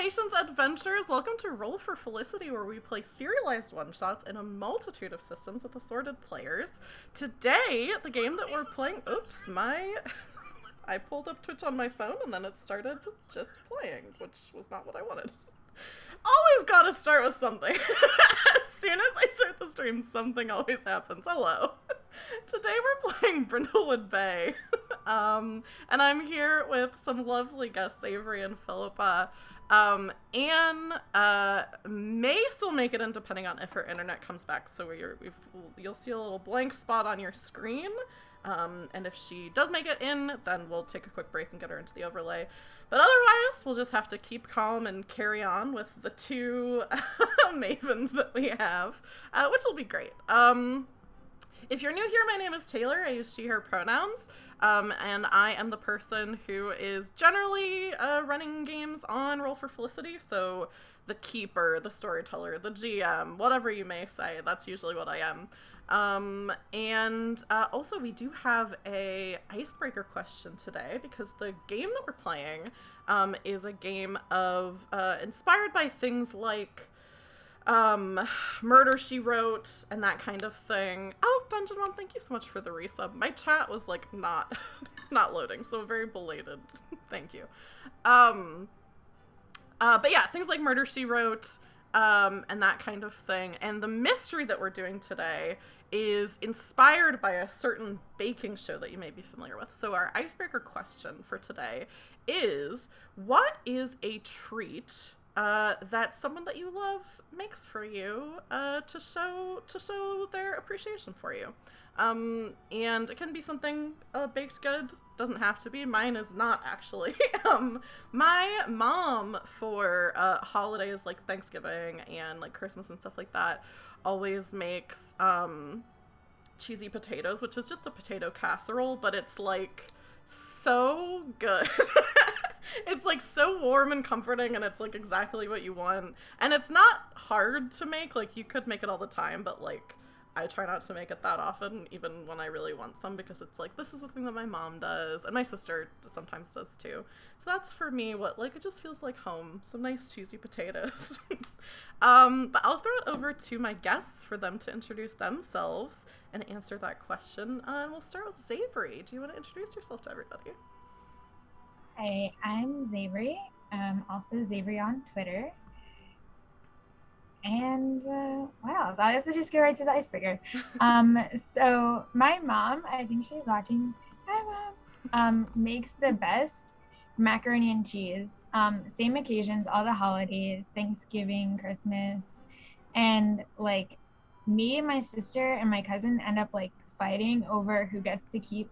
Nations adventurers, welcome to Roll for Felicity, where we play serialized one-shots in a multitude of systems with assorted players. Today, the game that we're playing... Oops, I pulled up Twitch on my phone and then it started just playing, which was not what I wanted. Always gotta start with something. As soon as I start the stream, something always happens. Hello. Today we're playing Brindlewood Bay. And I'm here with some lovely guests, Avery and Philippa. Anne may still make it in depending on if her internet comes back, so you'll see a little blank spot on your screen. And if she does make it in, then we'll take a quick break and get her into the overlay. But otherwise, we'll just have to keep calm and carry on with the two mavens that we have, which will be great. If you're new here, my name is Taylor. I use she, her pronouns. And I am the person who is generally running games on Roll for Felicity. So the keeper, the storyteller, the GM, whatever you may say, that's usually what I am. And also we do have a icebreaker question today because the game that we're playing is a game of inspired by things like Murder, She Wrote, and that kind of thing. Oh, Dungeon Mom, thank you so much for the resub. My chat was like not loading, so very belated. Thank you. But yeah, things like Murder, She Wrote, and that kind of thing. And the mystery that we're doing today is inspired by a certain baking show that you may be familiar with. So our icebreaker question for today is, what is a treat that someone that you love makes for you to show their appreciation for you? And it can be something baked good. Doesn't have to be. Mine is not, actually. My mom, for holidays like Thanksgiving and like Christmas and stuff like that, always makes cheesy potatoes, which is just a potato casserole, but it's like so good. It's like so warm and comforting, and it's like exactly what you want. And it's not hard to make. Like, you could make it all the time, but like I try not to make it that often, even when I really want some, because it's like, this is the thing that my mom does, and my sister sometimes does too. So that's for me what, like, it just feels like home. Some nice cheesy potatoes. But I'll throw it over to my guests for them to introduce themselves and answer that question. And we'll start with Zavery. Do you want to introduce yourself to everybody? Hi, I'm Zavery. Also Zavery on Twitter. And wow, so let's just get right to the icebreaker. So my mom, I think she's watching. Hi, Mom. Makes the best macaroni and cheese. Same occasions, all the holidays, Thanksgiving, Christmas, and like me and my sister and my cousin end up like fighting over who gets to keep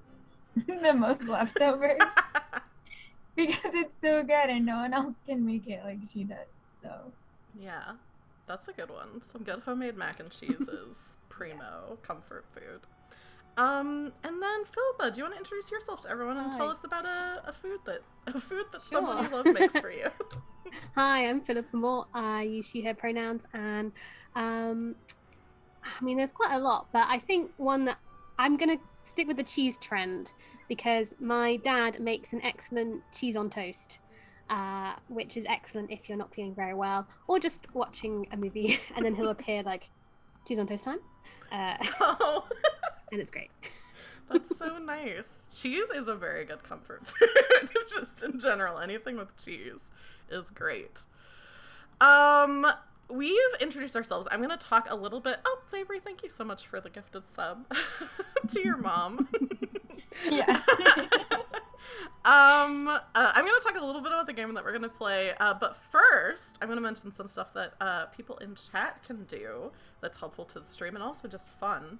the most leftovers because it's so good and no one else can make it like she does. So yeah. That's a good one. Some good homemade mac and cheese is primo comfort food. And then Philippa, do you want to introduce yourself to everyone and tell us about a food that Sure. someone you love makes for you? Hi, I'm Philippa Moore. I use she, her pronouns, and I mean, there's quite a lot, but I think one that I'm gonna stick with the cheese trend because my dad makes an excellent cheese on toast. Which is excellent if you're not feeling very well or just watching a movie and then he'll appear like cheese on toast time. Oh. And it's great. That's so nice. Cheese is a very good comfort food. Just in general, anything with cheese is great. We've introduced ourselves. I'm going to talk a little bit. Oh, Zavery, thank you so much for the gifted sub to your mom. yeah. I'm going to talk a little bit about the game that we're going to play, but first, I'm going to mention some stuff that people in chat can do that's helpful to the stream and also just fun.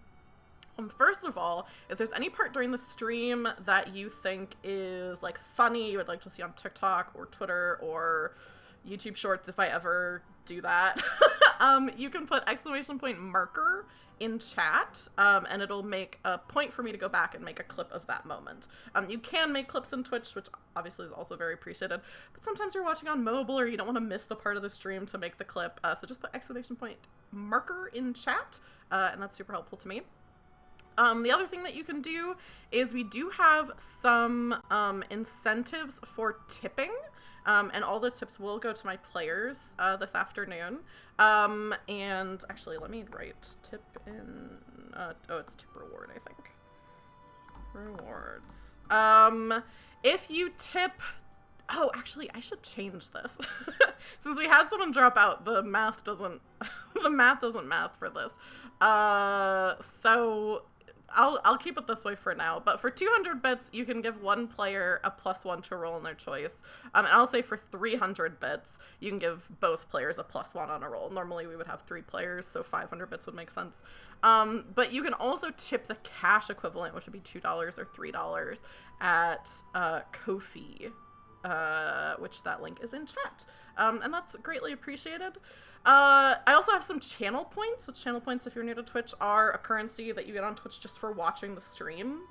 First of all, if there's any part during the stream that you think is like funny, you would like to see on TikTok or Twitter or YouTube Shorts, if I ever do that, you can put !marker in chat, and it'll make a point for me to go back and make a clip of that moment. You can make clips in Twitch, which obviously is also very appreciated, but sometimes you're watching on mobile or you don't want to miss the part of the stream to make the clip, so just put !marker in chat, and that's super helpful to me. The other thing that you can do is we do have some incentives for tipping. And all those tips will go to my players this afternoon. And actually, let me write tip in... it's tip reward, I think. Rewards. If you tip... Oh, actually, I should change this. Since we had someone drop out, the math doesn't math for this. So I'll keep it this way for now. But for 200 bits, you can give one player a +1 to roll on their choice. And I'll say for 300 bits, you can give both players a +1 on a roll. Normally we would have 3 players, so 500 bits would make sense. But you can also tip the cash equivalent, which would be $2 or $3 at Ko-fi. Which that link is in chat. And that's greatly appreciated. I also have some channel points, which channel points, if you're new to Twitch, are a currency that you get on Twitch just for watching the stream.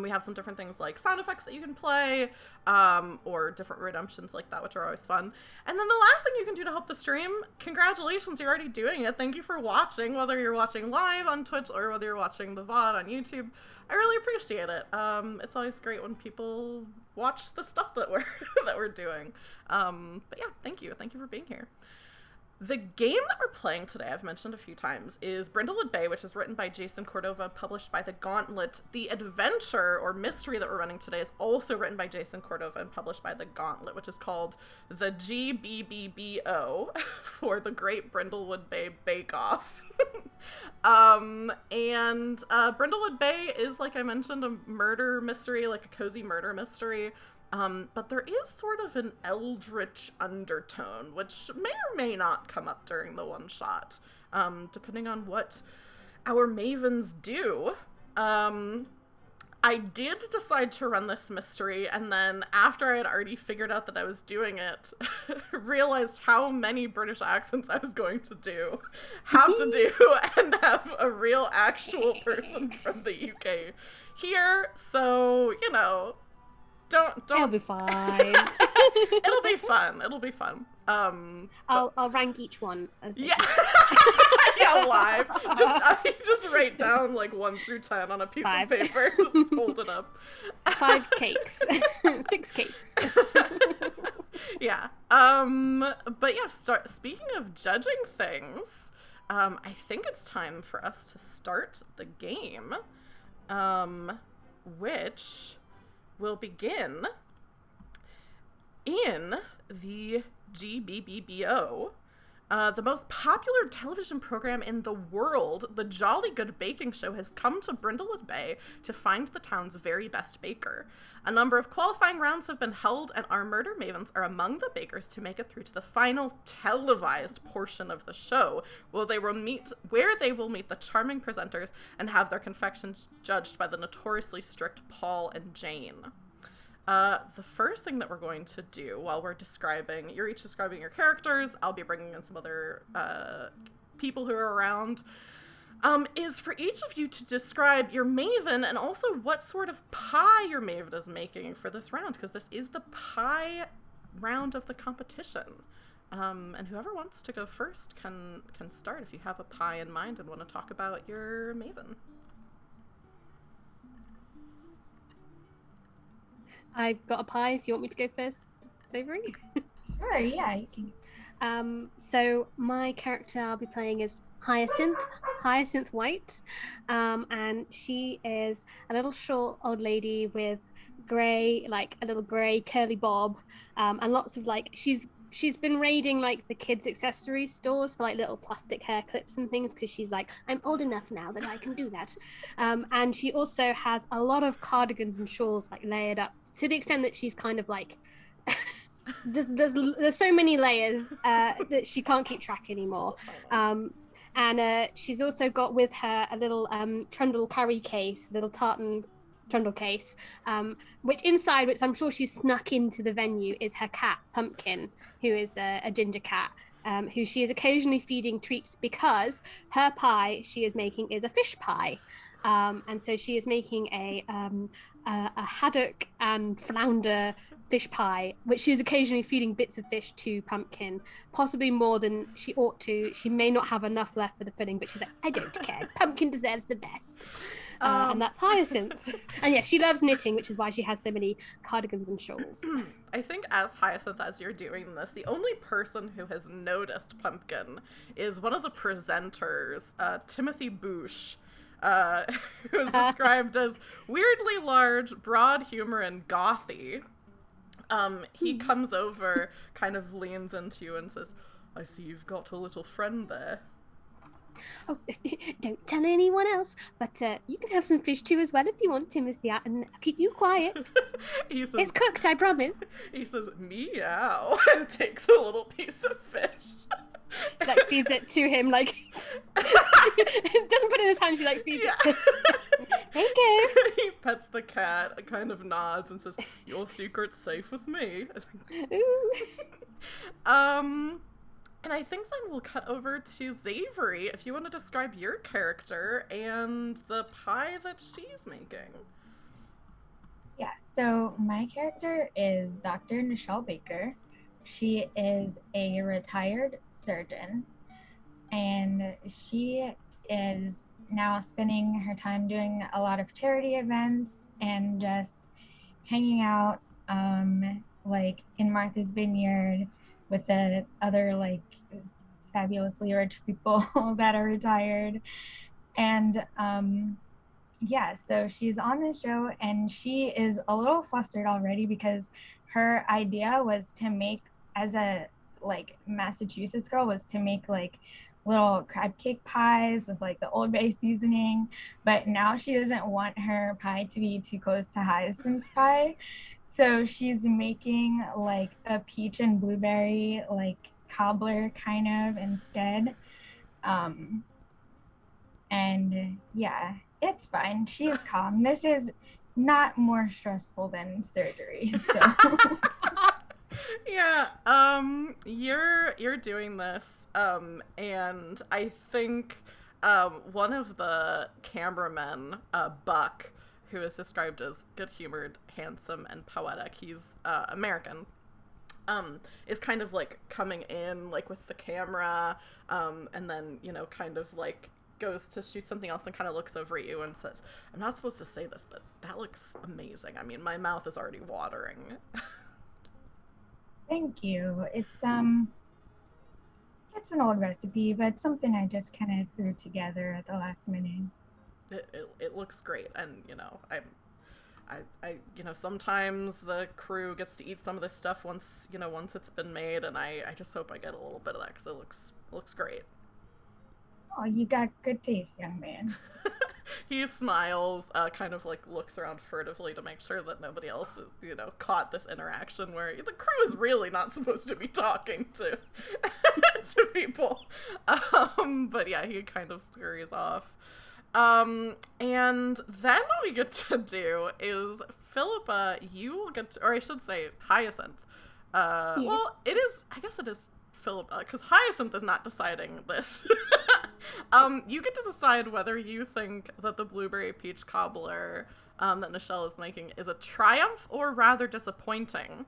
We have some different things like sound effects that you can play, or different redemptions like that, which are always fun. And then the last thing you can do to help the stream, congratulations, you're already doing it. Thank you for watching, whether you're watching live on Twitch or whether you're watching the VOD on YouTube. I really appreciate it. It's always great when people watch the stuff that we're doing. But yeah, thank you for being here. The game that we're playing today, I've mentioned a few times, is Brindlewood Bay, which is written by Jason Cordova, published by The Gauntlet. The adventure or mystery that we're running today is also written by Jason Cordova and published by The Gauntlet, which is called The GBBBO for the Great Brindlewood Bay Bake Off. Brindlewood Bay is, like I mentioned, a murder mystery, like a cozy murder mystery. But there is sort of an eldritch undertone, which may or may not come up during the one shot, depending on what our mavens do. I did decide to run this mystery, and then after I had already figured out that I was doing it, realized how many British accents I was going to have to do, and have a real actual person from the UK here, so, you know... Don't. It'll be fine. It'll be fun. I'll rank each one as yeah. Yeah, live. Just write down like 1 through 10 on a piece of paper. Just hold it up. 5 cakes. 6 cakes. Yeah. But yeah. Speaking of judging things, I think it's time for us to start the game. Which will begin in the GBBBO, the most popular television program in the world. The Jolly Good Baking Show has come to Brindlewood Bay to find the town's very best baker. A number of qualifying rounds have been held, and our Murder Mavens are among the bakers to make it through to the final televised portion of the show, where they will meet the charming presenters and have their confections judged by the notoriously strict Paul and Jane. The first thing that we're going to do while we're you're each describing your characters, I'll be bringing in some other people who are around, is for each of you to describe your maven and also what sort of pie your maven is making for this round, because this is the pie round of the competition. And whoever wants to go first can start if you have a pie in mind and want to talk about your maven. I've got a pie if you want me to go first, Savory. Sure, yeah, you can. So my character I'll be playing is Hyacinth White, and she is a little short old lady with a little grey curly bob, and lots of she's been raiding like the kids' accessories stores for like little plastic hair clips and things, because she's like, I'm old enough now that I can do that. And she also has a lot of cardigans and shawls like layered up to the extent that she's kind of like there's so many layers that she can't keep track anymore. And she's also got with her a little trundle carry case, little tartan trundle case, which I'm sure she's snuck into the venue, is her cat Pumpkin, who is a ginger cat, who she is occasionally feeding treats because her pie she is making is a fish pie, and so she is making a haddock and flounder fish pie, which she is occasionally feeding bits of fish to Pumpkin, possibly more than she ought to. She may not have enough left for the pudding, but she's like, I don't care. Pumpkin deserves the best. And that's Hyacinth. And yeah, she loves knitting, which is why she has so many cardigans and shawls. I think as Hyacinth, as you're doing this, the only person who has noticed Pumpkin is one of the presenters, Timothy Boosh, who is described as weirdly large, broad humor, and gothy. He comes over, kind of leans into you and says, I see you've got a little friend there. Oh, don't tell anyone else, but you can have some fish too as well if you want, Timothy, and I'll keep you quiet. He says, it's cooked, I promise. He says, meow, and takes a little piece of fish. She like feeds it to him, like doesn't put it in his hand, she like feeds it to him. There you go. He pets the cat, kind of nods and says, your secret's safe with me. Ooh. And I think then we'll cut over to Zavery, if you want to describe your character and the pie that she's making. Yeah, so my character is Dr. Nichelle Baker. She is a retired surgeon, and she is now spending her time doing a lot of charity events and just hanging out like in Martha's Vineyard with the other like fabulously rich people that are retired. And yeah, so she's on the show and she is a little flustered already because her idea was to make, as a like Massachusetts girl, was to make like little crab cake pies with like the Old Bay seasoning, but now she doesn't want her pie to be too close to Hyacinth's pie. So she's making like a peach and blueberry like cobbler kind of instead. And yeah, it's fine. She's calm. This is not more stressful than surgery. So. Yeah, you're doing this, and I think one of the cameramen, Buck, who is described as good-humored, handsome, and poetic, he's American, is kind of like coming in like with the camera, and then, you know, kind of like goes to shoot something else and kind of looks over at you and says, I'm not supposed to say this, but that looks amazing. I mean, my mouth is already watering. Thank you. It's an old recipe, but something I just kind of threw together at the last minute. It looks great, and you know, I you know, sometimes the crew gets to eat some of this stuff once it's been made, and I just hope I get a little bit of that because it looks great. Oh, you got good taste, young man. He smiles, kind of like looks around furtively to make sure that nobody else, you know, caught this interaction where the crew is really not supposed to be talking to to people. But yeah, he kind of scurries off. And then what we get to do is Philippa, you will get to, or I should say Hyacinth. Yes. Well, I guess it is Philippa, because Hyacinth is not deciding this. You get to decide whether you think that the blueberry peach cobbler that Nichelle is making is a triumph or rather disappointing.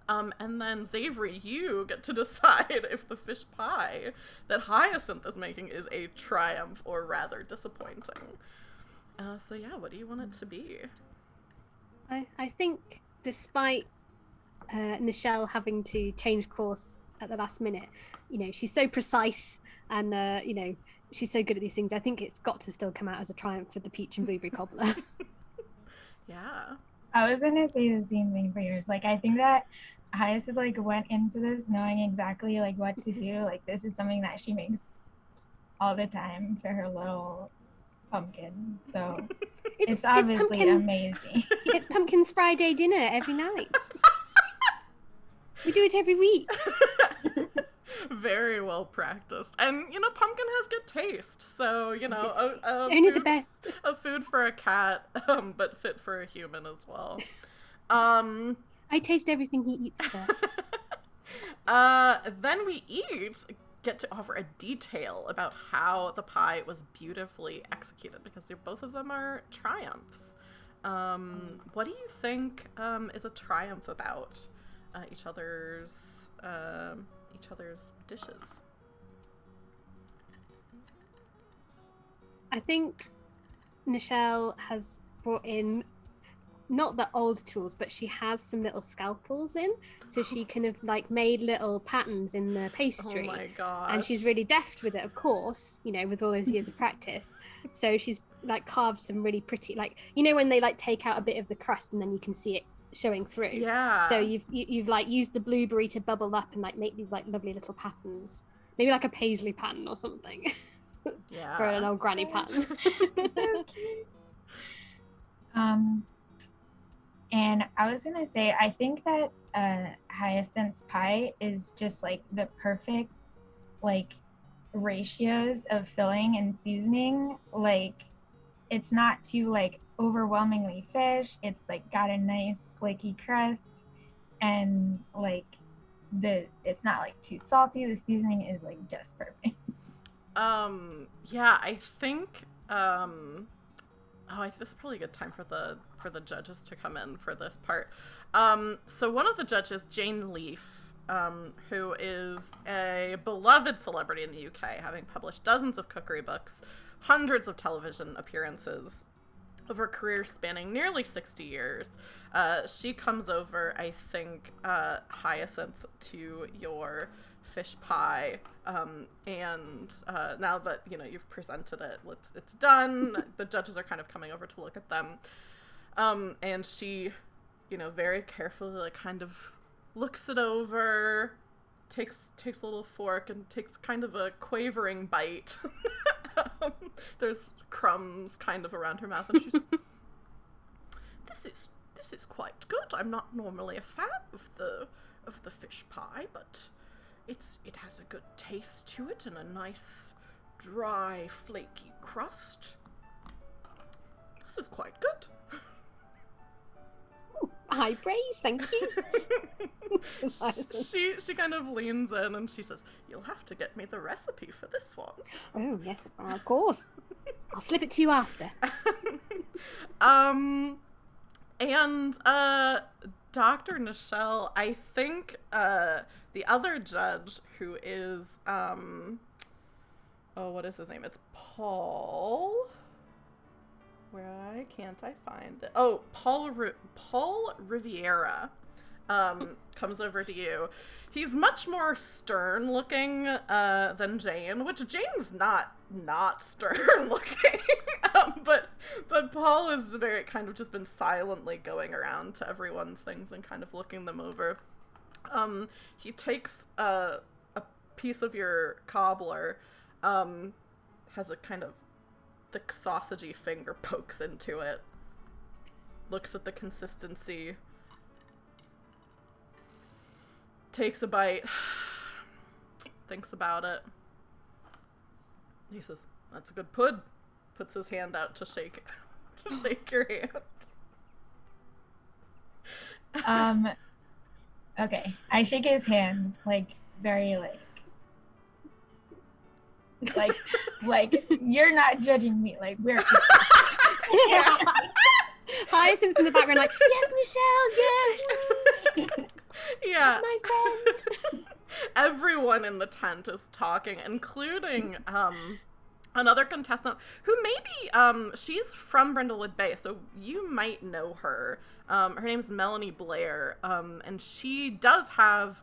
And then Zavery, you get to decide if the fish pie that Hyacinth is making is a triumph or rather disappointing. So yeah, what do you want it to be? I think despite Nichelle having to change course at the last minute, you know, she's so precise and you know, she's so good at these things. I think it's got to still come out as a triumph for the peach and blueberry cobbler. Yeah. I was gonna say the same thing for yours. Like, I think that Hyacinth like went into this knowing exactly like what to do. Like, this is something that she makes all the time for her little pumpkin. So it's obviously amazing. It's Pumpkin's Friday dinner every night. We do it every week. Very well practiced. And, you know, Pumpkin has good taste. So, you know, only the best. A food for a cat, but fit for a human as well. I taste everything he eats first. Then we get to offer a detail about how the pie was beautifully executed, because both of them are triumphs. What do you think is a triumph about each other's dishes? I think Nichelle has brought in not the old tools, but she has some little scalpels in, so she kind of like made little patterns in the pastry. Oh my gosh. And she's really deft with it, of course, you know, with all those years of practice. So she's like carved some really pretty, like, you know, when they like take out a bit of the crust and then you can see it showing through. Yeah. So you've like used the blueberry to bubble up and like make these like lovely little patterns, maybe like a paisley pattern or something. Yeah. For an old granny pattern. So cute. And I was gonna say, I think that Hyacinth's pie is just like the perfect like ratios of filling and seasoning. Like, it's not too like overwhelmingly fish. It's like got a nice flaky crust, and like it's not like too salty. The seasoning is like just perfect. Yeah, I think this is probably a good time for the judges to come in for this part. So one of the judges, Jane Leaf, who is a beloved celebrity in the UK, having published dozens of cookery books, hundreds of television appearances over a career spanning nearly 60 years. She comes over, I think, Hyacinth, to your fish pie, and now that, you know, you've presented it, it's done. The judges are kind of coming over to look at them, and she, you know, very carefully, like, kind of looks it over, takes a little fork and takes kind of a quavering bite. There's crumbs kind of around her mouth, and she's this is quite good. I'm not normally a fan of the fish pie, but it has a good taste to it and a nice dry flaky crust. This is quite good. High praise, thank you. She kind of leans in and she says, "You'll have to get me the recipe for this one." Oh yes, of course. I'll slip it to you after. And Dr. Nichelle, I think the other judge, who is what is his name? It's Paul. Why can't I find it? Oh, Paul Riviera comes over to you. He's much more stern looking than Jane, which Jane's not stern looking. But Paul has very kind of just been silently going around to everyone's things and kind of looking them over. He takes a piece of your cobbler, has a kind of thick sausagey finger, pokes into it, looks at the consistency, takes a bite, thinks about it. He says, "That's a good pud." Puts his hand out to shake your hand. Okay. I shake his hand, like, very, like you're not judging me, like, we're Yeah. Hyacinth's in the background like, yes, Nichelle, yeah. Yeah. That's my friend. Everyone in the tent is talking, including another contestant who maybe she's from Brindlewood Bay, so you might know her. Her name's Melanie Blair, and she does have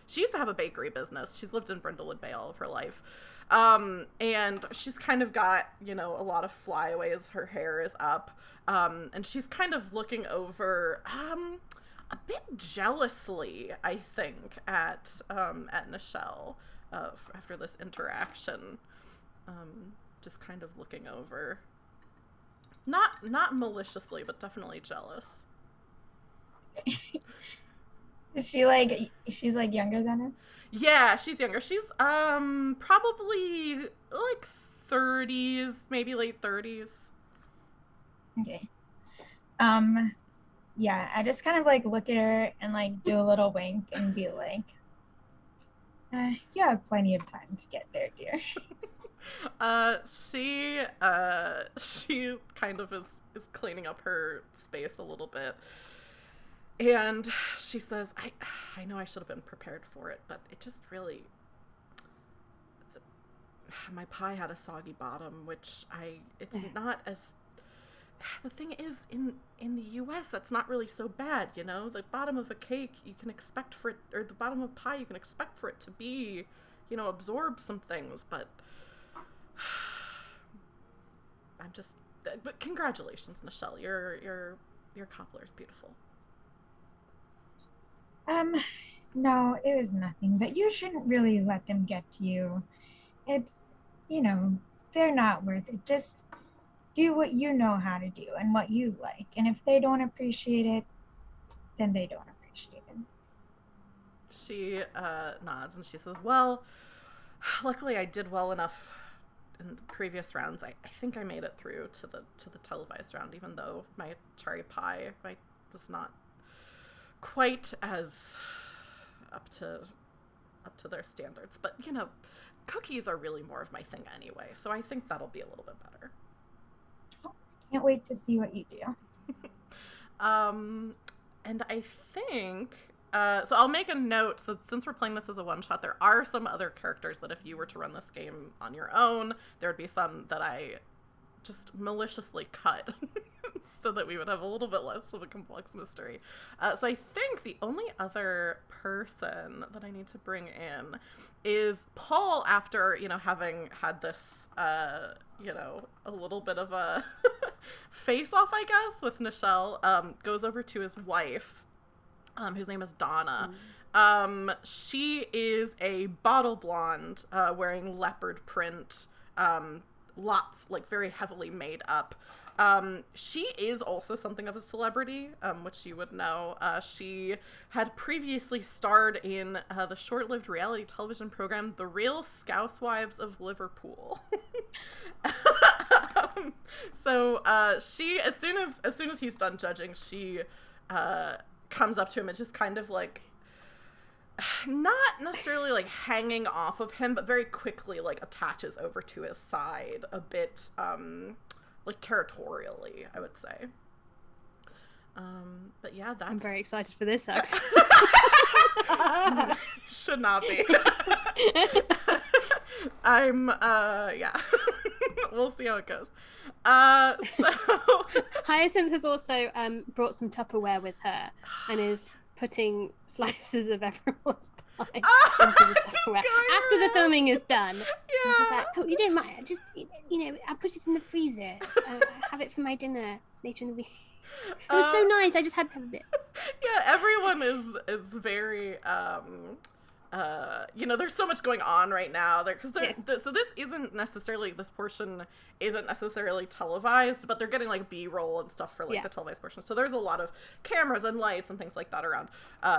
she used to have a bakery business. She's lived in Brindlewood Bay all of her life. And she's kind of got, you know, a lot of flyaways. Her hair is up. And she's kind of looking over, a bit jealously, I think, at Nichelle, after this interaction. Just kind of looking over. Not maliciously, but definitely jealous. she's like younger than him? Yeah, she's younger. She's probably like 30s, maybe late 30s. Okay. Yeah, I just kind of like look at her and like do a little wink and be like, you have plenty of time to get there, dear. She kind of is cleaning up her space a little bit. And she says, I know I should have been prepared for it, but it just really, my pie had a soggy bottom, which it's not as, the thing is, in the US, that's not really so bad, you know? The bottom of a cake, you can expect for it, or the bottom of a pie, you can expect for it to be, you know, absorb some things, but but congratulations, Nichelle. Your cobbler's beautiful. No, it was nothing, but you shouldn't really let them get to you. It's, you know, they're not worth it. Just do what you know how to do and what you like. And if they don't appreciate it, then they don't appreciate it. She nods and she says, well, luckily I did well enough in the previous rounds. I think I made it through to the televised round, even though my cherry pie was not quite as up to their standards. But, you know, cookies are really more of my thing anyway, so I think that'll be a little bit better. Can't wait to see what you do. And I think, so I'll make a note, so since we're playing this as a one-shot, there are some other characters that if you were to run this game on your own, there would be some that I just maliciously cut so that we would have a little bit less of a complex mystery. So I think the only other person that I need to bring in is Paul, after, you know, having had this, you know, a little bit of a face-off, I guess, with Nichelle, goes over to his wife, whose name is Donna. She is a bottle blonde, wearing leopard print, lots, like, very heavily made up. She is also something of a celebrity, which you would know. She had previously starred in the short-lived reality television program The Real Scousewives of Liverpool. So she, as soon as he's done judging, she comes up to him and just kind of like, not necessarily like hanging off of him, but very quickly like attaches over to his side a bit, like territorially, I would say. But yeah, I'm very excited for this, Ax. Should not be. Yeah. We'll see how it goes. So Hyacinth has also brought some Tupperware with her and is putting slices of everyone's pie into the Tupperware after the filming is done. Yeah. She's like, oh, you don't mind, just, you know, I'll put it in the freezer. Have it for my dinner later in the week. It was so nice. I just had to have a bit. Yeah, everyone is very you know, there's so much going on right now there, because so this portion isn't necessarily televised, but they're getting like B-roll and stuff for like the televised portion, so there's a lot of cameras and lights and things like that around,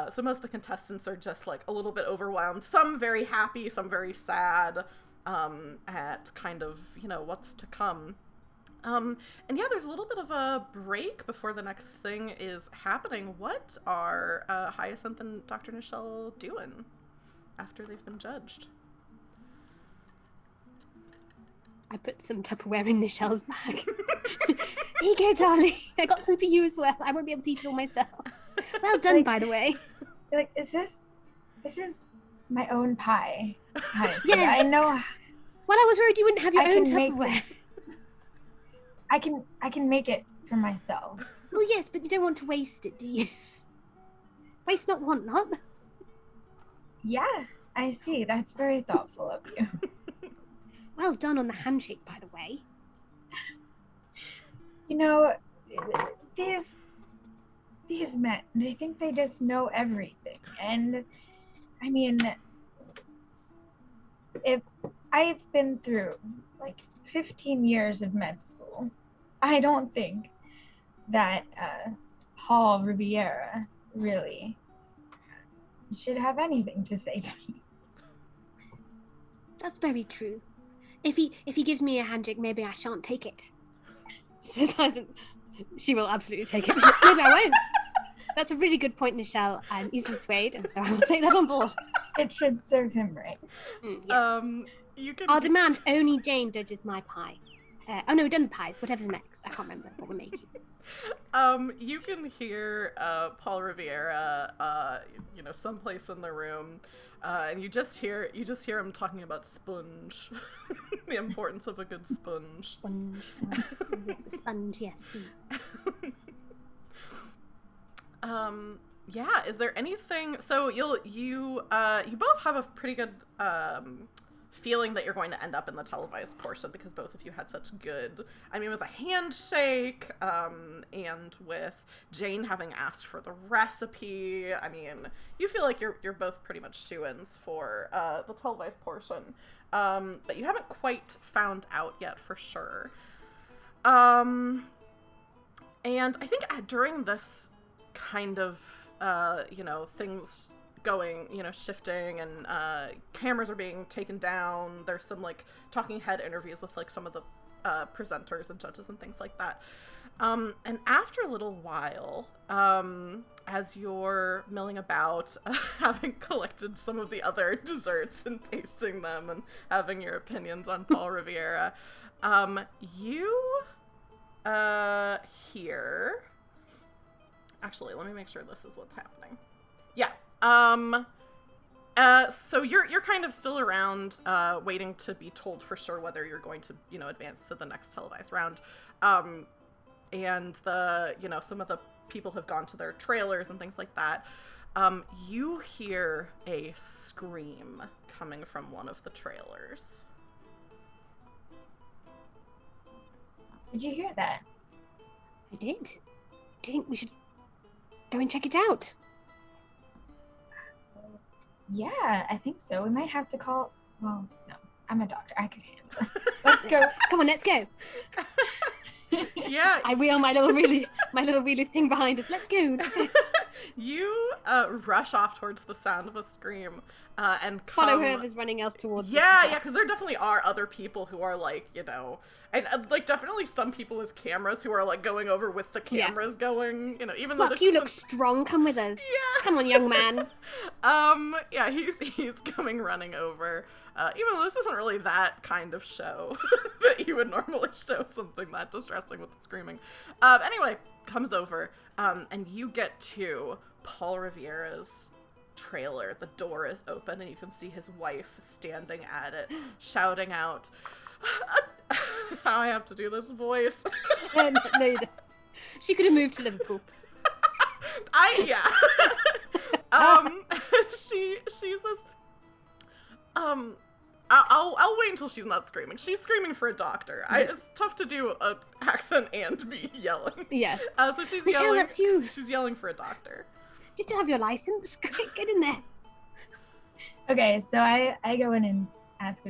so most of the contestants are just like a little bit overwhelmed, some very happy, some very sad, at kind of, you know, what's to come. And yeah, there's a little bit of a break before the next thing is happening. What are Hyacinth and Dr. Nichelle doing after they've been judged? I put some Tupperware in Nichelle's bag. Here you go, darling. I got some for you as well. I won't be able to eat it all myself. Well done, by the way. You're like, this is my own pie. Yeah, I know. Well, I was worried you wouldn't have your own Tupperware. I can make it for myself. Well, yes, but you don't want to waste it, do you? Waste not, want not. Yeah, I see. That's very thoughtful of you. Well done on the handshake, by the way. You know, these men, they think they just know everything. And, I mean, if I've been through, like, 15 years of med school, I don't think that Paul Riviera really should have anything to say to me. That's very true. If he gives me a handshake, maybe I shan't take it. She will absolutely take it. Maybe I won't. That's a really good point, Nichelle. I'm easily swayed, and so I will take that on board. It should serve him right. Yes. I'll demand only Jane judges my pie. Oh no, we've done the pies. Whatever's next. I can't remember what we're making. You can hear Paul Riviera, someplace in the room, and you just hear him talking about sponge, the importance of a good sponge. Sponge. Yes, a sponge. Yes. Yeah. Is there anything? So you both have a pretty good feeling that you're going to end up in the televised portion because both of you had such good, with a handshake, and with Jane having asked for the recipe, you feel like you're both pretty much shoo-ins for the televised portion, but you haven't quite found out yet for sure. And I think during this kind of, things going, shifting, and cameras are being taken down. There's some talking head interviews with some of the presenters and judges and things like that. And after a little while, as you're milling about, having collected some of the other desserts and tasting them and having your opinions on Paul Riviera, you hear... Actually, let me make sure this is what's happening. Yeah. So you're kind of still around, waiting to be told for sure whether you're going to, advance to the next televised round. And some of the people have gone to their trailers and things like that. You hear a scream coming from one of the trailers. Did you hear that? I did. Do you think we should go and check it out? Yeah, I think so. We might have to call... Well, no. I'm a doctor. I could handle it. Let's go. Come on, let's go. Yeah. I wheel my little wheelie thing behind us. Let's go. You rush off towards the sound of a scream, and follow whoever's running else towards. Yeah, because there definitely are other people who are and definitely some people with cameras who are going over with the cameras going. Even though you look strong. Come with us. Yeah. Come on, young man. Yeah, he's coming running over. Even though this isn't really that kind of show that you would normally show something that distressing with the screaming. Anyway, comes over, and you get to Paul Riviera's trailer. The door is open, and you can see his wife standing at it, shouting out, I have to do this voice. No, she could have moved to Liverpool. She says, I'll wait until she's not screaming. She's screaming for a doctor. It's tough to do an accent and be yelling. Yeah. So she's Nichelle, yelling. That's you. She's yelling for a doctor. You still have your license? Get in there. Okay, so I go in and ask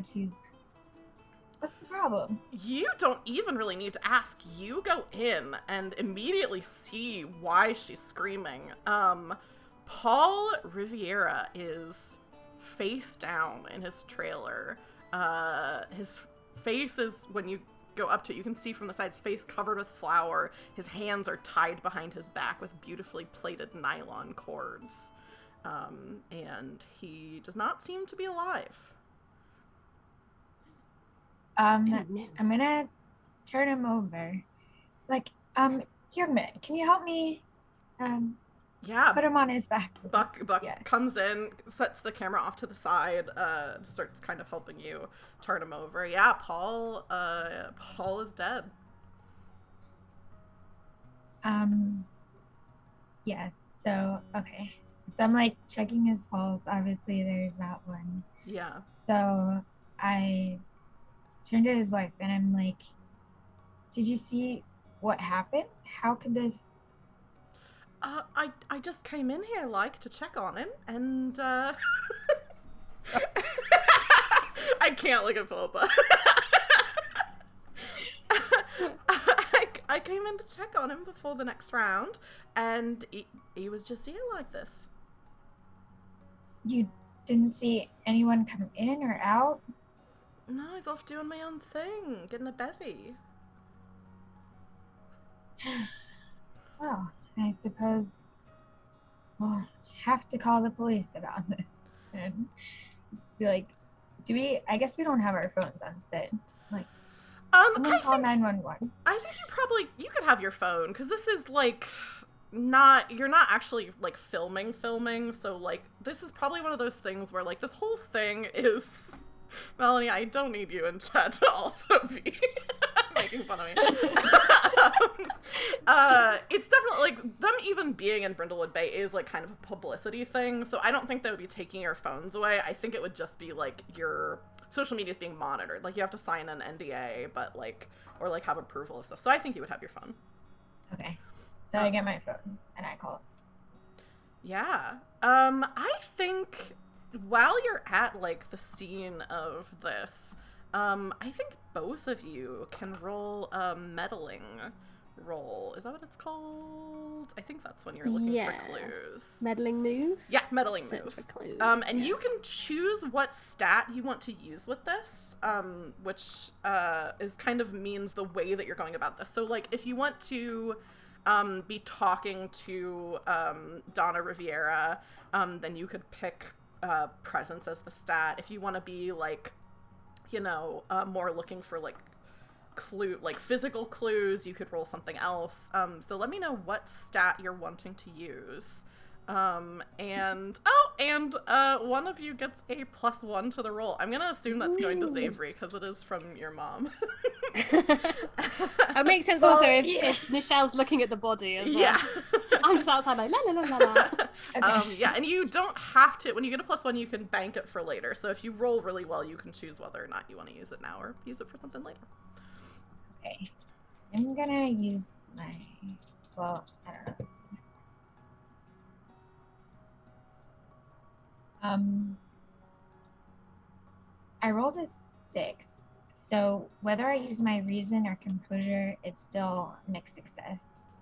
what's the problem? You don't even really need to ask. You go in and immediately see why she's screaming. Paul Riviera is face down in his trailer. His face is, when you go up to it, you can see from the side, his face covered with flour. His hands are tied behind his back with beautifully plaited nylon cords. And he does not seem to be alive. I'm gonna turn him over. Young man, can you help me? Yeah. Put him on his back. Buck comes in, sets the camera off to the side, starts kind of helping you turn him over. Yeah, Paul is dead. Yeah, so, okay. So I'm checking his pulse. Obviously there's not one. Yeah. So I turn to his wife and I'm like, did you see what happened? How could this... I just came in here, to check on him, and, I can't look at Philippa. I came in to check on him before the next round, and he was just here like this. You didn't see anyone come in or out? No, he's off doing my own thing, getting a bevy. Well, I suppose we'll have to call the police about this. And be like, I guess we don't have our phones on set. I'm gonna I call think 911. I think you could have your phone, because this is like you're not actually like filming, so like this is probably one of those things where like this whole thing is Melanie, I don't need you in chat to also be making fun of me. It's definitely like them even being in Brindlewood Bay is like kind of a publicity thing, so I don't think they would be taking your phones away. I think it would just be like your social media is being monitored. Like you have to sign an NDA, but like, or like have approval of stuff. So I think you would have your phone. Okay. So I get my phone and I call. Yeah. I think while you're at like the scene of this, I think both of you can roll a meddling roll. Is that what it's called? I think that's when you're looking for clues. Meddling move? Yeah, meddling Search move. for clues. And you can choose what stat you want to use with this, which is kind of means the way that you're going about this. So like if you want to be talking to Donna Riviera, then you could pick presence as the stat. If you want to be like, you know, more looking for like physical clues, you could roll something else. So let me know what stat you're wanting to use. And one of you gets a +1 to the roll. I'm gonna assume that's going to Savory because it is from your mom. It makes sense also if Nichelle's looking at the body as well. Yeah. I'm just outside like la la la la la. Okay. Yeah, and you don't have to, when you get a +1, you can bank it for later. So if you roll really well, you can choose whether or not you want to use it now or use it for something later. Okay. I'm gonna use my, well, I don't know. I rolled a 6, so whether I use my reason or composure, it's still mixed success.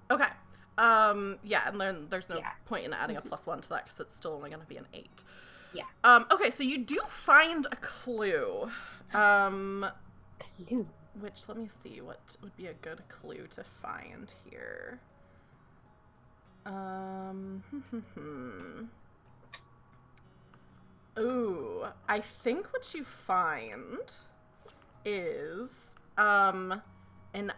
Okay. Yeah, and then there's no point in adding a +1 to that because it's still only going to be an 8. Yeah. Okay, so you do find a clue. Clue. Which, let me see, what would be a good clue to find here? Ooh, I think what you find is an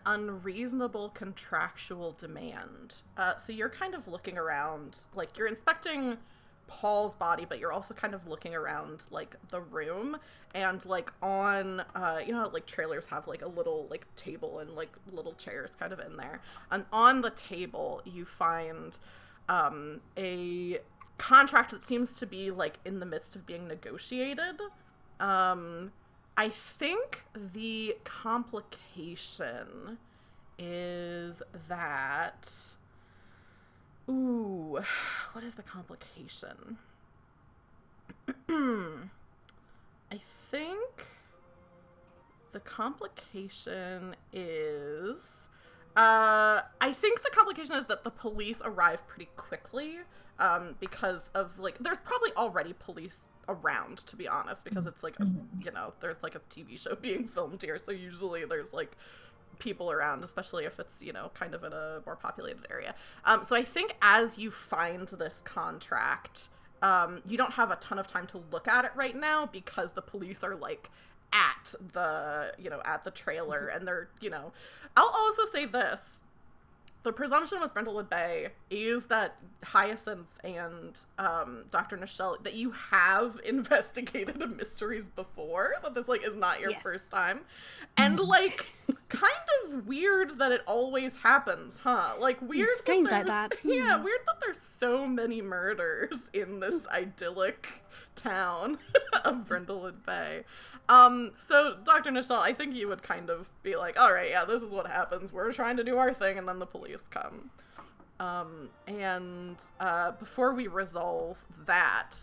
unreasonable contractual demand. So you're kind of looking around, like you're inspecting Paul's body, but you're also kind of looking around like the room, and like on you know how, like trailers have like a little like table and like little chairs kind of in there, and on the table you find a contract that seems to be like in the midst of being negotiated. I think the complication is that, ooh, what is the complication? I think the complication is that the police arrive pretty quickly, because of like, there's probably already police around, to be honest, because it's like, you know, there's like a TV show being filmed here, so usually there's like people around, especially if it's, you know, kind of in a more populated area. So I think as you find this contract, you don't have a ton of time to look at it right now because the police are like at the, you know, at the trailer, and they're, you know, I'll also say this. The presumption with Brindlewood Bay is that Hyacinth and Dr. Nichelle, that you have investigated mysteries before, that this like is not your first time. And like kind of weird that it always happens, huh? Like weird it's strange like that. Yeah, weird that there's so many murders in this idyllic town of Brindlewood Bay. So Dr. Nichelle, I think you would kind of be like, all right, yeah, this is what happens. We're trying to do our thing, and then the police come. Before we resolve that,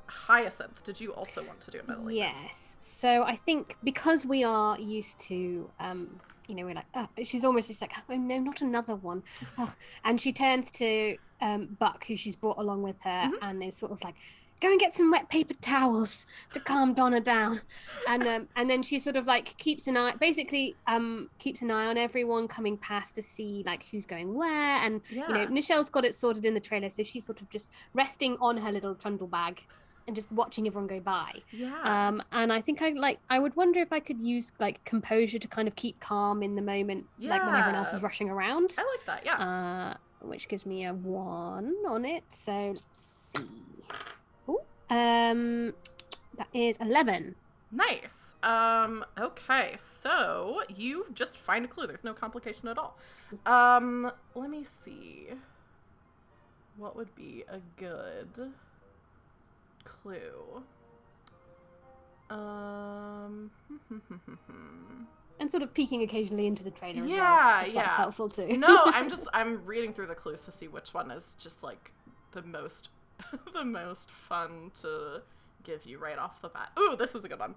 Hyacinth, did you also want to do a meddling? Yes. So I think because we are used to, you know, we're like, oh, she's almost just like, oh no, not another one. Oh. And she turns to Buck, who she's brought along with her, and is sort of like, go and get some wet paper towels to calm Donna down. And then she sort of like keeps an eye on everyone coming past to see like who's going where. And, you know, Nichelle's got it sorted in the trailer, so she's sort of just resting on her little trundle bag and just watching everyone go by. Yeah. And I think I would wonder if I could use like composure to kind of keep calm in the moment, like when everyone else is rushing around. I like that. Yeah. Which gives me a 1 on it. So let's see. Ooh, that is 11. Nice. Okay, so you just find a clue. There's no complication at all. Let me see. What would be a good clue? And sort of peeking occasionally into the trailer as well. Yeah, If that's helpful too. No, I'm reading through the clues to see which one is just like the most the most fun to give you right off the bat. Ooh, this is a good one.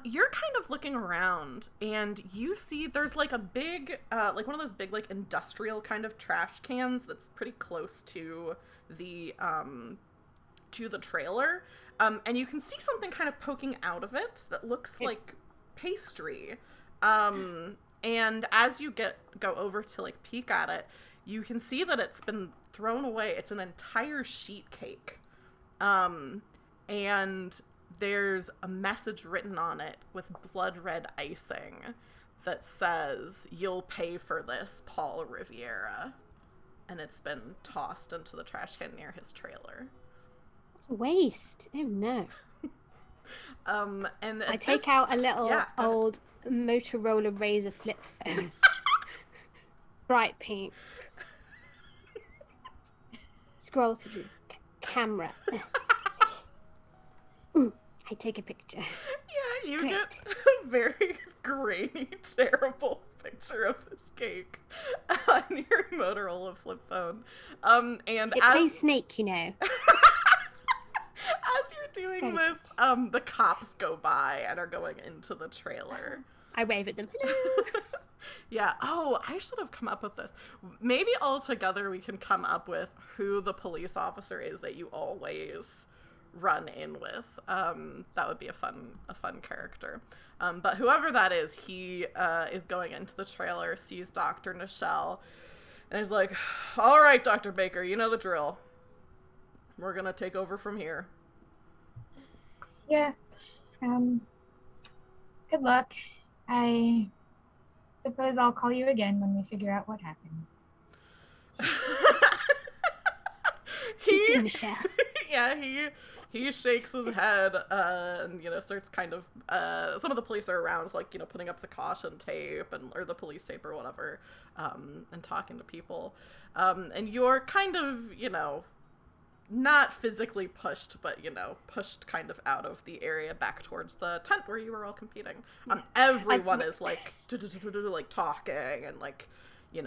You're kind of looking around and you see there's like a big, like one of those big, like industrial kind of trash cans that's pretty close to the trailer. And you can see something kind of poking out of it that looks like pastry. And as you go over to like peek at it, you can see that it's been thrown away. It's an entire sheet cake. And there's a message written on it with blood red icing that says, "You'll pay for this, Paul Riviera." And it's been tossed into the trash can near his trailer. Waste. Oh no. And I take out a little old Motorola Razr flip phone. Bright pink. Scroll through camera. I take a picture. Yeah, you get a very grainy, terrible picture of this cake on your Motorola flip phone. And it plays Snake, you know. As you're doing this, the cops go by and are going into the trailer. I wave at them. Hello. Yeah. Oh, I should have come up with this. Maybe all together we can come up with who the police officer is that you always run in with. That would be a fun character. But whoever that is, he is going into the trailer, sees Dr. Nichelle, and he's like, "All right, Dr. Baker, you know the drill. We're gonna take over from here." Yes. Good luck. I suppose I'll call you again when we figure out what happened. He shakes his head and starts kind of some of the police are around, like putting up the caution tape or the police tape or whatever, and talking to people, and you're kind of not physically pushed, but pushed kind of out of the area back towards the tent where you were all competing. Everyone is like talking and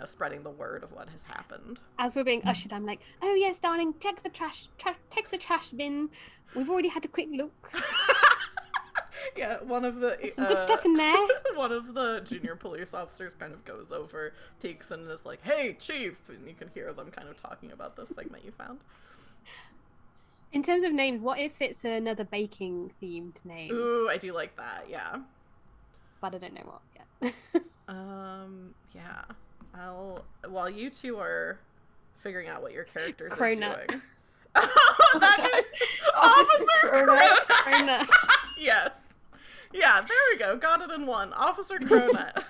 spreading the word of what has happened. As we're being ushered, I'm like, "Oh yes, darling, check the trash bin. We've already had a quick look." Yeah, one of the some good stuff in there. One of the junior police officers kind of goes over, peeks, and is like, "Hey, chief," and you can hear them kind of talking about this thing that you found. In terms of names, what if it's another baking themed name? Ooh, I do like that. Yeah, but I don't know what yet. Yeah. While you two are figuring out what your characters are doing. Officer Cronut. Yes. Yeah, there we go. Got it in one. Officer Cronut.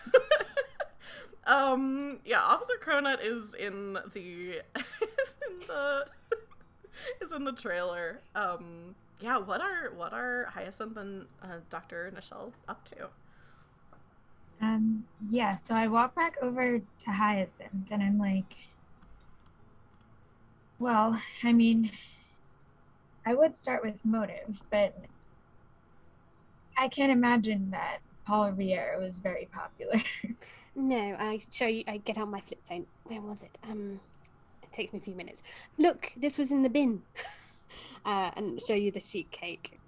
Yeah, Officer Cronut is in the trailer. Yeah, what are Hyacinth and Dr. Nichelle up to? Yeah, so I walk back over to Hyacinth and I'm like, well, I mean, I would start with motive, but I can't imagine that Paul Riviera was very popular. No, I get out my flip phone. Where was it? It takes me a few minutes. Look, this was in the bin. And show you the sheet cake.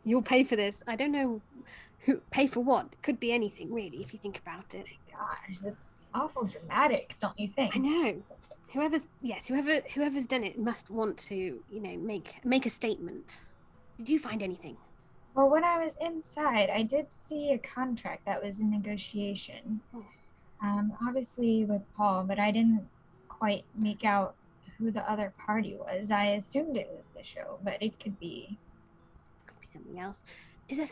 You'll pay for this. I don't know who pay for what. Could be anything, really, if you think about it. Oh my gosh, that's awful dramatic, don't you think? I know. Whoever's done it must want to, make a statement. Did you find anything? Well, when I was inside, I did see a contract that was in negotiation. Obviously with Paul, but I didn't quite make out who the other party was. I assumed it was the show, but it could be something else. Is there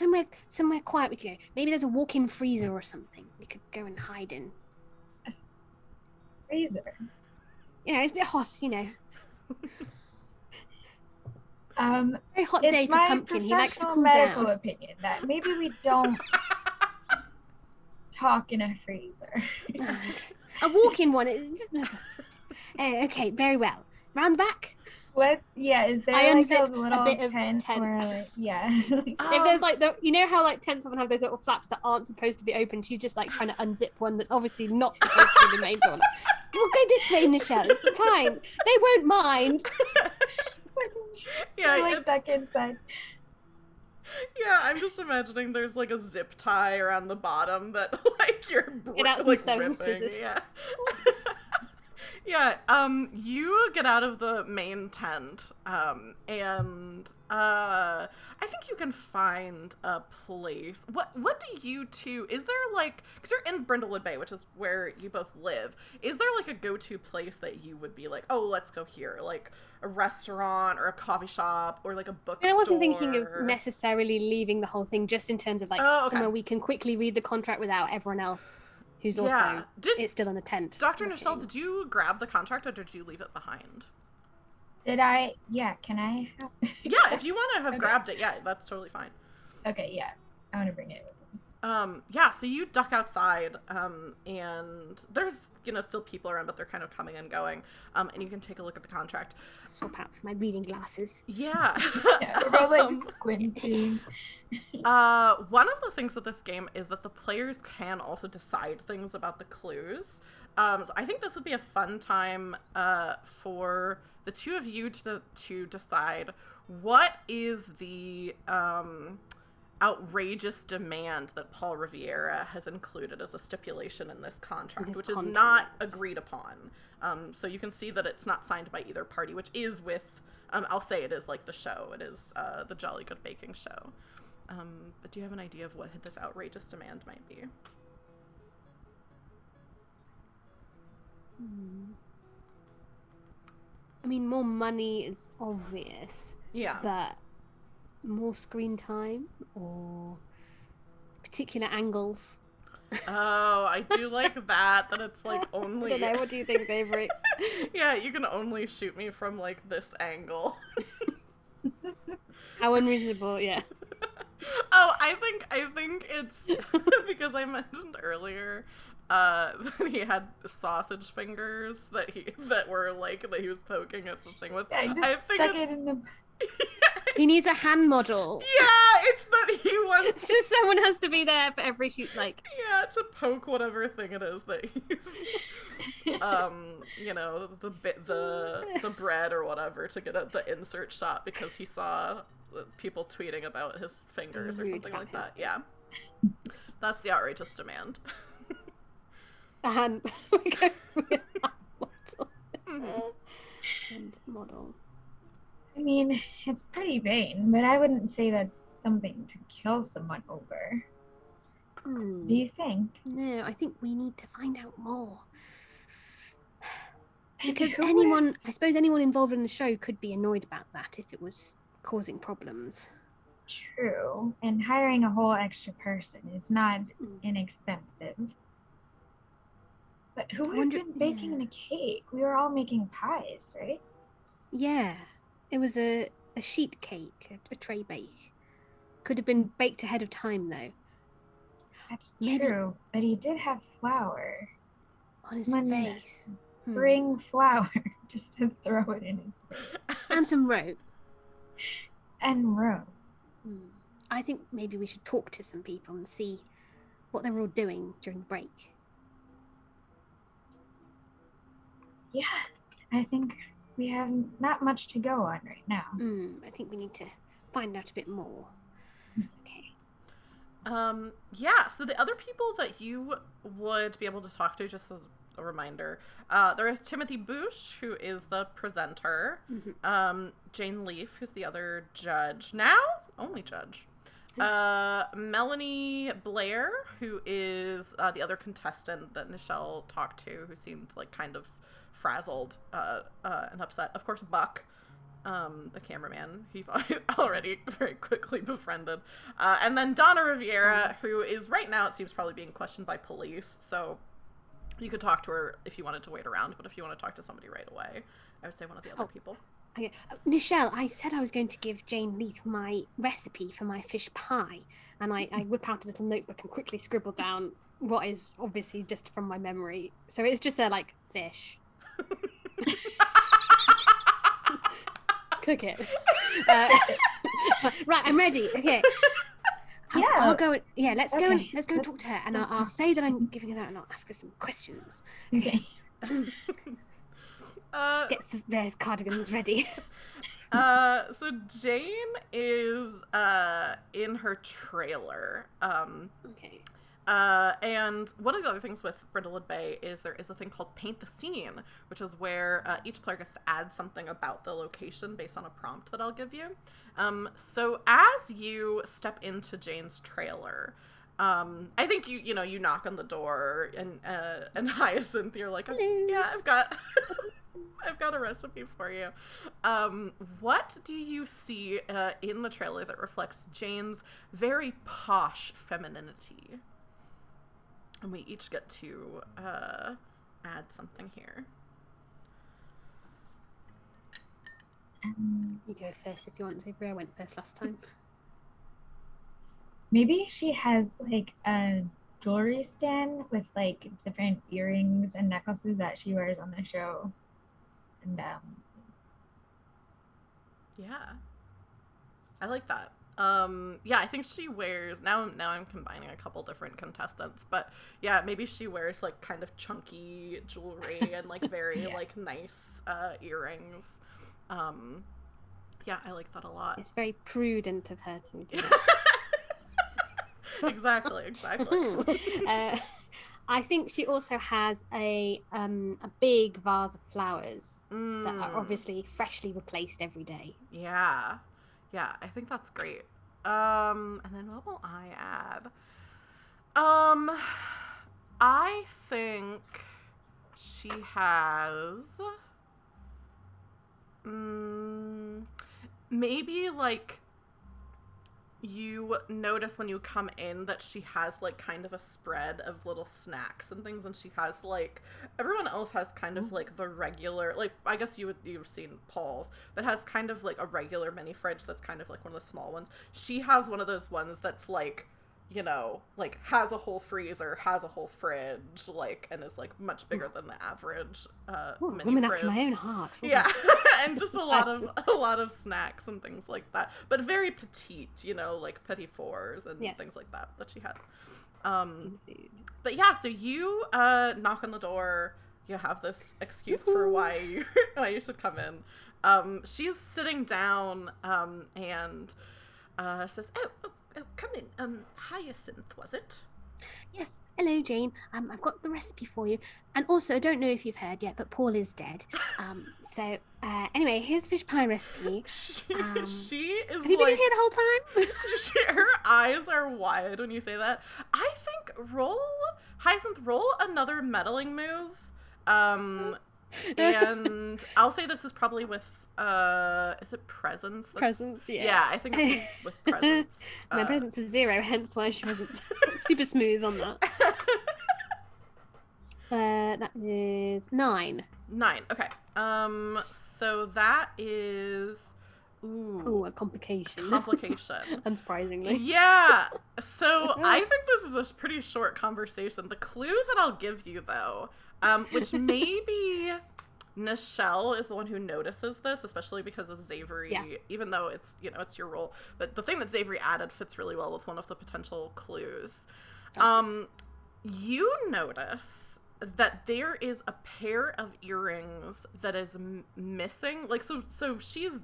somewhere quiet we could go? Maybe there's a walk-in freezer or something we could go and hide in. freezer. Yeah, it's a bit hot, Very hot day It's for my Pumpkin. He likes to professional cool medical down. opinion that maybe we don't talk in a freezer. A walk-in one. Okay, very well. Round the back. Is there I like unzip a little a bit of tent tent. where If there's like how like tents often have those little flaps that aren't supposed to be open, she's just like trying to unzip one that's obviously not supposed to be the main door. We'll go this way, Nichelle. It's fine. They won't mind. Yeah, like duck inside. Yeah, I'm just imagining there's like a zip tie around the bottom that like you're Get out some like sewing ripping. scissors. Yeah. Yeah, you get out of the main tent, and I think you can find a place. What do you two, is there like, because you're in Brindlewood Bay, which is where you both live, is there like a go-to place that you would be like, oh, let's go here, like a restaurant or a coffee shop or like a bookstore? I wasn't thinking of necessarily leaving the whole thing, just in terms of like somewhere we can quickly read the contract without everyone else who's also it's still in the tent. Dr. Nichelle, did you grab the contract or did you leave it behind? Did I? Yeah, can I have... Yeah, if you want to have grabbed it, yeah, that's totally fine. Okay, yeah. I want to bring it with me. Yeah, so you duck outside, and there's, still people around, but they're kind of coming and going, and you can take a look at the contract. Swap out for my reading glasses. Yeah. Yeah, we're both like squinting. One of the things with this game is that the players can also decide things about the clues. So I think this would be a fun time for the two of you to decide what is the outrageous demand that Paul Riviera has included as a stipulation in this contract, which is not agreed upon. So you can see that it's not signed by either party, which is with, I'll say it is like the show. It is the Jolly Good Baking Show. But do you have an idea of what this outrageous demand might be? I mean, more money is obvious. Yeah. But more screen time or particular angles. Oh, I do like that it's like only... I don't know, what do you think, Avery? Yeah, you can only shoot me from like this angle. How unreasonable, yeah. Oh, I think it's because I mentioned earlier that he had sausage fingers that he was poking at the thing with. Yeah, just I think stuck it in the... He needs a hand model. Yeah, it's that he wants... It's just someone has to be there for every shoot, like... Yeah, to poke whatever thing it is that he's... the bread or whatever, to get the insert shot because he saw people tweeting about his fingers or something like that. Yeah. That's the outrageous demand. And we go with model. And model. I mean, it's pretty vain, but I wouldn't say that's something to kill someone over. Do you think? No, I think we need to find out more. Because I suppose anyone involved in the show could be annoyed about that if it was causing problems. True. And hiring a whole extra person is not inexpensive. But who would have been baking the cake? We were all making pies, right? Yeah. It was a sheet cake, a tray bake. Could have been baked ahead of time, though. That's true, but he did have flour. On his face. Bring flour just to throw it in his face. And some rope. And rope. I think maybe we should talk to some people and see what they're all doing during the break. Yeah, I think we have not much to go on right now. I think we need to find out a bit more. Okay. Yeah, so the other people that you would be able to talk to, just as a reminder, there is Timothy Boosh, who is the presenter, Jane Leaf, who's the other judge, now only judge, Melanie Blair, who is the other contestant that Nichelle talked to, who seemed like kind of frazzled and upset. Of course, Buck, the cameraman, he already very quickly befriended. And then Donna Riviera, who is right now, it seems, probably being questioned by police. So you could talk to her if you wanted to wait around, but if you want to talk to somebody right away, I would say one of the other people. Okay. Nichelle, I said I was going to give Jane Leith my recipe for my fish pie, and I whip out a little notebook and quickly scribble down what is obviously just from my memory. So it's just like fish. Cook it. Right, I'm ready. Okay. I'll go. Yeah, let's go and talk to her, and I'll say that I'm giving her that, and I'll ask her some questions. Okay. Get the various cardigans ready. So Jane is in her trailer. Okay. And one of the other things with Brindlewood Bay is there is a thing called Paint the Scene, which is where each player gets to add something about the location based on a prompt that I'll give you. So as you step into Jane's trailer, I think you knock on the door, and Hyacinth, you're like, yeah, I've got a recipe for you. What do you see in the trailer that reflects Jane's very posh femininity? And we each get to add something here. You go first if you want, Xavier. I went first last time. Maybe she has like a jewelry stand with like different earrings and necklaces that she wears on the show. And yeah, I like that. Yeah, I think she wears, now I'm combining a couple different contestants, but yeah, maybe she wears like kind of chunky jewelry and like very like nice earrings. Yeah, I like that a lot. It's very prudent of her to do Exactly. I think she also has a big vase of flowers that are obviously freshly replaced every day. Yeah, I think that's great. And then what will I add? I think she has maybe like, you notice when you come in that she has like kind of a spread of little snacks and things, and she has like, everyone else has kind of like the regular, like, I guess you've seen Paul's, but has kind of like a regular mini fridge that's kind of like one of the small ones. She has one of those ones that's like, like has a whole freezer, has a whole fridge, like, and is like much bigger than the average mini woman fridge. After my own heart. Yeah. And just a lot of snacks and things like that, but very petite, like petit fours and things like that she has. But yeah, so you knock on the door. You have this excuse for why you should come in. She's sitting down and says, "Oh, come in. Hyacinth, was it?" Yes. Hello, Jane. I've got the recipe for you. And also, I don't know if you've heard yet, but Paul is dead. So anyway, here's the fish pie recipe. She is have you been here the whole time? Her eyes are wide when you say that. I think Hyacinth, roll another meddling move. And I'll say this is probably with is it presence? Presence, yeah. Yeah, I think it's with presence. My presence is 0, hence why she wasn't super smooth on that. That is 9. 9, okay. So that is... Ooh, a complication. Unsurprisingly. Yeah. So I think this is a pretty short conversation. The clue that I'll give you, though, which maybe Nichelle is the one who notices this, especially because of Xavery, even though it's, it's your role. But the thing that Xavery added fits really well with one of the potential clues. You notice that there is a pair of earrings that is missing. Like, so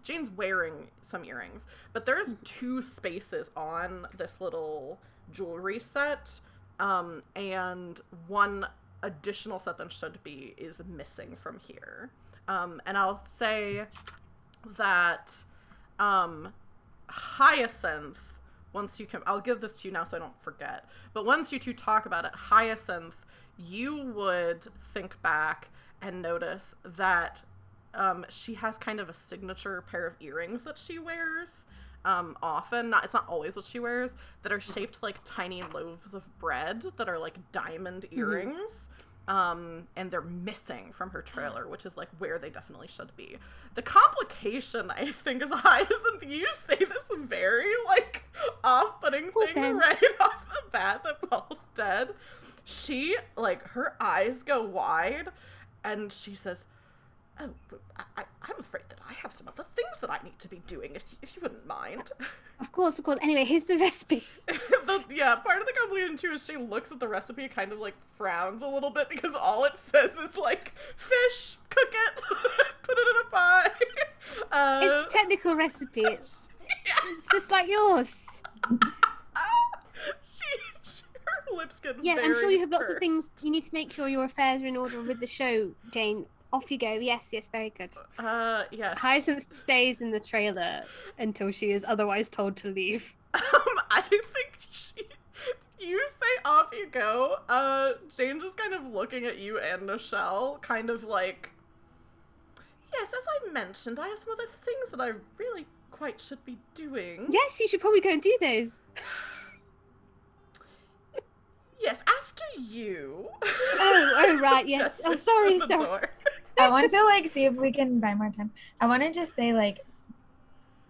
Jane's wearing some earrings, but there's 2 spaces on this little jewelry set, and one additional set than should be is missing from here. And I'll say that Hyacinth, I'll give this to you now so I don't forget, but once you two talk about it, Hyacinth, you would think back and notice that she has kind of a signature pair of earrings that she wears often. It's not always what she wears, that are shaped like tiny loaves of bread that are like diamond earrings. And they're missing from her trailer, which is like where they definitely should be. The complication, I think, is Hyacinth. You say this very like off-putting thing right off the bat that Paul's dead. She, like, her eyes go wide and she says, "Oh, I'm afraid that I have some other things that I need to be doing, if you wouldn't mind." Of course. Anyway, here's the recipe. Part of the complication too is she looks at the recipe and kind of like frowns a little bit because all it says is like, fish, cook it, put it in a pie. It's a technical recipe. It's just like yours. Her lips get Yeah, very I'm sure you have lots of pursed. things. You need to make sure your affairs are in order with the show, Jane. Off you go. Yes, very good. Yes. Hyacinth stays in the trailer until she is otherwise told to leave. I think you say off you go. Jane's just kind of looking at you and Nichelle, kind of like, yes, as I mentioned, I have some other things that I really quite should be doing. Yes, you should probably go and do those. Yes, after you. Oh, right, yes. Oh, sorry. Door. I want to like see if we can buy more time. I want to just say like,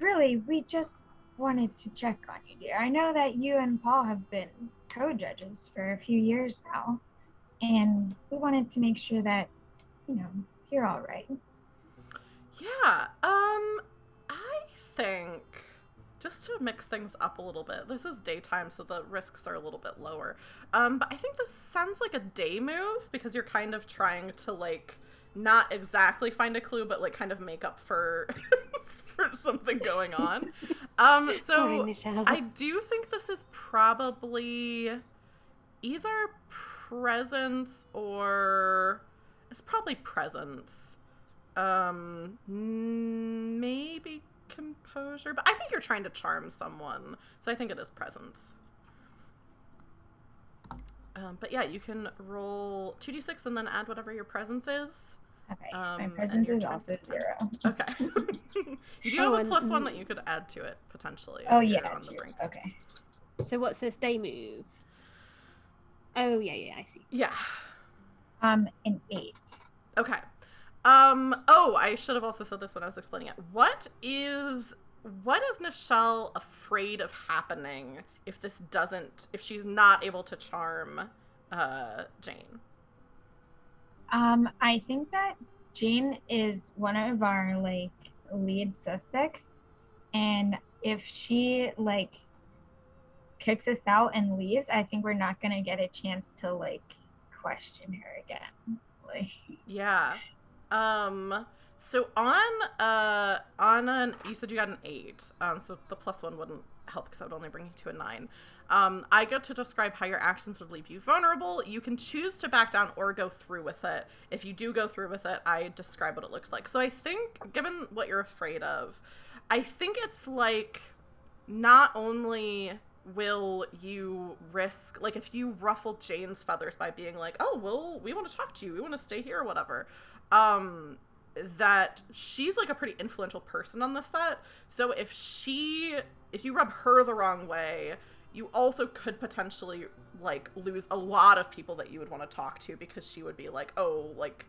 really, we just wanted to check on you, dear. I know that you and Paul have been co-judges for a few years now, and we wanted to make sure that, you're all right. Yeah, I think, just to mix things up a little bit, this is daytime, so the risks are a little bit lower. But I think this sounds like a day move, because you're kind of trying to, like, not exactly find a clue, but, like, kind of make up for for something going on. So Sorry, Nichelle. I do think this is probably either presence or... It's probably presence. Maybe composure, but I think you're trying to charm someone, so I think it is presence. But yeah, you can roll 2d6 and then add whatever your presence is. Okay, my presence is also 0. Okay. You do have a +1 that you could add to it, potentially. Oh, if you're yeah, on the brink. okay. So what's this day move? Oh, yeah, I see. Yeah. An 8. Okay. I should have also said this when I was explaining it. What is Nichelle afraid of happening if she's not able to charm Jane? I think that Jane is one of our like lead suspects, and if she like kicks us out and leaves, I think we're not gonna get a chance to like question her again. Like, yeah. So you said you got an 8. So the +1 wouldn't help because that would only bring you to a 9. I get to describe how your actions would leave you vulnerable. You can choose to back down or go through with it. If you do go through with it, I describe what it looks like. So I think, given what you're afraid of, I think it's like, not only will you risk, like, if you ruffle Jane's feathers by being like, oh, well, we want to talk to you, we want to stay here or whatever, that she's like a pretty influential person on the set. So if you rub her the wrong way, you also could potentially like lose a lot of people that you would want to talk to, because she would be like, oh, like,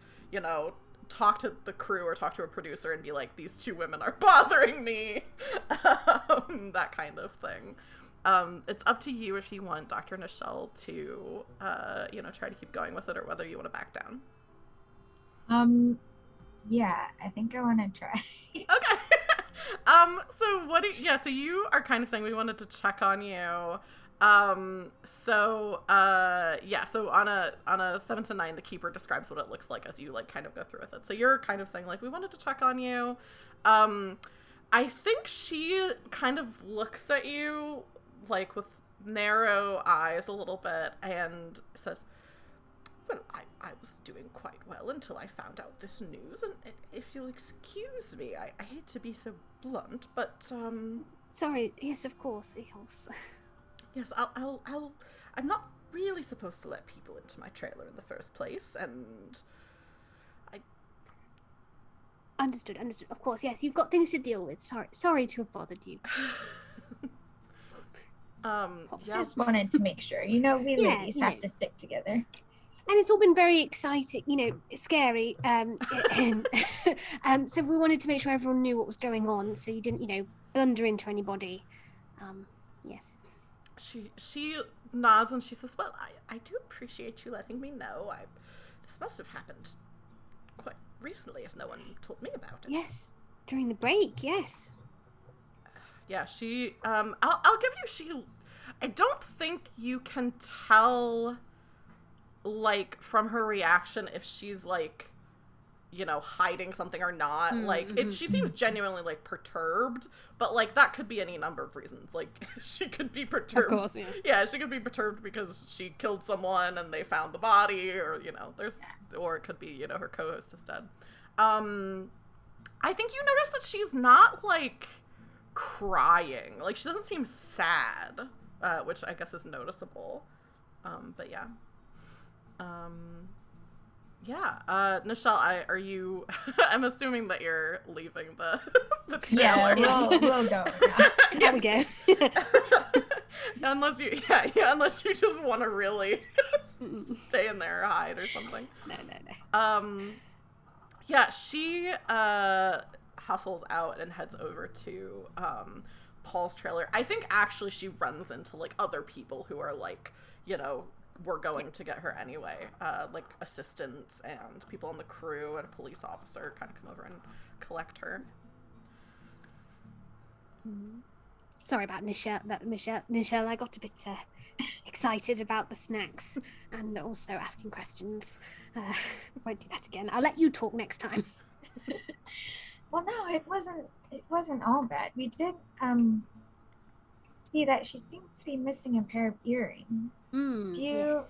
talk to the crew or talk to a producer and be like, these 2 women are bothering me. That kind of thing. It's up to you if you want Dr. Nichelle to try to keep going with it, or whether you want to back down. Yeah, I think I want to try. Okay. So you are kind of saying we wanted to check on you. So on a 7 to 9, the keeper describes what it looks like as you like kind of go through with it. So you're kind of saying like, we wanted to check on you. I think she kind of looks at you like with narrow eyes a little bit and says, well, I was doing quite well until I found out this news, and if you'll excuse me, I hate to be so blunt, but Sorry, yes, of course. yes, I'm not really supposed to let people into my trailer in the first place, and I Understood. Of course, yes. You've got things to deal with. Sorry to have bothered you. Just wanted to make sure. We ladies have to stick together. And it's all been very exciting, scary. So we wanted to make sure everyone knew what was going on, so you didn't, blunder into anybody. Yes. She nods and she says, "Well, I do appreciate you letting me know. This must have happened quite recently, if no one told me about it." Yes, during the break. Yes. Yeah, she. I'll give you. I don't think you can tell, like, from her reaction if she's like, hiding something or not. She seems genuinely like perturbed, but like that could be any number of reasons. Like she could be perturbed. Of course, yeah. Yeah, she could be perturbed because she killed someone and they found the body, or or it could be her co-host is dead. I think you notice that she's not like crying. Like she doesn't seem sad, which I guess is noticeable. But yeah. Nichelle, are you? I'm assuming that you're leaving the trailer. Yeah, we'll go. There we go. unless you just want to really stay in there or hide or something. No. Yeah, she hustles out and heads over to Paul's trailer. I think actually she runs into like other people who are like, we're going to get her anyway. Like assistants and people on the crew and a police officer kind of come over and collect her. Sorry about Nichelle. Nichelle, I got a bit excited about the snacks and also asking questions. Won't do that again. I'll let you talk next time. Well, no, it wasn't all bad. We did see that she seems to be missing a pair of earrings. Do you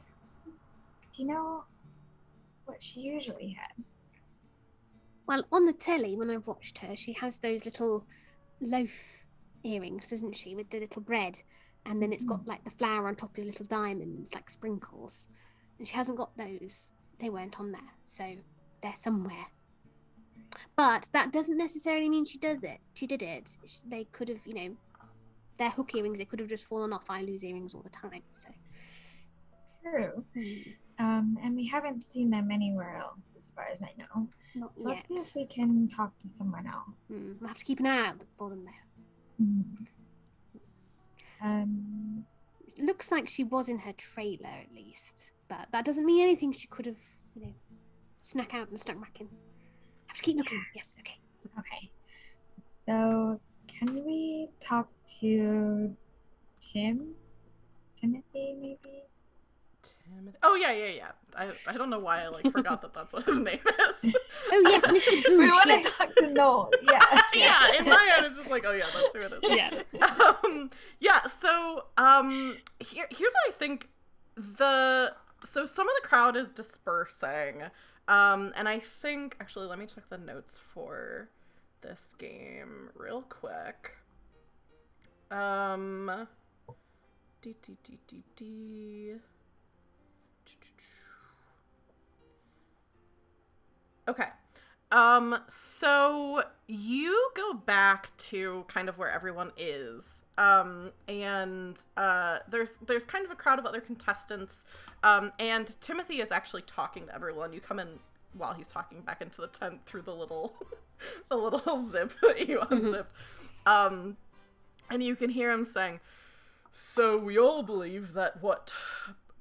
know what she usually had? Well, on the telly, when I've watched her, she has those little loaf earrings, doesn't she, with the little bread, and then it's got like the flower on top of little diamonds, like sprinkles. And she hasn't got those. They weren't on there, so they're somewhere. But that doesn't necessarily mean she did it. They could have, they're hook earrings. They could have just fallen off. I lose earrings all the time, so. True. And we haven't seen them anywhere else, as far as I know. Not so yet. Let's see if we can talk to someone else. We'll have to keep an eye out for them there. It looks like she was in her trailer at least, but that doesn't mean anything. She could have, snuck out and snuck back in. Have to keep looking. Yes. Okay. Okay. So, can we talk to Timothy, maybe? Timothy. Oh yeah. I don't know why I forgot that that's what his name is. Oh yes, Mr. Boosh. We want to talk to Noel. Yeah. Yeah. In my head, it's just like, oh yeah, that's who it is. Yeah. So here's what I think. So some of the crowd is dispersing, and I think actually let me check the notes for this game real quick. Okay. So you go back to kind of where everyone is. And there's kind of a crowd of other contestants. And Timothy is actually talking to everyone. You come in while he's talking back into the tent through the little zip that you unzipped. And you can hear him saying, "So we all believe that what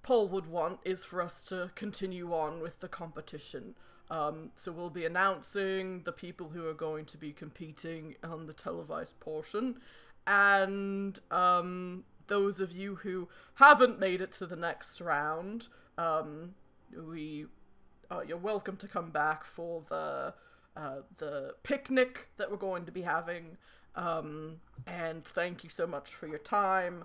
Paul would want is for us to continue on with the competition. So we'll be announcing the people who are going to be competing on the televised portion. And those of you who haven't made it to the next round, you're welcome to come back for the picnic that we're going to be having. And thank you so much for your time."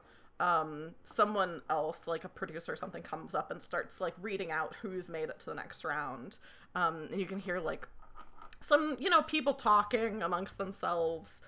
Someone else, like a producer or something, comes up and starts reading out who's made it to the next round. And you can hear some, people talking amongst themselves.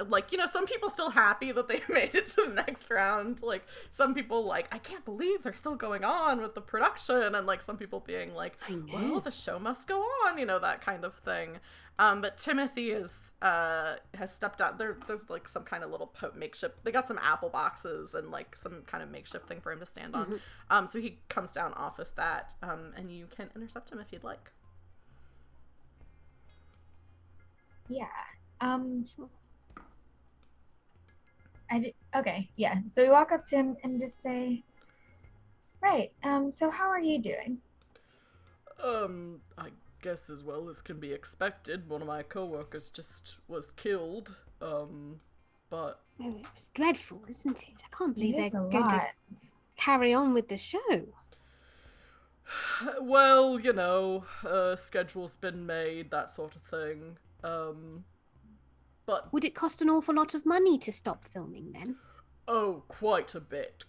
like, you know, some people still happy that they made it to the next round. Like, some people like, I can't believe they're still going on with the production, and like some people being like, well, the show must go on, you know, that kind of thing. But Timothy has stepped out. There's like some kind of little makeshift. They got some apple boxes and like some kind of makeshift thing for him to stand on. So he comes down off of that, and you can intercept him if you'd like. Yeah. Okay, yeah. So we walk up to him and just say, right, so how are you doing? I guess as well as can be expected. One of my coworkers just was killed, but... Oh, it was dreadful, isn't it? I can't believe they're going lot. to carry on with the show. Well, you know, schedule's been made, that sort of thing. But... Would it cost an awful lot of money to stop filming then? Oh, quite a bit.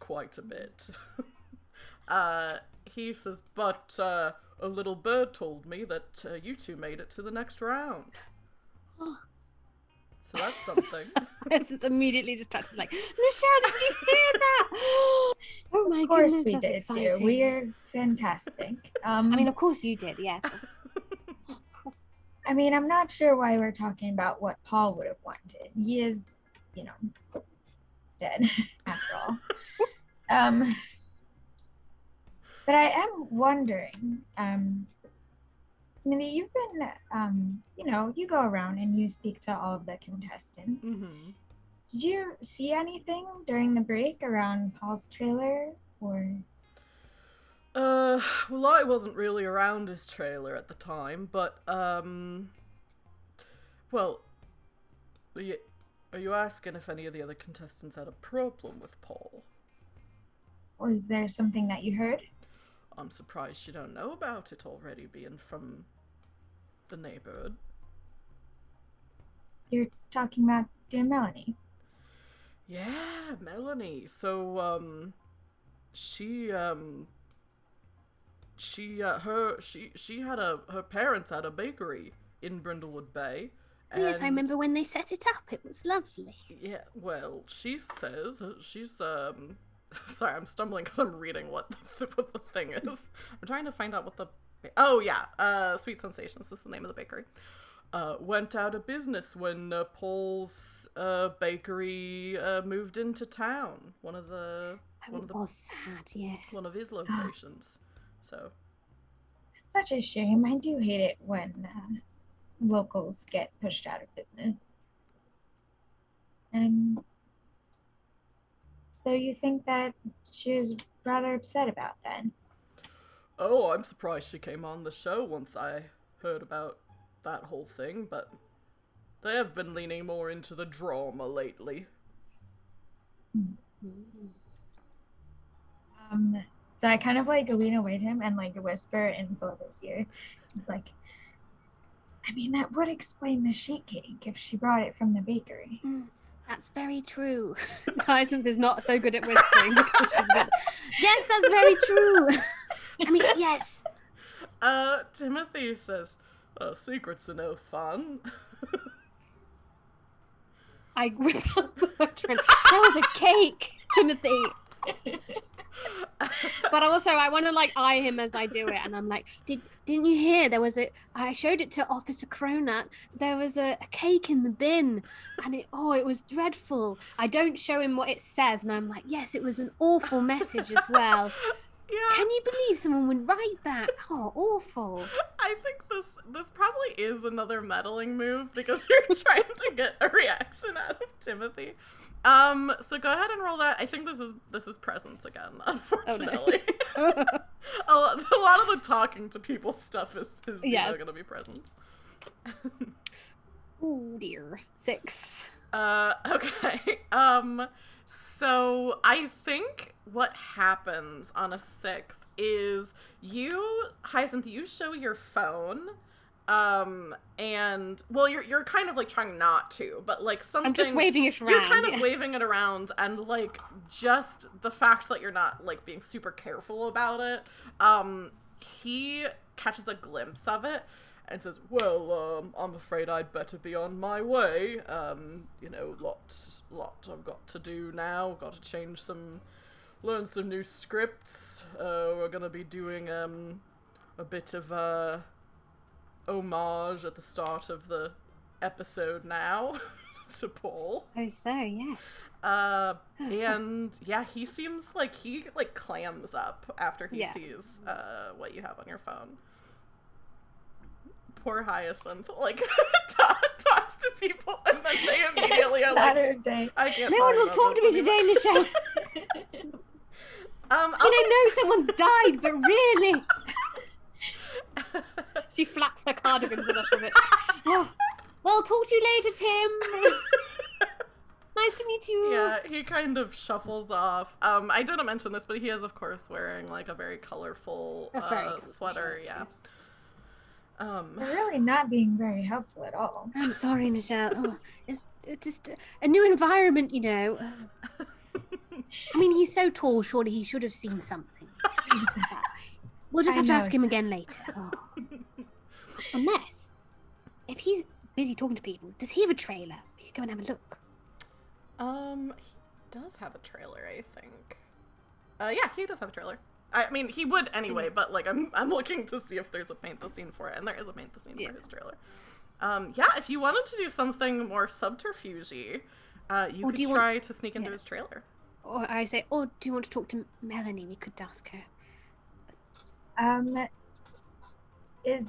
He says, but a little bird told me that you two made it to the next round. So that's something. It's immediately distracted, like, Nichelle, did you hear that? Oh my Of course goodness, we that's did, exciting. dear. We're fantastic. I mean, of course you did, yes. I mean, I'm not sure why we're talking about what Paul would have wanted. He is, you know, dead, after all. But I am wondering, Mindy, you've been, you know, you go around and you speak to all of the contestants. Mm-hmm. Did you see anything during the break around Paul's trailer, or? Well, I wasn't really around his trailer at the time, but, well, are you asking if any of the other contestants had a problem with Paul? Was there something that you heard? I'm surprised you don't know about it already, being from the neighborhood. You're talking about dear Melanie. Yeah, Melanie. So, she had her parents had a bakery in Brindlewood Bay. Oh, yes, I remember when they set it up. It was lovely. Yeah, well, she says she's sorry, I'm stumbling because I'm reading what the thing is. I'm trying to find out what the Sweet Sensations is the name of the bakery. Went out of business when Paul's bakery moved into town. One of his locations. So, Such a shame. I do hate it when locals get pushed out of business. And so you think that she was rather upset about that? Oh, I'm surprised she came on the show once I heard about that whole thing, but they have been leaning more into the drama lately. So I kind of like lean away to him and like whisper in Philippa's ear. It's like, I mean, that would explain the sheet cake if she brought it from the bakery. That's very true. Hyacinth is not so good at whispering because she's good. Yes, that's very true. I mean, yes. Timothy says, secrets are no fun. I whip out the veteran. There was a cake, Timothy. But also, I want to like eye him as I do it, and I'm like, didn't you hear? I showed it to Officer Cronut. There was a cake in the bin, and it was dreadful. I don't show him what it says, and I'm like, yes, it was an awful message as well. Yeah. Can you believe someone would write that? Oh, awful. I think this probably is another meddling move because you're trying to get a reaction out of Timothy. So go ahead and roll that. I think this is presence again, unfortunately. Oh, no. a lot of the talking to people stuff is yes. going to be presence. Oh dear. 6. Okay. So I think what happens on a 6 is Hyacinth, you show your phone, and well, you're kind of like trying not to, but like something. I'm just waving it around. You're kind of waving it around, and like just the fact that you're not like being super careful about it, he catches a glimpse of it, and says, well, I'm afraid I'd better be on my way. Lot I've got to do now. Got to learn some new scripts. We're gonna be doing a bit of homage at the start of the episode now to Paul. Oh, so yes. And yeah, he seems like he clams up after he sees what you have on your phone. Poor Hyacinth, talks to people and then they immediately are like, I can't. No one will talk to me today, Nichelle. I know someone's died, but really. She flaps her cardigans a little bit. Oh, well, talk to you later, Tim. Nice to meet you. Yeah, he kind of shuffles off. I didn't mention this, but he is, of course, wearing a very colorful sweater. Shirt, yes. They're really not being very helpful at all. I'm sorry, Nichelle. Oh, it's just a new environment, I mean, he's so tall, surely he should have seen something. We'll just have to ask him again later. Oh. Unless, if he's busy talking to people, does he have a trailer? We could go and have a look. He does have a trailer, I think. Yeah, he does have a trailer. I mean, he would anyway, but I'm looking to see if there's a paint the scene for it, and there is a paint the scene for his trailer. Yeah, if you wanted to do something more subterfuge-y, you could try to sneak into his trailer. Or I say, do you want to talk to Melanie? We could ask her. Does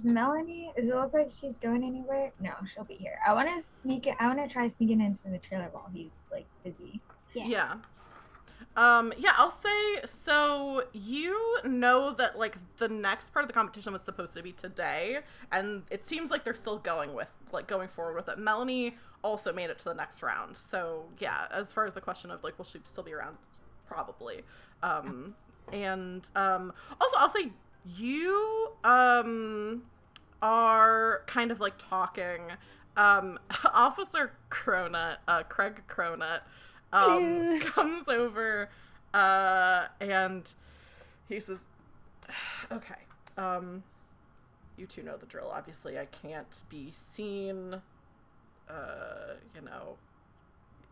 it look like she's going anywhere? No, she'll be here. I want to try sneaking into the trailer while he's busy. Yeah. I'll say, so you know that the next part of the competition was supposed to be today, and it seems like they're still going forward with it. Melanie also made it to the next round. So yeah, as far as the question of will she still be around? Probably. And also I'll say you are kind of talking. Officer Cronut, Craig Cronut, comes over and he says, okay, you two know the drill. Obviously I can't be seen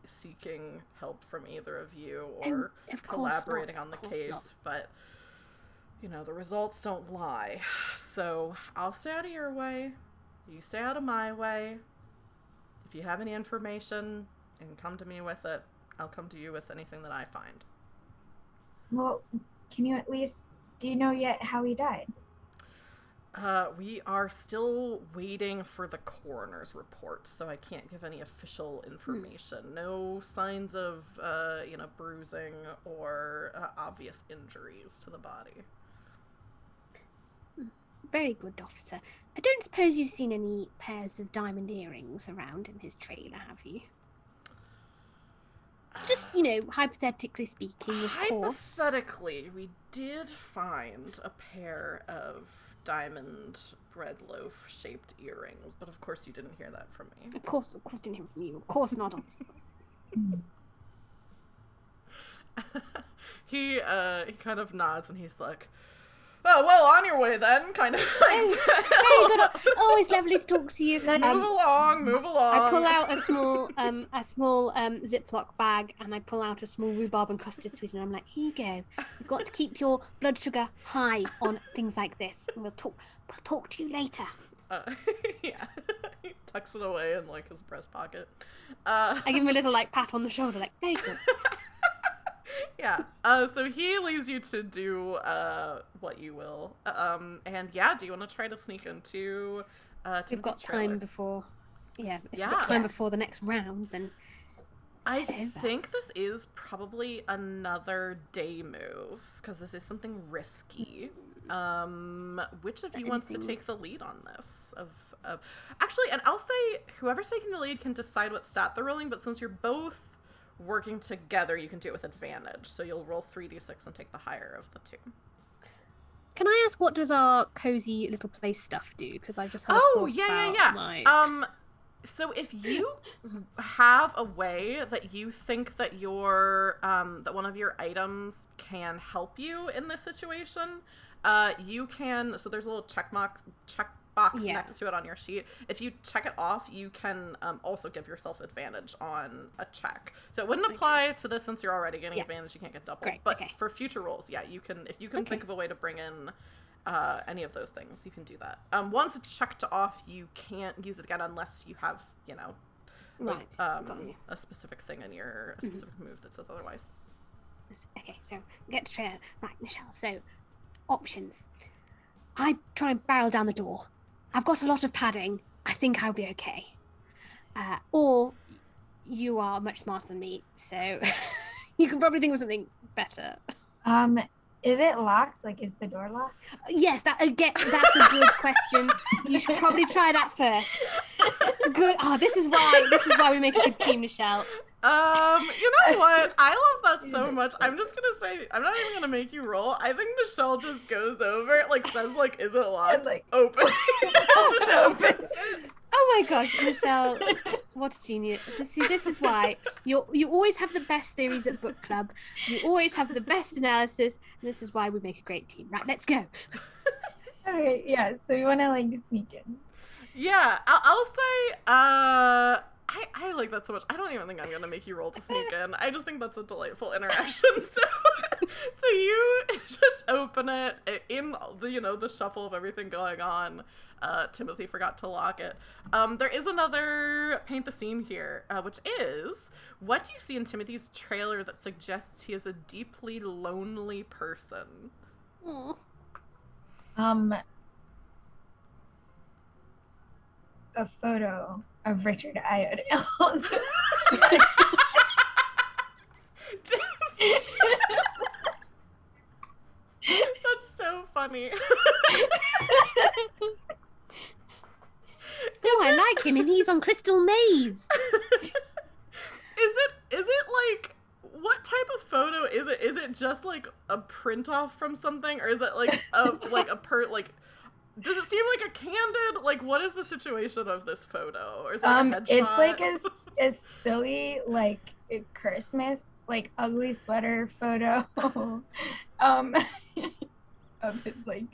seeking help from either of you or collaborating on the case, but the results don't lie. So I'll stay out of your way, you stay out of my way. If you have any information and come to me with it, I'll come to you with anything that I find. Well, can you do you know yet how he died? We are still waiting for the coroner's report, so I can't give any official information. No signs of, bruising or obvious injuries to the body. Very good, officer. I don't suppose you've seen any pairs of diamond earrings around in his trailer, have you? Just, hypothetically speaking, of course. Hypothetically, we did find a pair of diamond bread loaf shaped earrings, but of course you didn't hear that from me. Of course didn't hear from you. Of course not, officer. He kind of nods and he's like, oh, well, on your way then, kind of. Very good. Oh, it's lovely to talk to you. Move along. I pull out a small Ziploc bag and I pull out a small rhubarb and custard sweet and I'm like, here you go. You've got to keep your blood sugar high on things like this. And we'll talk to you later. Yeah. He tucks it away in his breast pocket. I give him a little pat on the shoulder, very good. Yeah. So he leaves you to do what you will. And yeah, do you want to try to sneak into We've got time before. Yeah. If yeah. We've got time before the next round, then I think this is probably another day move because this is something risky. Which of you wants to take the lead on this? Actually, and I'll say whoever's taking the lead can decide what stat they're rolling, but since you're both working together, you can do it with advantage. So you'll roll 3d6 and take the higher of the two. Can I ask, what does our cozy little place stuff do? Because I just had a thought about so if you have a way that you think that your that one of your items can help you in this situation, you can. So there's a little check box next to it on your sheet. If you check it off, you can also give yourself advantage on a check. So it wouldn't apply to this since you're already getting advantage. You can't get double. Great. But for future rolls, you can. If you can think of a way to bring in any of those things, you can do that. Once it's checked off, you can't use it again unless you have, a specific thing in a specific move that says otherwise. Okay, so get to try it. Right, Nichelle, so options. I try and barrel down the door. I've got a lot of padding. I think I'll be okay. Or you are much smarter than me, so you can probably think of something better. Is it locked? Like, is the door locked? Yes, that's a good question. You should probably try that first. Good. Oh, this is why we make a good team, Nichelle. You know what? I love that so much. I'm just gonna say, I'm not even gonna make you roll. I think Nichelle just goes over, says, is it locked? And, open. It just opens. Oh my gosh, Nichelle, what a genius. This is why you always have the best theories at book club. You always have the best analysis, and this is why we make a great team. Right, let's go. Okay, yeah, so you want to, sneak in. Yeah, I'll say, I like that so much. I don't even think I'm going to make you roll to sneak in. I just think that's a delightful interaction. So you just open it in the shuffle of everything going on. Timothy forgot to lock it. There is another paint the scene here, which is, what do you see in Timothy's trailer that suggests he is a deeply lonely person? Aww. A photo of Richard Iredale. That's so funny. Oh, I like him, and he's on Crystal Maze. Is it what type of photo is it? Is it just a print off from something, or is it does it seem like a candid, what is the situation of this photo? Or is it a headshot? It's a silly, a Christmas, ugly sweater photo, of his, I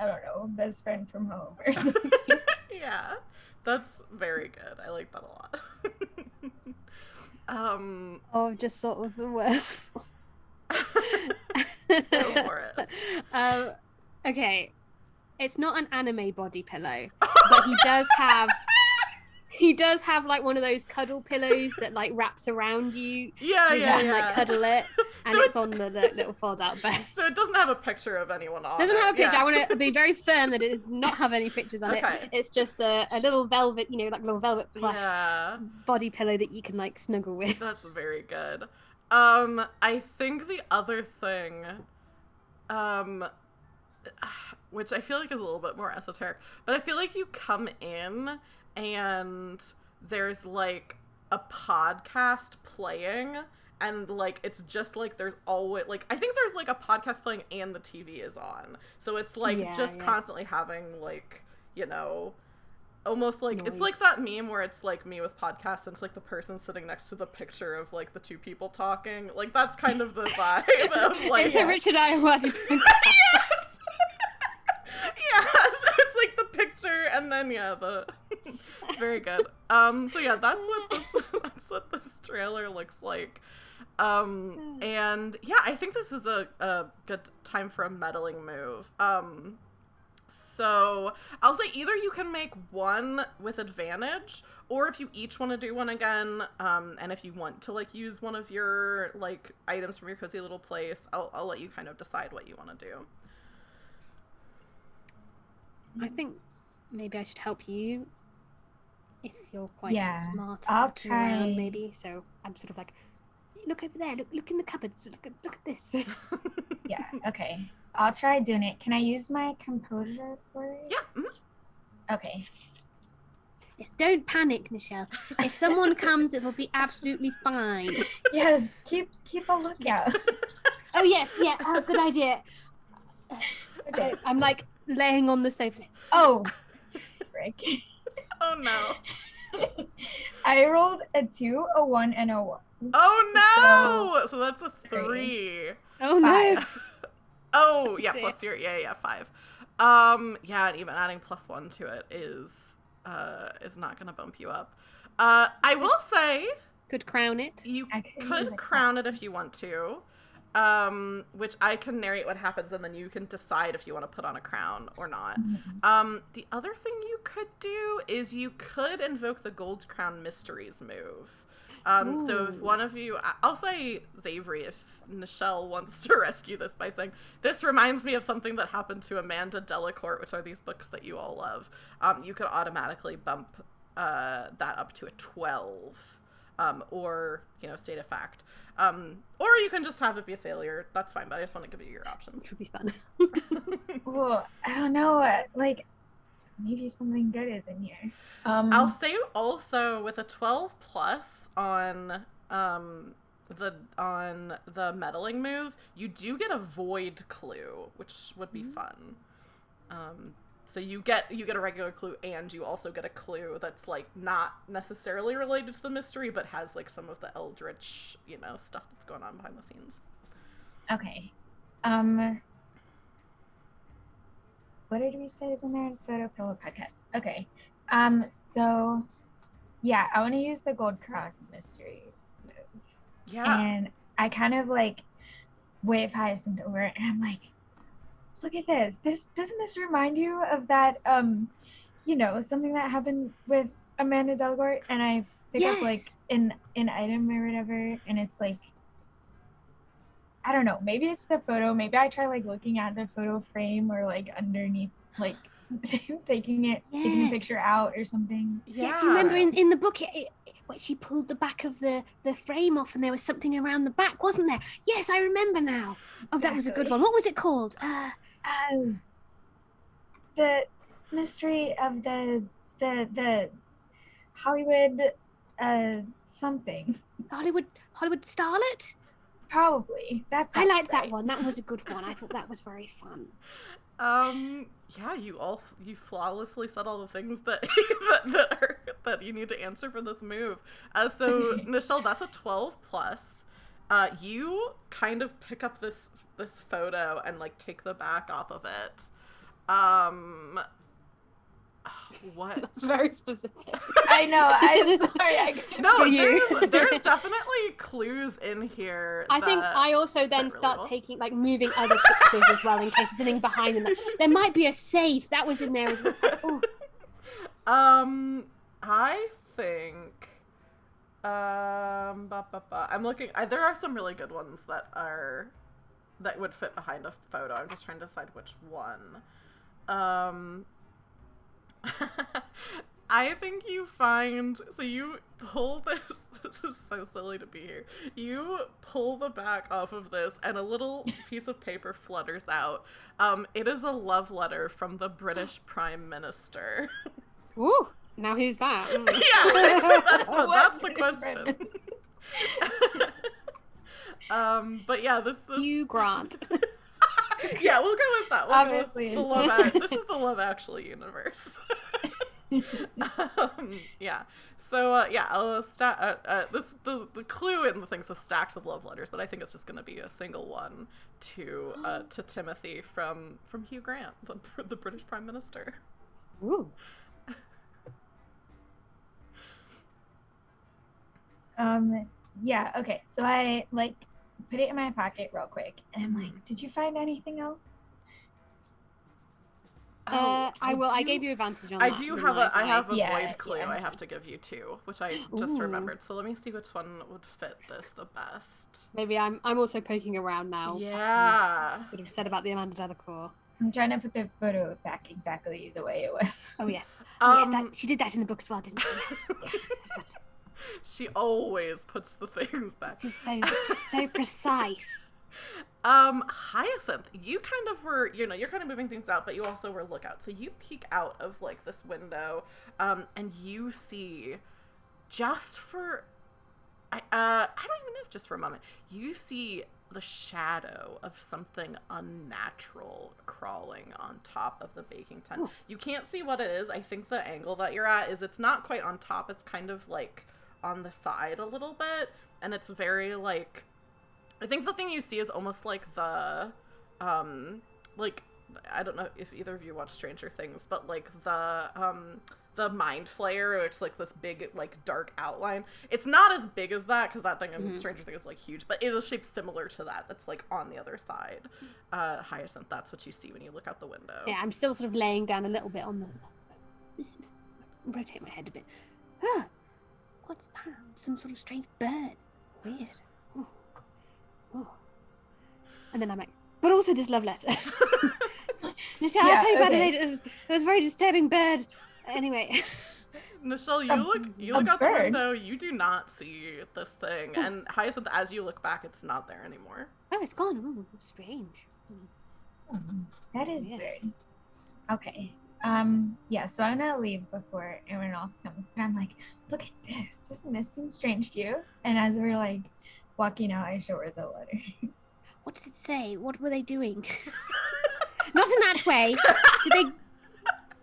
don't know, best friend from home or something. Yeah, that's very good. I like that a lot. I've just thought of the worst. Go for it. Okay. It's not an anime body pillow, but he does have one of those cuddle pillows that wraps around you. Yeah, so you yeah, can cuddle it, and so it's on the little fold out bed. So it doesn't have a picture of anyone on it. Doesn't have a picture. Yeah. I want to be very firm that it does not have any pictures on it. It's just a little velvet, little velvet plush body pillow that you can snuggle with. That's very good. I think the other thing, which I feel like is a little bit more esoteric, but I feel like you come in and there's a podcast playing, and it's just there's always I think there's a podcast playing and the TV is on, so it's constantly having almost noise. It's that meme where it's me with podcasts, and it's the person sitting next to the picture of the two people talking. That's kind of the vibe of it's a Richard Iredale. Yes. Yeah, so it's the picture, and then the very good. So yeah, that's what this trailer looks like. And yeah, I think this is a good time for a meddling move. So I'll say either you can make one with advantage, or if you each want to do one again, and if you want to use one of your items from your cozy little place, I'll let you kind of decide what you want to do. I think maybe I should help you if you're quite smart. I'll try. Around, maybe. So I'm sort of look over there. Look in the cupboards. Look at this. Yeah. Okay. I'll try doing it. Can I use my composure for it? Yeah. Mm-hmm. Okay. Yes, don't panic, Nichelle. If someone comes, it'll be absolutely fine. Yes. Keep a lookout. Oh yes. Yeah. Oh, good idea. Okay. I'm laying on the sofa. Oh, frick. Oh no. I rolled a 2, a 1, and a 1. Oh no! So that's a 3. Oh no. 5. Oh yeah, plus your 5. Yeah, and even adding +1 to it is not gonna bump you up. I will say Could crown it. you I could use could a crown it if you want to. Which I can narrate what happens, and then you can decide if you want to put on a crown or not. The other thing you could do is you could invoke the Gold Crown Mysteries move. So if one of you, I'll say Xavery if Nichelle wants to rescue this by saying, this reminds me of something that happened to Amanda Delacourt, which are these books that you all love. You could automatically bump that up to a 12. Or, state of fact. Or you can just have it be a failure. That's fine, but I just want to give you your options. Which would be fun. Well, I don't know. Maybe something good is in here. I'll say also with a 12 plus on the meddling move, you do get a void clue, which would be fun. So you get a regular clue, and you also get a clue that's like not necessarily related to the mystery, but has like some of the eldritch, stuff that's going on behind the scenes. Okay. What did we say is in there? Photo pillow podcast. Okay. So yeah, I want to use the Gold Crown Mysteries move. Yeah. And I kind of like wave Hyacinth over, and I'm like, look at this. Doesn't this remind you of that, something that happened with Amanda Delacourt? And I pick up like an item or whatever, and it's like, I don't know, maybe it's the photo. Maybe I try like looking at the photo frame or like underneath, like taking a picture out or something. Yeah. Yes, you remember in the book, when she pulled the back of the frame off, and there was something around the back, wasn't there? Yes, I remember now. Oh, that was a good one. What was it called? The mystery of the Hollywood something. Hollywood Starlet? Probably. I liked that one. That was a good one. I thought that was very fun. Yeah, you flawlessly said all the things that that you need to answer for this move. So Nichelle, that's a 12 plus. You kind of pick up this photo and like take the back off of it. What? That's very specific. I know. I'm sorry. No, there's definitely clues in here. I think I also then start taking, like, moving other pictures as well in case there's something behind them. There might be a safe that was in there as well. Ooh. I think. I'm looking. There are some really good ones that would fit behind a photo. I'm just trying to decide which one. I think you find, so you pull this is so silly to be here. You pull the back off of this and a little piece of paper flutters out. It is a love letter from the British Prime Minister. Ooh, now who's that? Yeah, that's the question. But yeah, this is... Hugh Grant. Yeah, we'll go with that. Obviously, this is the Love Actually universe. Yeah. So the clue in the thing's a stacks of love letters, but I think it's just going to be a single one to Timothy from Hugh Grant, the British Prime Minister. Ooh. Yeah. Okay. So I like put it in my pocket real quick, and I'm like, did you find anything else? I gave you advantage on that. I have a Yeah, void clue. yeah. I have to give you too, which I just remembered. So let me see which one would fit this the best. Maybe I'm also poking around now. Yeah. Would have said about the Amanda Delacour. I'm trying to put the photo back exactly the way it was. Oh yes. Yes, she did that in the book as well, didn't she? Yes. Yeah. She always puts the things back. She's so precise. Hyacinth, you kind of were, you're kind of moving things out, but you also were lookout. So you peek out of like this window, and you see just for, I don't even know if just for a moment, you see the shadow of something unnatural crawling on top of the baking tent. Ooh. You can't see what it is. I think the angle that you're at is it's not quite on top. It's kind of like on the side a little bit, and it's very like, I think the thing you see is almost like the I don't know if either of you watch Stranger Things, but like the Mind Flayer, it's like this big, like, dark outline. It's not as big as that, because that thing in Stranger Things is, like, huge, but it is a shape similar to that. That's, like, on the other side. Hyacinth, that's what you see when you look out the window. Yeah, I'm still sort of laying down a little bit on the... Rotate my head a bit. Ah, what's that? Some sort of strange bird. Weird. Oh. Oh. And then I'm like, but also this love letter. Nichelle, I'll tell you about it later. It was a very disturbing bird. Anyway. Nichelle, you look out the window, you do not see this thing, and Hyacinth, as you look back, it's not there anymore. Oh, it's gone. Oh, strange. That is weird. Okay. Yeah, so I'm gonna leave before everyone else comes. But I'm like, look at this. Doesn't this seem strange to you? And as we're like walking out, I show her the letter. What does it say? What were they doing? Not in that way. Did they?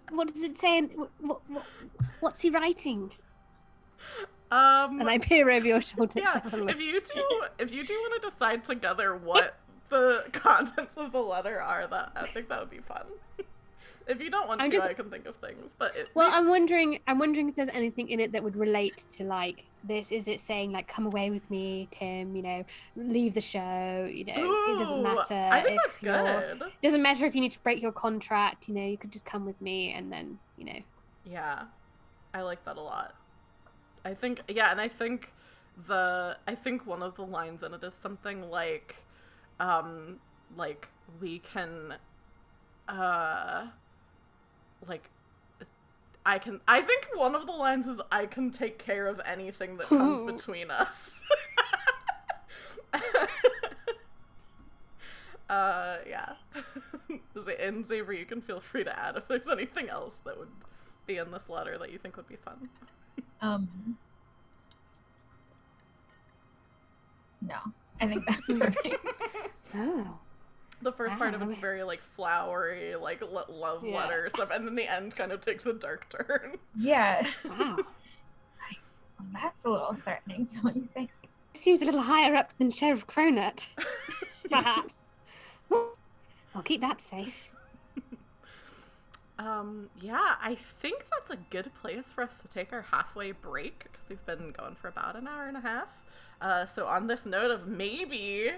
What does it say? What's he writing? And I peer over your shoulder. Yeah, if you do want to decide together what the contents of the letter are, I think that would be fun. If you don't want to, I can think of things. But I'm wondering if there's anything in it that would relate to like this. Is it saying like, "Come away with me, Tim"? You know, leave the show. You know, it doesn't matter. I think that's good. It doesn't matter if you need to break your contract. You know, you could just come with me, and then you know. Yeah, I like that a lot. I think and I think one of the lines in it is something like we can I think one of the lines is, I can take care of anything that comes between us. Yeah. And Xavier, you can feel free to add if there's anything else that would be in this letter that you think would be fun. No, I think that's perfect. Oh. The first part of it's very, like, flowery, like, love letter stuff, and then the end kind of takes a dark turn. Yeah. Wow. That's a little threatening, don't you think? It seems a little higher up than Sheriff Cronut, perhaps. I'll keep that safe. Yeah, I think that's a good place for us to take our halfway break, because we've been going for about an hour and a half. So on this note of maybe...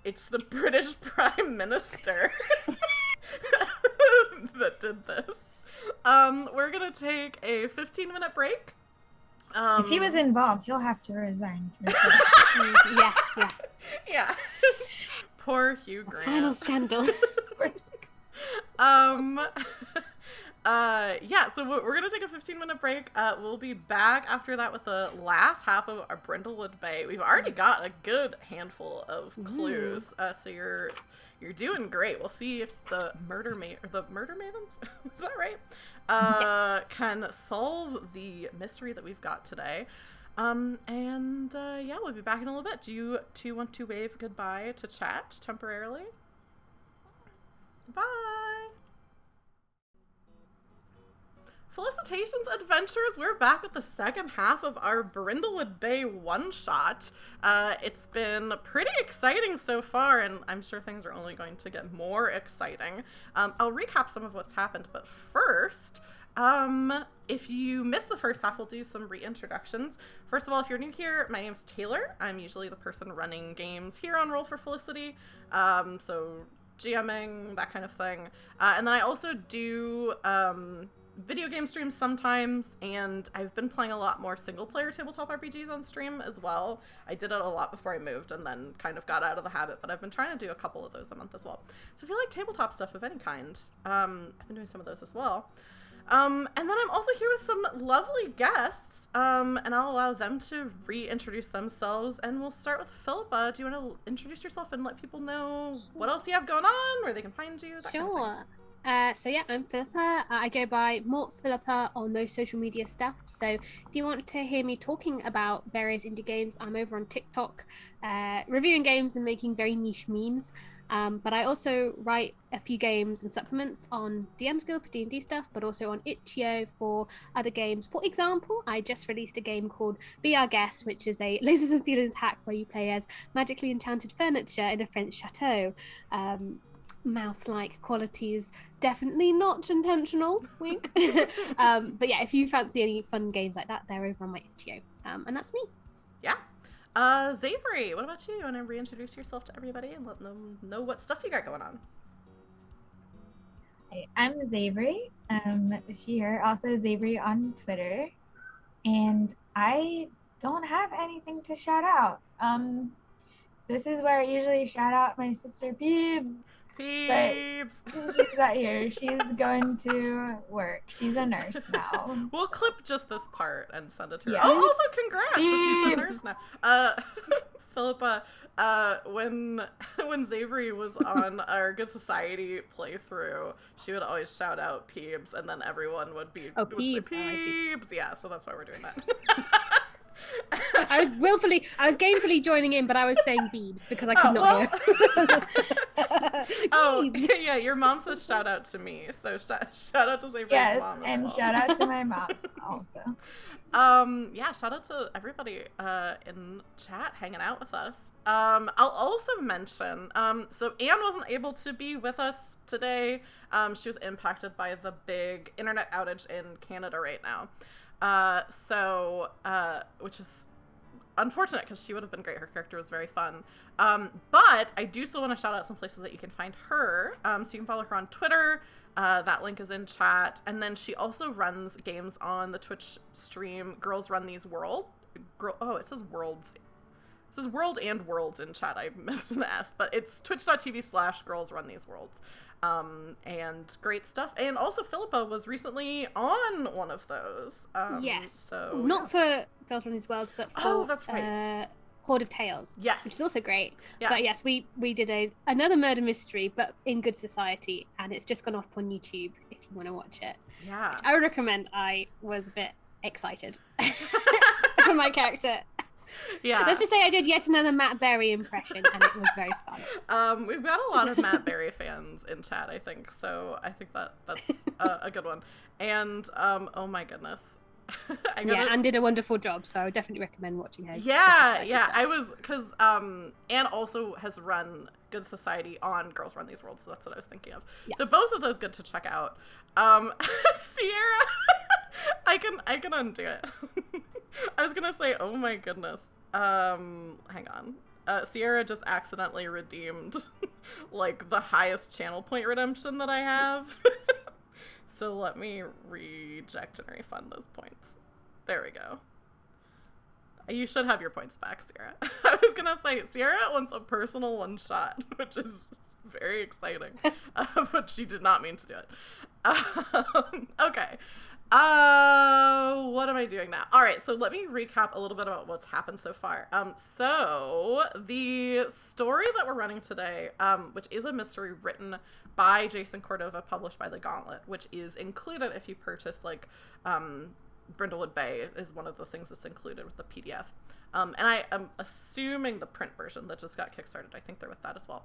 it's the British Prime Minister that did this. We're gonna take a 15-minute break. If he was involved, he'll have to resign. Yes, yeah. Yeah. Poor Hugh Grant. Final scandal. Yeah, so we're gonna take a 15-minute break. We'll be back after that with the last half of our Brindlewood Bay. We've already got a good handful of clues, so you're doing great. We'll see if the Murder Mavens, is that right? Can solve the mystery that we've got today. Yeah, we'll be back in a little bit. Do you two want to wave goodbye to chat temporarily? Bye. Felicitations, adventurers! We're back with the second half of our Brindlewood Bay one-shot. It's been pretty exciting so far, and I'm sure things are only going to get more exciting. I'll recap some of what's happened, but first, if you missed the first half, we'll do some reintroductions. First of all, if you're new here, my name's Taylor. I'm usually the person running games here on Roll for Felicity, so GMing, that kind of thing. And then I also do video game streams sometimes, and I've been playing a lot more single-player tabletop RPGs on stream as well. I did it a lot before I moved and then kind of got out of the habit, but I've been trying to do a couple of those a month as well. So if you like tabletop stuff of any kind, I've been doing some of those as well. And then I'm also here with some lovely guests, and I'll allow them to reintroduce themselves, and we'll start with Philippa. Do you want to introduce yourself and let people know what else you have going on, where they can find you? That Sure. Kind of thing? So yeah, I'm Philippa. I go by Mort Philippa on most social media stuff. So if you want to hear me talking about various indie games, I'm over on TikTok, reviewing games and making very niche memes. But I also write a few games and supplements on DM's Guild for D&D stuff, but also on itch.io for other games. For example, I just released a game called Be Our Guest, which is a Lasers and Feelings hack where you play as magically enchanted furniture in a French chateau. mouse-like qualities. Definitely not intentional, wink. But yeah, if you fancy any fun games like that, they're over on my itch.io. And that's me. Yeah. Xavery, what about you? You want to reintroduce yourself to everybody and let them know what stuff you got going on? Hi, I'm Xavery. Here, also Xavery on Twitter. And I don't have anything to shout out. This is where I usually shout out my sister Peebs. Peebs! But she's not here. She's going to work. She's a nurse now. We'll clip just this part and send it to her. Yes. Oh, also congrats that she's a Peebs. nurse now. Philippa, when Xavery was on our Good Society playthrough, she would always shout out Peebs, and then everyone would say Peebs. Peebs. Yeah, so that's why we're doing that. I was gamefully joining in, but I was saying Beebs because I could not hear. Yeah, your mom says shout out to me, so shout out to Xavery's mom as and well. shout out to my mom also. Yeah, shout out to everybody in chat hanging out with us. I'll also mention, so Anne wasn't able to be with us today. She was impacted by the big internet outage in Canada right now. Which is unfortunate because she would have been great. Her character was very fun. But I do still want to shout out some places that you can find her. So you can follow her on Twitter. That link is in chat. And then she also runs games on the Twitch stream Girls Run These World. It says Worlds. It says World and Worlds in chat. I missed an S, but it's twitch.tv/Girls Run These Worlds. And great stuff. And also Philippa was recently on one of those. Yes. So not for Girls Run These Worlds, but for that's right. Horde of Tales. Yes. Which is also great. Yeah. But yes, we did another murder mystery, but in Good Society, and it's just gone up on YouTube if you want to watch it. Yeah. I would recommend. I was a bit excited for my character. Yeah. Let's just say I did yet another Matt Berry impression, and it was very fun. We've got a lot of Matt Berry fans in chat, I think. So I think that's a good one. And oh my goodness. And did a wonderful job. So I would definitely recommend watching her. Yeah. I was because Anne also has run Good Society on Girls Run These Worlds, so that's what I was thinking of. Yeah. So both of those good to check out. Sierra, I can undo it. I was gonna say, oh my goodness. Hang on. Sierra just accidentally redeemed like the highest channel point redemption that I have. So let me reject and refund those points. There we go. You should have your points back, Sierra. I was gonna say, Sierra wants a personal one shot, which is very exciting. But she did not mean to do it. Okay. What am I doing now? All right, so let me recap a little bit about what's happened so far. So the story that we're running today, which is a mystery written by Jason Cordova, published by The Gauntlet, which is included if you purchase like Brindlewood Bay is one of the things that's included with the PDF. And I am assuming the print version that just got kickstarted. I think they're with that as well.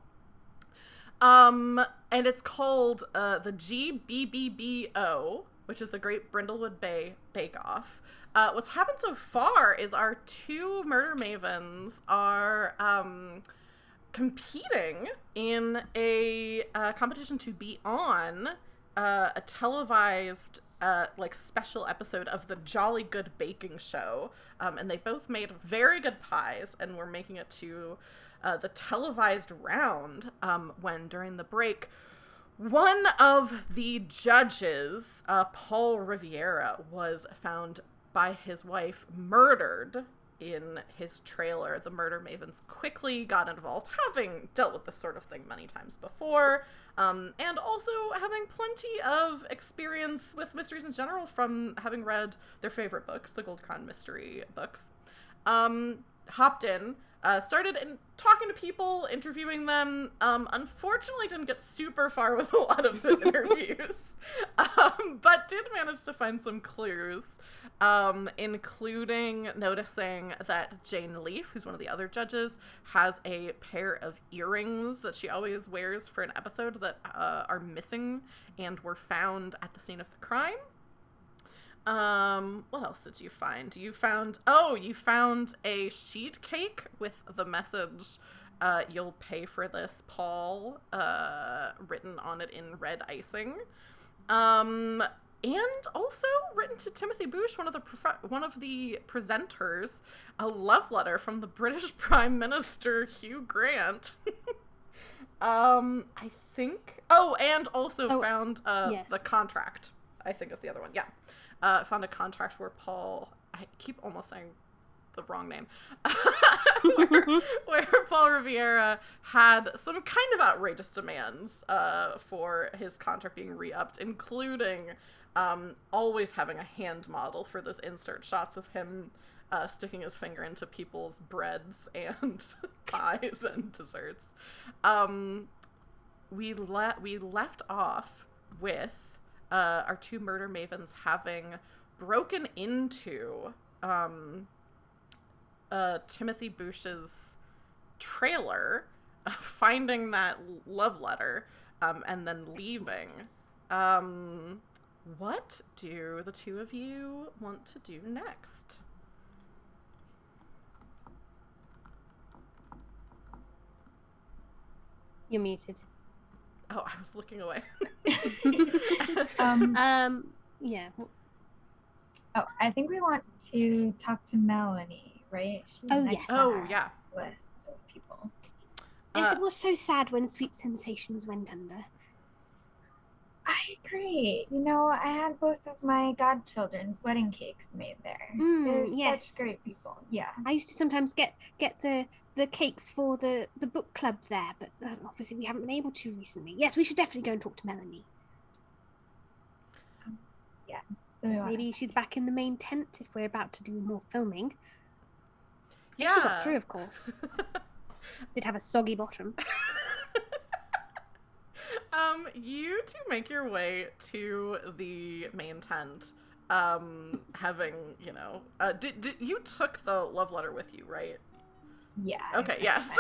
And it's called the GBBBO, which is the Great Brindlewood Bay Bake Off. What's happened so far is our two murder mavens are competing in a competition to be on a televised like special episode of the Jolly Good Baking Show. And they both made very good pies, and we're making it to the televised round when during the break one of the judges, Paul Riviera, was found by his wife murdered in his trailer. The Murder Mavens quickly got involved, having dealt with this sort of thing many times before, and also having plenty of experience with mysteries in general from having read their favorite books, the Gold Crown mystery books. Hopped in, started talking to people, interviewing them. Unfortunately didn't get super far with a lot of the interviews, but did manage to find some clues, including noticing that Jane Leaf, who's one of the other judges, has a pair of earrings that she always wears for an episode that are missing and were found at the scene of the crime. What else did you find? You found a sheet cake with the message, you'll pay for this pall, written on it in red icing. And also written to Timothy Boosh, one of the presenters, a love letter from the British Prime Minister Hugh Grant. I think. Oh, and also found yes. the contract. I think is the other one. Yeah, found a contract where Paul. I keep almost saying the wrong name. where Paul Riviera had some kind of outrageous demands for his contract being re-upped, including always having a hand model for those insert shots of him sticking his finger into people's breads and pies and desserts. We left off with our two murder mavens having broken into Timothy Boosh's trailer, finding that love letter, and then leaving. What do the two of you want to do next? You're muted. Oh, I was looking away. Yeah. Oh, I think we want to talk to Melanie, right? She's next on our yeah. list of people. Yes, it was so sad when Sweet Sensations went under. I agree. You know, I had both of my godchildren's wedding cakes made there. They're yes. such great people. Yeah. I used to sometimes get the cakes for the book club there, but obviously we haven't been able to recently. Yes, we should definitely go and talk to Melanie. Yeah. So maybe she's back in the main tent if we're about to do more filming. Yeah. She got through, of course. Did have a soggy bottom. You two make your way to the main tent, having, you know, did you took the love letter with you, right? Yeah. Okay, yes.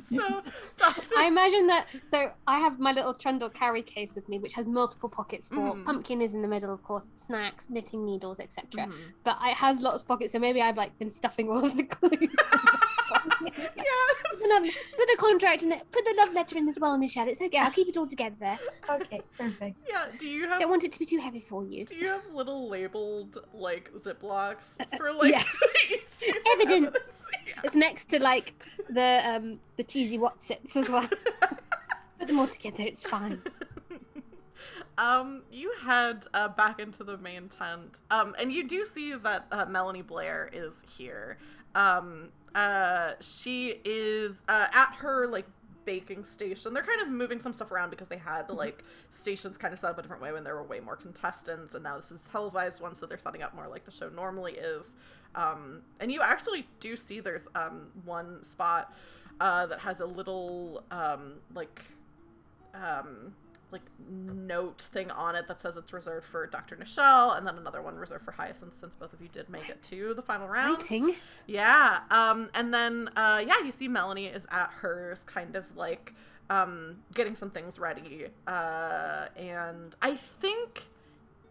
So, Doctor... I imagine that, so I have my little trundle carry case with me, which has multiple pockets for, pumpkin is in the middle, of course, snacks, knitting needles, etc. But it has lots of pockets, so maybe I've like been stuffing all of the clues. Yes. Put the contract in, put the love letter in as well, Nichelle. It's okay, I'll keep it all together. Okay, perfect. Yeah, do you have... Don't want it to be too heavy for you. Do you have little labeled, like, Ziplocs for, like, each evidence? Yeah. It's next to, like, the cheesy Watsits as well. Put them all together, it's fine. You head back into the main tent, and you do see that Melanie Blair is here. She is at her, like, baking station. They're kind of moving some stuff around because they had, like, stations kind of set up a different way when there were way more contestants, and now this is a televised one, so they're setting up more like the show normally is. And you actually do see there's one spot that has a little note thing on it that says it's reserved for Dr. Nichelle, and then another one reserved for Hyacinth, since both of you did make it to the final round. Exciting. Yeah. And then you see Melanie is at hers, kind of like getting some things ready. And I think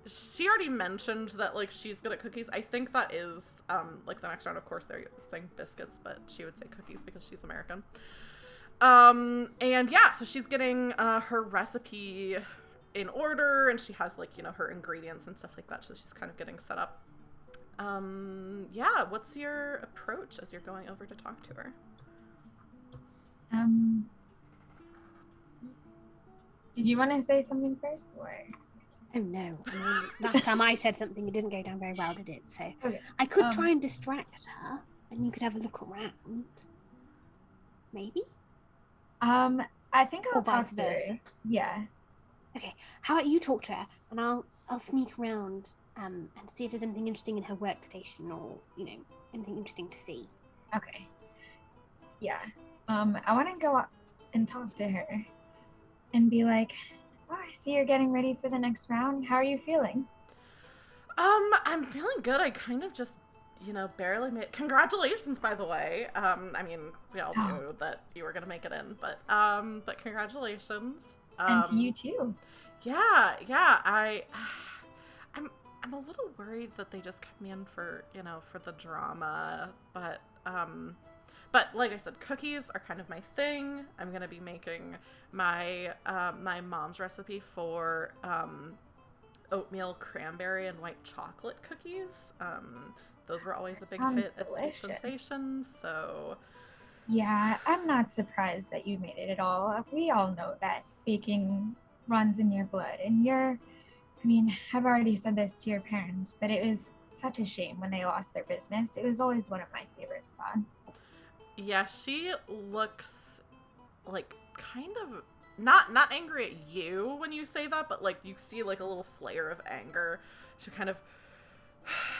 she already mentioned that, like, she's good at cookies. I think that is like the next round. Of course, they're saying biscuits, but she would say cookies because she's American. And yeah, so she's getting her recipe in order, and she has, like, you know, her ingredients and stuff like that, so she's kind of getting set up. Yeah, what's your approach as you're going over to talk to her? Did you want to say something first, or? Oh no, I mean, last time I said something, it didn't go down very well, did it? So Okay. I could try and distract her, and you could have a look around. Maybe? I think I'll Or talk vice to her. versa. Yeah. Okay, how about you talk to her, and I'll sneak around and see if there's anything interesting in her workstation, or, you know, anything interesting to see. Okay. Yeah. I want to go up and talk to her and be like, oh, I see you're getting ready for the next round. How are you feeling? I'm feeling good. I kind of just, you know, barely made... Congratulations, by the way. I mean, we all knew that you were going to make it in, but congratulations. And to you too. Yeah, I'm a little worried that they just kept me in for, you know, for the drama, but but like I said, cookies are kind of my thing. I'm gonna be making my my mom's recipe for oatmeal cranberry and white chocolate cookies. Those were always a big hit at Sweet Sensations. So yeah, I'm not surprised that you made it at all. We all know that baking runs in your blood, and I've already said this to your parents, but it was such a shame when they lost their business. It was always one of my favorites, Vaughn. Yeah, she looks like kind of not angry at you when you say that, but like you see like a little flare of anger. She kind of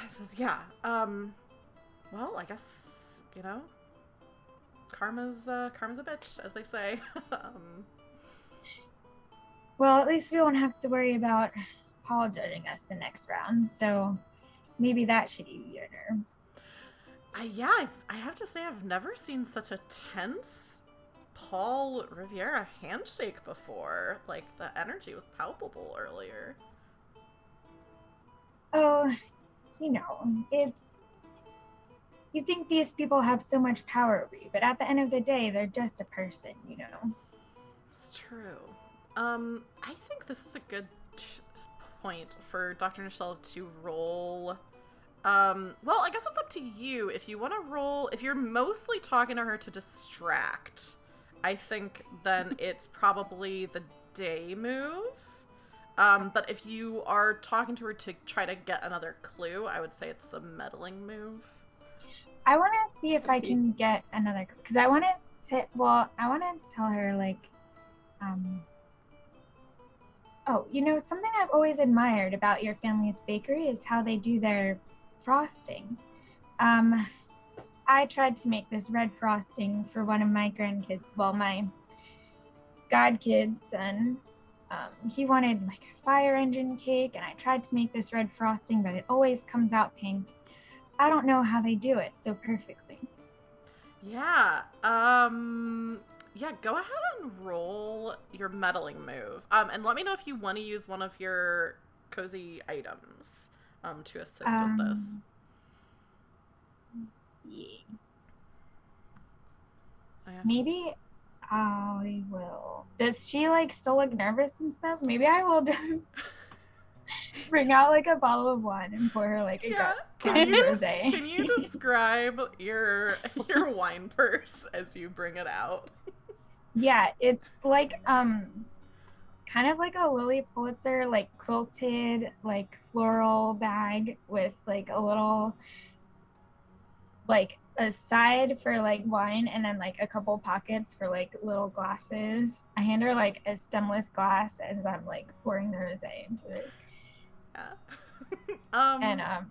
says, yeah, well, I guess, you know, karma's a bitch, as they say. Well, at least we won't have to worry about Paul judging us the next round, so maybe that should ease your nerves. I have to say I've never seen such a tense Paul Riviera handshake before. Like, the energy was palpable earlier. Oh, you think these people have so much power over you, but at the end of the day, they're just a person, It's true. I think this is a good point for Dr. Nichelle to roll. Well, I guess it's up to you. If you want to roll, if you're mostly talking to her to distract, I think then it's probably the day move. But if you are talking to her to try to get another clue, I would say it's the meddling move. I want to see if I can get another, because I want to tell her, like, something I've always admired about your family's bakery is how they do their frosting. I tried to make this red frosting for one of my grandkids, my godkid's son. He wanted like a fire engine cake, and I tried to make this red frosting, but it always comes out pink. I don't know how they do it so perfectly. Yeah. Yeah, go ahead and roll your meddling move. And let me know if you want to use one of your cozy items to assist with this. Yeah. Maybe I will. Does she still look nervous and stuff? Maybe I will just bring out a bottle of wine and pour her a glass of rosé. Can you describe your wine purse as you bring it out? Yeah, it's kind of like a Lily Pulitzer quilted floral bag with a little a side for wine, and then a couple pockets for little glasses. I hand her a stemless glass as I'm pouring the rosé into it. Yeah.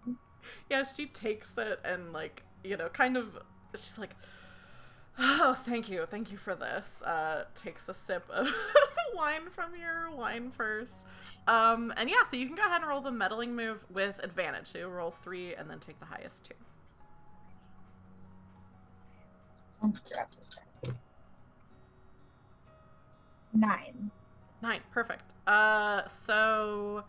Yeah, she takes it and kind of, she's like, oh, thank you for this. Takes a sip of wine from your wine purse. And yeah, so you can go ahead and roll the meddling move with advantage. So you'll roll 3 and then take the highest 2. 9. 9, perfect. So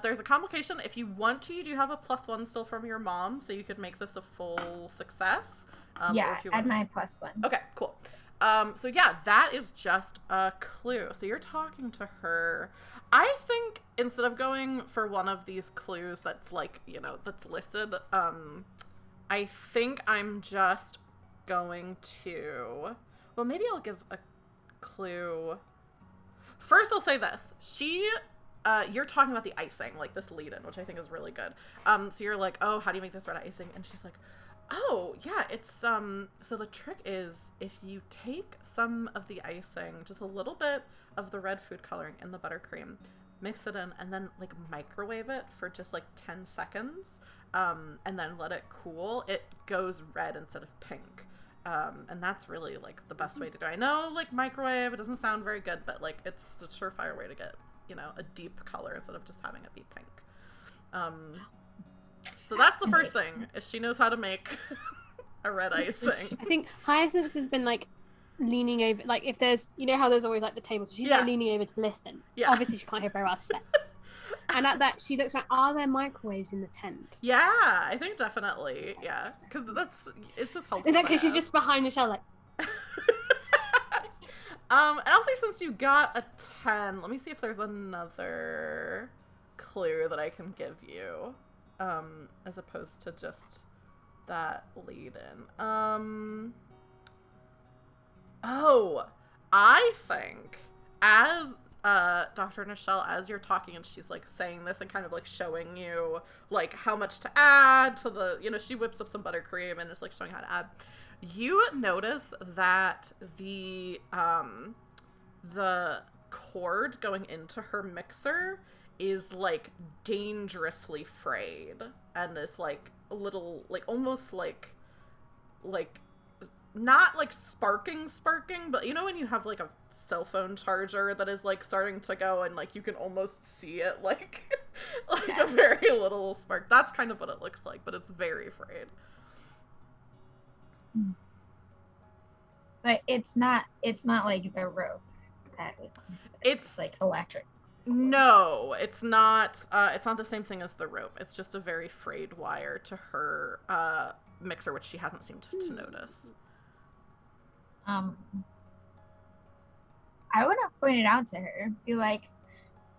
there's a complication. If you want to, you do have a +1 still from your mom, so you could make this a full success. Yeah, add my +1. Okay, cool. So yeah, that is just a clue. So you're talking to her. I think instead of going for one of these clues that's that's listed, I think I'm just going to, well, maybe I'll give a clue. First, I'll say this. You're talking about the icing, this lead-in, which I think is really good. So you're like, oh, how do you make this red icing? And she's like, oh, yeah, it's, so the trick is if you take some of the icing, just a little bit of the red food coloring in the buttercream, mix it in, and then, microwave it for just, 10 seconds, and then let it cool, it goes red instead of pink. And that's really, the best way to do it. I know, microwave, it doesn't sound very good, but, it's the surefire way to get, a deep color instead of just having it be pink. So that's the first thing, is she knows how to make a red icing. I think Hyacinth has been, leaning over, if there's, how there's always, the table, so she's, leaning over to listen. Yeah. Obviously, she can't hear very well, she's And at that, she looks like, are there microwaves in the tent? Yeah, I think definitely. Yeah, because it's just helpful. Because she's just behind Nichelle, like. And I'll say since you got a 10, let me see if there's another clue that I can give you, as opposed to just that lead-in. Oh, I think as Dr. Nichelle, as you're talking and she's like saying this and kind of like showing you like how much to add to the, she whips up some buttercream and is like showing how to add. You notice that the cord going into her mixer is like dangerously frayed and is like a little like almost like not like sparking, but when you have like a cell phone charger that is like starting to go and like you can almost see it like a very little spark. That's kind of what it looks like, but it's very frayed. But it's not like the rope that it's like electric. No, it's not the same thing as the rope. It's just a very frayed wire to her mixer, which she hasn't seemed to notice. I want to point it out to her. Be like,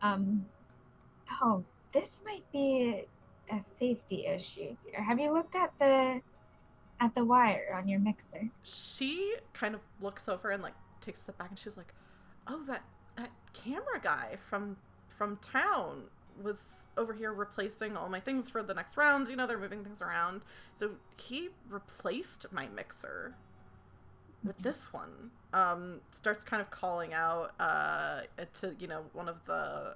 oh, this might be a safety issue. Have you looked at the wire on your mixer? She kind of looks over and like takes a step back and she's like, oh, that camera guy from town was over here replacing all my things for the next rounds. They're moving things around. So he replaced my mixer with this one. Starts kind of calling out to one of the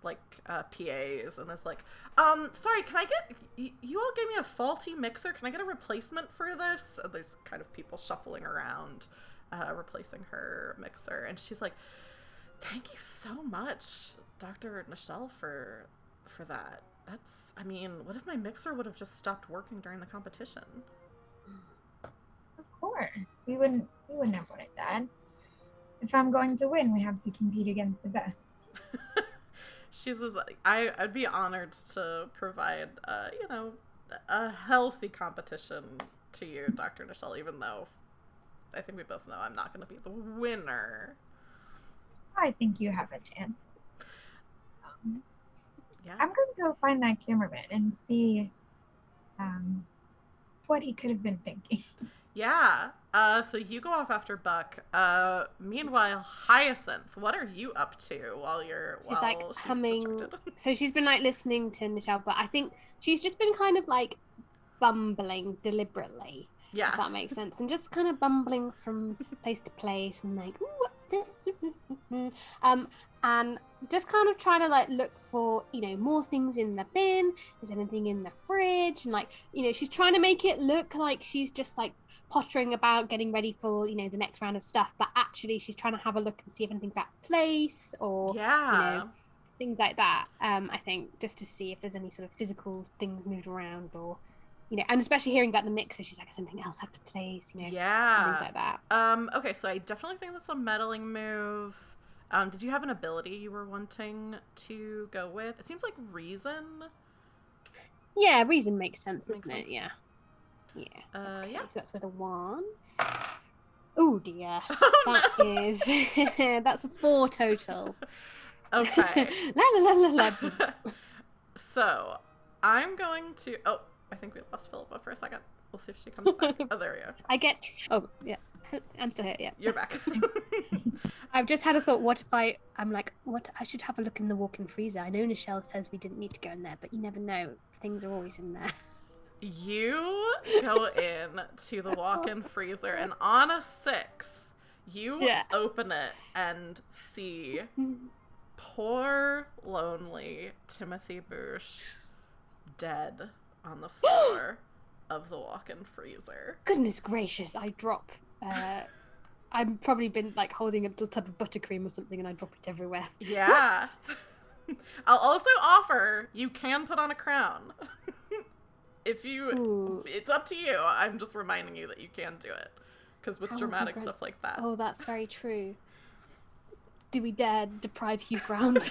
PAs and is like, sorry, can I get you all gave me a faulty mixer, can I get a replacement for this? And there's kind of people shuffling around replacing her mixer, and she's like, thank you so much, Dr. Nichelle, for that. That's, what if my mixer would have just stopped working during the competition? Of course, we wouldn't have wanted that. If I'm going to win, we have to compete against the best. She says, I'd be honored to provide, a healthy competition to you, Dr. Nichelle, even though I think we both know I'm not going to be the winner. I think you have a chance. Yeah. I'm going to go find that cameraman and see what he could have been thinking. Yeah. So you go off after Buck. Meanwhile, Hyacinth, what are you up to while she's coming? distracted? So she's been like listening to Nichelle, but I think she's just been kind of like bumbling deliberately. Yeah. If that makes sense. And just kind of bumbling from place to place and like, ooh, what's this? And just kind of trying to like look for, more things in the bin. Is anything in the fridge? And like, she's trying to make it look like she's just like pottering about getting ready for, the next round of stuff. But actually she's trying to have a look and see if anything's out of place or, things like that. I think just to see if there's any sort of physical things moved around or, and especially hearing about the mixer, she's like, something else had to place, yeah, things like that. Okay, so I definitely think that's a meddling move. Did you have an ability you were wanting to go with? It seems like reason. Yeah, reason makes sense, doesn't it? Yeah. Yeah. Okay, yeah. So that's with a 1. Oh dear. Is that's a 4 total. Okay. La la la la la. So I'm going to. Oh, I think we lost Philippa for a second. We'll see if she comes back. Oh, there we go. Oh, yeah. I'm still here, yeah. You're back. I've just had a thought, I'm like, I should have a look in the walk-in freezer. I know Nichelle says we didn't need to go in there, but you never know. Things are always in there. You go in to the walk-in freezer, and on a 6, you open it and see poor, lonely Timothy Boosh dead on the floor of the walk-in freezer. Goodness gracious, I drop. I've probably been like holding a little tub of buttercream or something and I drop it everywhere. Yeah. I'll also offer you can put on a crown. If you, Ooh. It's up to you. I'm just reminding you that you can do it. Because with dramatic stuff like that. Oh, that's very true. Do we dare deprive Hugh Grant?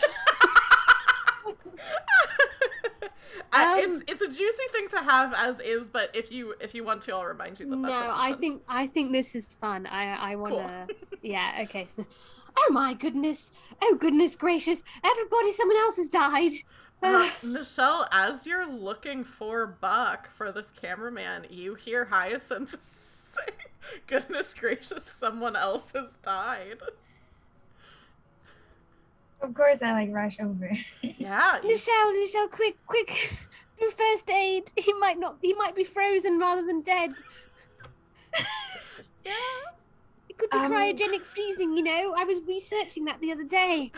It's a juicy thing to have as is, but if you want to, I'll remind you that that's an option. I think this is fun. I wanna. Cool. Yeah. Okay. Oh my goodness! Oh goodness gracious! Everybody, someone else has died. Nichelle, as you're looking for Buck for this cameraman, you hear Hyacinth say, "Goodness gracious, someone else has died." Of course, I like rush over. Yeah. Nichelle, quick! Do first aid. He might be frozen rather than dead. Yeah. It could be cryogenic freezing. You know, I was researching that the other day.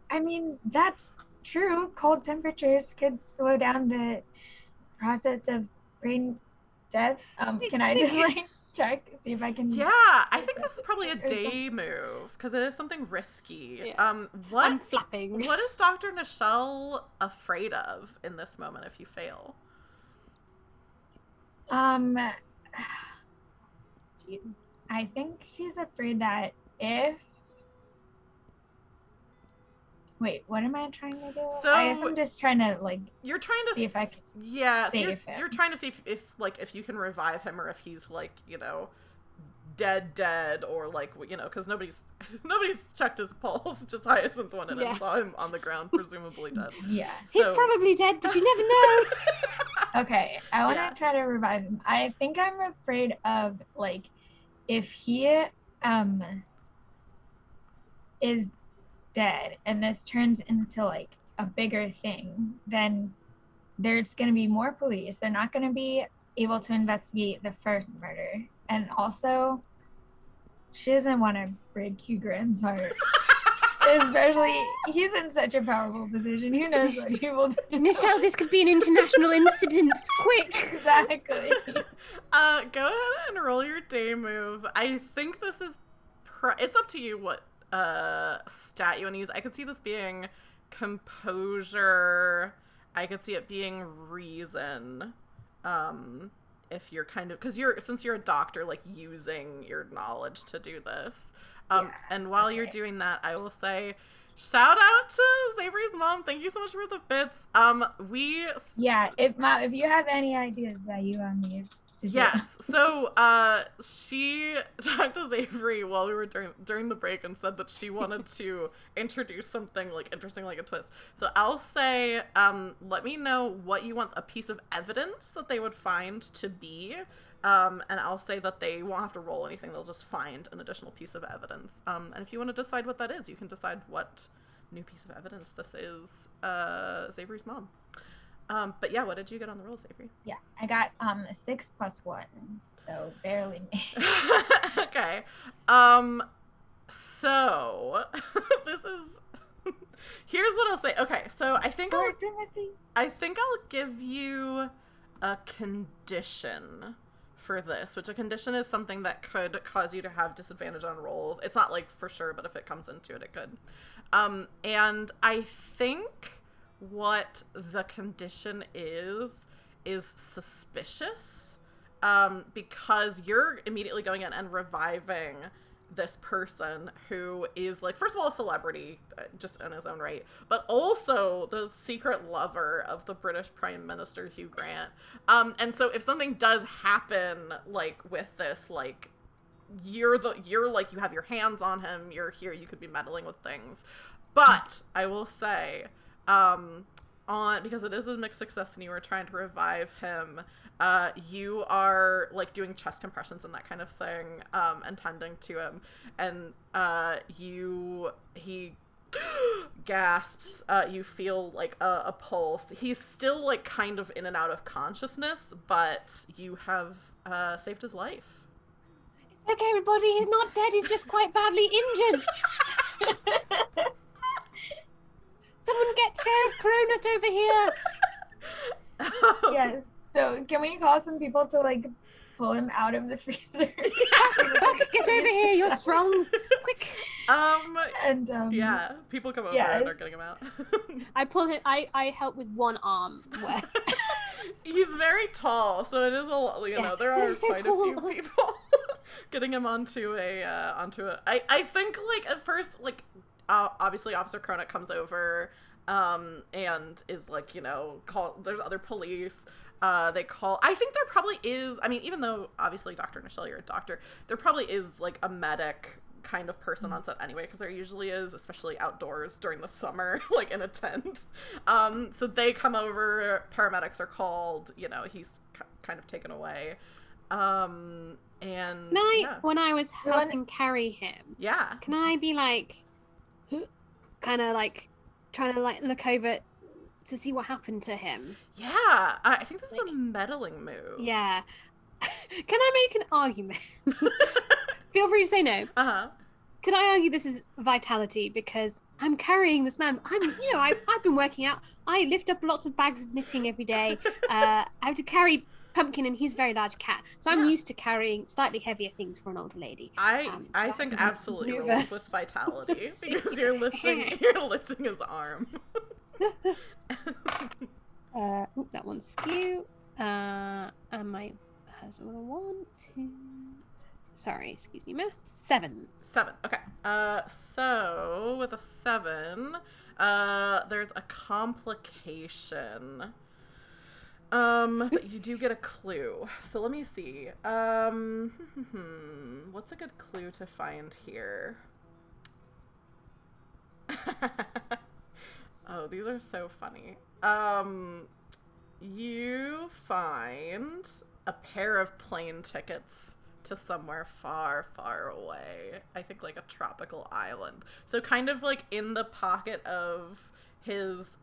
I mean, that's true. Cold temperatures could slow down the process of brain death. Can I just like check, see if I can? Yeah, I think this is probably a day move because it is something risky. Yeah. I'm flapping. What is Dr. Nichelle afraid of in this moment if you fail? Geez. I think she's afraid that if. Wait, what am I trying to do? So I guess I'm just trying to like. You're trying to see if I can. Yeah, so save you're him. trying to see if you can revive him or if he's like, you know, dead or like, you know, because nobody's checked his pulse. Just Hyacinth went in and saw him on the ground, presumably dead. Yeah, he's probably dead, but you never know. Okay, I want to try to revive him. I think I'm afraid of like if he is dead and this turns into like a bigger thing, then there's going to be more police. They're not going to be able to investigate the first murder, and also she doesn't want to break Hugh Grant's heart. Especially, he's in such a powerful position. Who knows what he will do? Nichelle, this could be an international incident. Quick! Exactly. Go ahead and roll your day move. I think this is it's up to you what stat you want to use. I could see this being composure. I could see it being reason. If you're kind of, because since you're a doctor, like using your knowledge to do this. And while you're doing that, I will say, shout out to Xavier's mom. Thank you so much for the bits. If you have any ideas that you want me to do. Yes. So she talked to Xavier while we were during the break and said that she wanted to introduce something like interesting, like a twist. So I'll say, let me know what you want a piece of evidence that they would find to be. And I'll say that they won't have to roll anything. They'll just find an additional piece of evidence. And if you want to decide what that is, you can decide what new piece of evidence this is. Xavier's mom. But yeah, what did you get on the roll, Xavier? Yeah, I got a 6 + 1, so barely made. Okay. So this is. Here's what I'll say. Okay, so I think I'll give you a condition for this, which a condition is something that could cause you to have disadvantage on rolls. It's not like for sure, but if it comes into it, it could. And I think what the condition is suspicious, because you're immediately going in and reviving this person who is like, first of all, a celebrity just in his own right, but also the secret lover of the British Prime Minister Hugh Grant. And so if something does happen like with this, like you're like, you have your hands on him, you're here, you could be meddling with things. But I will say, because it is a mixed success and you are trying to revive him, you are like doing chest compressions and that kind of thing, and tending to him, and he gasps. You feel like a pulse. He's still like kind of in and out of consciousness, but you have saved his life. It's okay, everybody. He's not dead. He's just quite badly injured. Someone get Sheriff Cronut over here. Yes. So can we call some people to like pull him out of the freezer? Buck, get over here. You're strong. Quick. Yeah, people come over and are getting him out. I pull him. I help with one arm. He's very tall, so it is a lot. You know, there are quite a few people getting him onto a. I think like at first like. Obviously, Officer Cronut comes over, and is like, you know, there's other police. They call, I think there probably is, I mean, even though obviously Dr. Nichelle, you're a doctor, there probably is like a medic kind of person on set anyway, because there usually is, especially outdoors during the summer, like in a tent. So they come over, paramedics are called, you know, he's kind of taken away. And when I was helping carry him, can I be like, kind of like trying to like look over to see what happened to him? Yeah, I think this is a meddling move. Yeah. Can I make an argument? Feel free to say no. Can I argue this is vitality, because I'm carrying this man. I've been working out. I lift up lots of bags of knitting every day. I have to carry Pumpkin, and he's a very large cat, so I'm used to carrying slightly heavier things for an older lady. I think absolutely rolls with vitality because you're lifting his arm. That one's skew. And my husband, 1, 2. Sorry, excuse me, math. 7. Okay. So with a 7, there's a complication. But you do get a clue. So let me see. What's a good clue to find here? Oh, these are so funny. You find a pair of plane tickets to somewhere far, far away. I think like a tropical island. So kind of like in the pocket of his,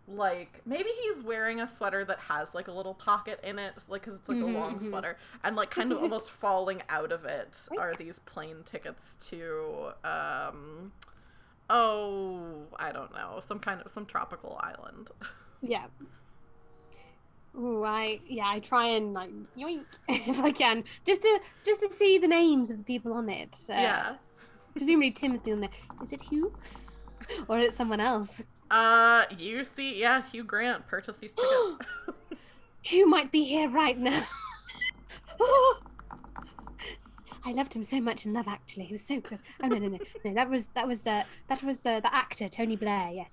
like maybe he's wearing a sweater that has like a little pocket in it, like because it's like a long sweater, and like kind of almost falling out of it are these plane tickets to I don't know, some tropical island. Yeah. Ooh, I try and like yoink if I can, just to see the names of the people on it. Yeah. Presumably Timothy on there. Is it Hugh, or is it someone else? You see, Hugh Grant purchased these tickets. Hugh might be here right now. I loved him so much in Love Actually. He was so good. Oh no, that was the actor Tony Blair. Yes.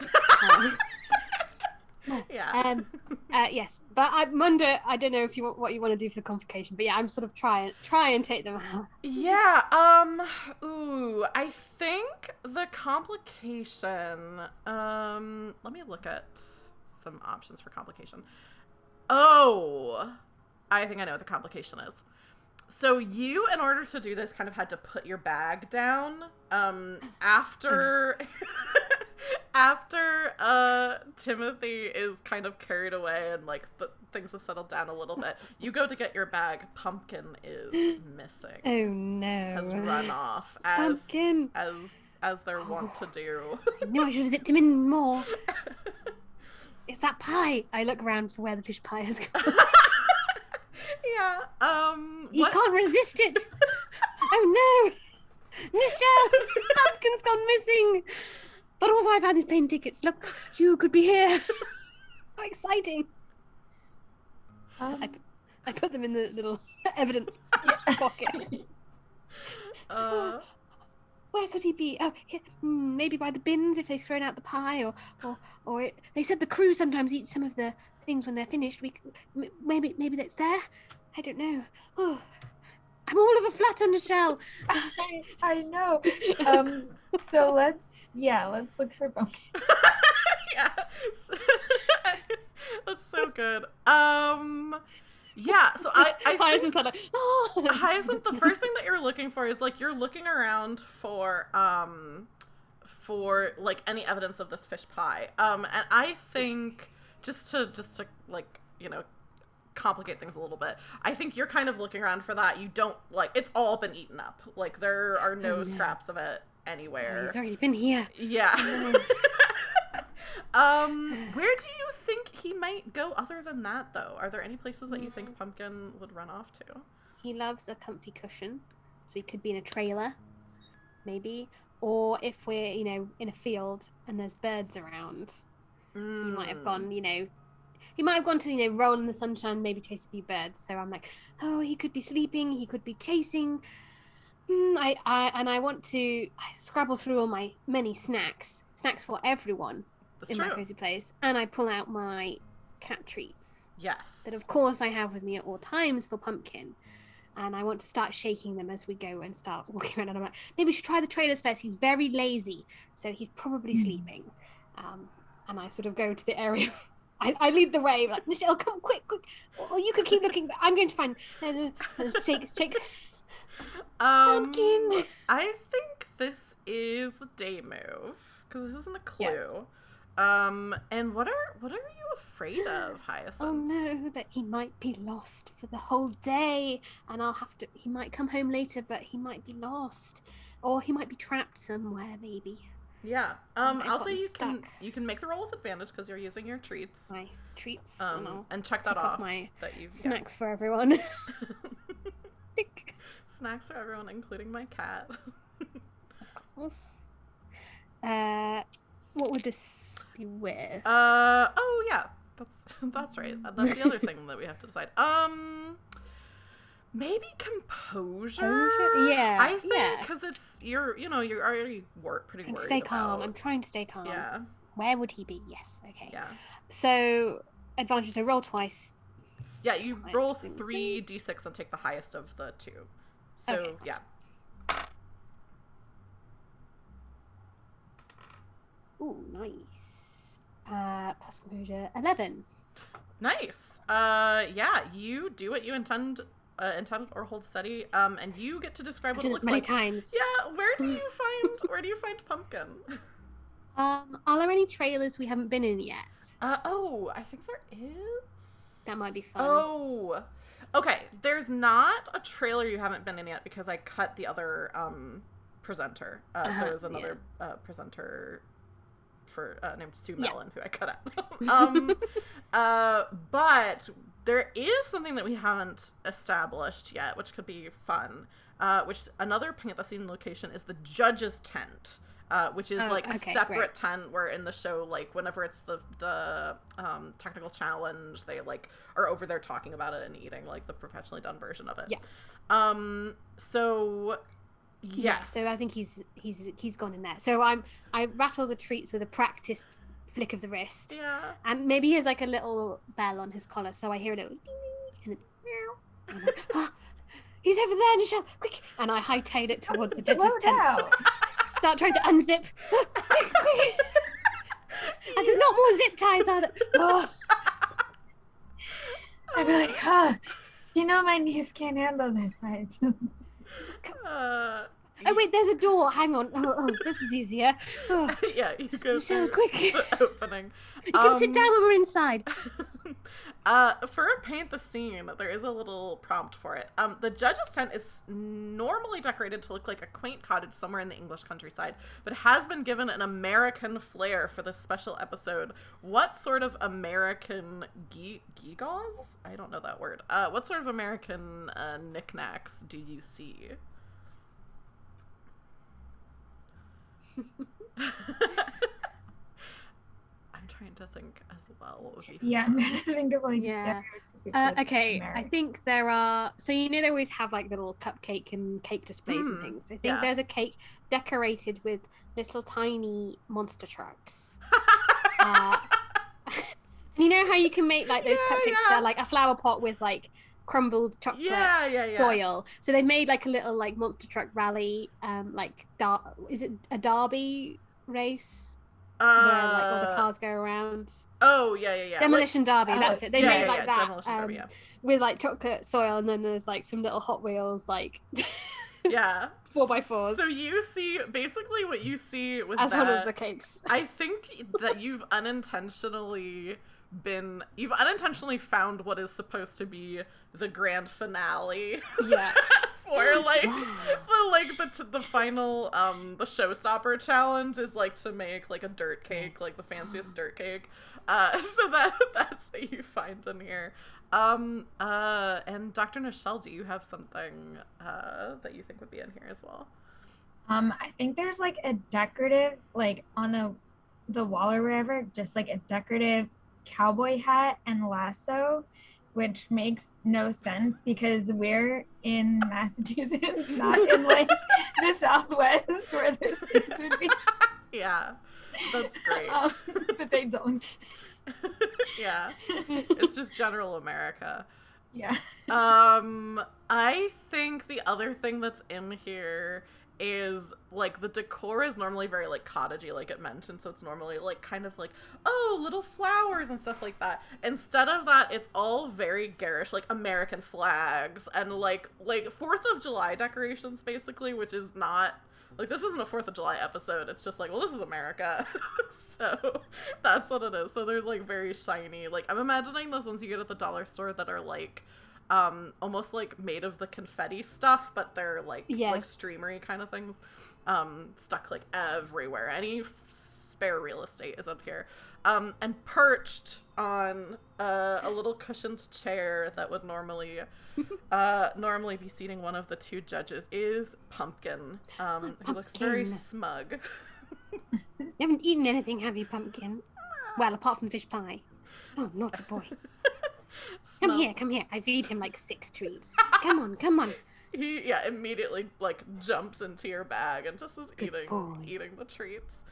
Yes, but I wonder. I don't know if what you want to do for the complication, but yeah, I'm sort of try and take them out. Yeah. I think the complication. Let me look at some options for complication. Oh, I think I know what the complication is. So you, in order to do this, kind of had to put your bag down. After Timothy is kind of carried away and like things have settled down a little bit, you go to get your bag. Pumpkin is missing. Oh no! Has run off as they're wont to do. I knew I should have zipped him in more. It's that pie. I look around for where the fish pie has gone. Yeah. You can't resist it. Oh no, Nichelle, Pumpkin's gone missing. But also, I found these plane tickets. Look, you could be here. How exciting! I put them in the little evidence pocket. Where could he be? Oh, maybe by the bins if they've thrown out the pie, or they said the crew sometimes eat some of the things when they're finished. Maybe that's there. I don't know. Oh, I'm all of a flat on the shell. I know. So let's look for Pumpkin. Yeah. That's so good. Yeah, so I Hyacinth, Hyacinth, the first thing that you're looking for is like you're looking around for like any evidence of this fish pie. And I think just to like, you know, complicate things a little bit, I think you're kind of looking around for that. You don't like, it's all been eaten up. Like there are no scraps of it anywhere. He's already been here. Yeah. Where do you think he might go other than that, though? Are there any places that you think Pumpkin would run off to? He loves a comfy cushion, so he could be in a trailer, maybe. Or if we're, you know, in a field and there's birds around, he might have gone, you know, to, roll in the sunshine, maybe chase a few birds. So I'm like, oh, he could be sleeping, he could be chasing. I want to scrabble through all my many snacks for everyone. That's in true. my cozy place, and I pull out my cat treats. Yes. That of course I have with me at all times for Pumpkin. And I want to start shaking them as we go and start walking around. And I'm like, maybe we should try the trailers first. He's very lazy, so he's probably sleeping. And I sort of go to the area. I lead the way, like, Nichelle, come quick. Or you could keep looking. I'm going to find. Shake. Pumpkin. I think this is the day move because this isn't a clue. Yeah. And what are you afraid of, Hyacinth? Oh no, that he might be lost for the whole day, and he might come home later, but he might be lost, or he might be trapped somewhere, maybe. Yeah. I've I'll say gotten you can make the roll with advantage because you're using your treats. My treats. And check that tick off. my that you've snacks for everyone. Tick. Snacks for everyone, including my cat. Of course. What would this be with? Oh yeah, that's right. That's the other thing that we have to decide. Maybe composure. Yeah, I think because you're already pretty worried. Stay calm. about- I'm trying to stay calm. Yeah. Where would he be? Yes. Okay. Yeah. So advantage. So roll twice. Yeah. You Highest roll presumably. 3d6 and take the highest of the two. So Okay. yeah. Ooh, nice. Plus composure 11. Nice. Yeah. You do what you intended or hold steady. And you get to describe what I've it done looks this many like. times. Yeah. Where do you find Pumpkin? Are there any trailers we haven't been in yet? I think there is. That might be fun. Oh, okay. There's not a trailer you haven't been in yet because I cut the other presenter. There was another presenter named Sue Mellon who I cut out. But there is something that we haven't established yet, which could be fun. Which another paint the scene location is the judge's tent. Which is like a separate tent where in the show, like whenever it's the technical challenge, they like are over there talking about it and eating like the professionally done version of it. Yeah. So yes. Yeah, so I think he's gone in there. So I rattle the treats with a practiced flick of the wrist. Yeah. And maybe he has like a little bell on his collar, so I hear a little ding and then meow. And I'm like, oh, he's over there, Nichelle, quick! And I hightail it towards the judge's tent. Start trying to unzip. Quick. And there's not more zip ties, are there? Oh. I'd be like, my niece can't handle this. Right? Oh wait, there's a door. Hang on. Oh, this is easier. Oh. Yeah, you go Nichelle, through quick. the opening. You can sit down when we're inside. For a paint the scene, there is a little prompt for it. The judge's tent is normally decorated to look like a quaint cottage somewhere in the English countryside, but has been given an American flair for this special episode. What sort of American gewgaws? I don't know that word. What sort of American knickknacks do you see? I'm trying to think as well what would be fun. Yeah, I'm trying to think of like stereotypical okay, American. I think there are. So they always have like little cupcake and cake displays and things. I think there's a cake decorated with little tiny monster trucks. And you know how you can make like those cupcakes that are like a flower pot with like crumbled chocolate soil. So they made like a little like monster truck rally, is it a derby race? Where like all the cars go around. Oh yeah. Demolition Derby, that's it. They made like that Demolition Derby, with like chocolate soil, and then there's like some little Hot Wheels like 4x4s. So you see basically what you see with as that, one of the cakes. I think that you've unintentionally found what is supposed to be the grand finale. Yeah. For like the final the showstopper challenge is like to make like a dirt cake, like the fanciest dirt cake. So that's what you find in here. And Dr. Nichelle, do you have something that you think would be in here as well? I think there's like a decorative, like on the wall or wherever, just like a decorative cowboy hat and lasso, which makes no sense because we're in Massachusetts, not in like the Southwest where this would be. Yeah, that's great. But they don't. Yeah, it's just general America. Yeah. I think the other thing that's in here is, like, the decor is normally very, like, cottagey, like it mentioned, so it's normally, like, kind of like, oh, little flowers and stuff like that. Instead of that, it's all very garish, like, American flags and, like 4th of July decorations, basically, which is not, like, this isn't a 4th of July episode, it's just like, well, this is America. So, that's what it is. So there's, like, very shiny, like, I'm imagining those ones you get at the dollar store that are, like, almost like made of the confetti stuff, but they're like like streamery kind of things, stuck like everywhere. Any spare real estate is up here, and perched on a little cushioned chair that would normally be seating one of the two judges is Pumpkin, who looks very smug. You haven't eaten anything, have you, Pumpkin? Well, apart from fish pie. Oh, naughty boy. Come here. I feed him like 6 treats. Come on. He, immediately, like, jumps into your bag and just is eating the treats.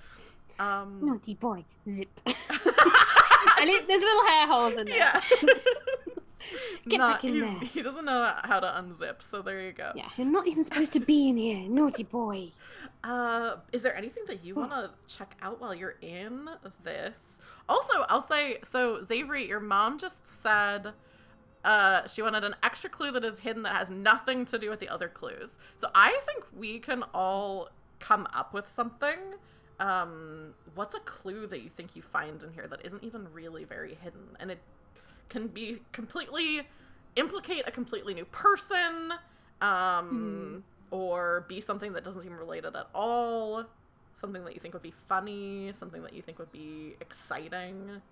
Naughty boy. Zip. At least there's little hair holes in there. Yeah. Get back in there. He doesn't know how to unzip, so there you go. Yeah, you're not even supposed to be in here. Naughty boy. Is there anything that you want to check out while you're in this? Also, I'll say, so, Xavery, your mom just said she wanted an extra clue that is hidden that has nothing to do with the other clues. So I think we can all come up with something. What's a clue that you think you find in here that isn't even really very hidden? And it can be implicate a completely new person, or be something that doesn't seem related at all. Something that you think would be funny, something that you think would be exciting.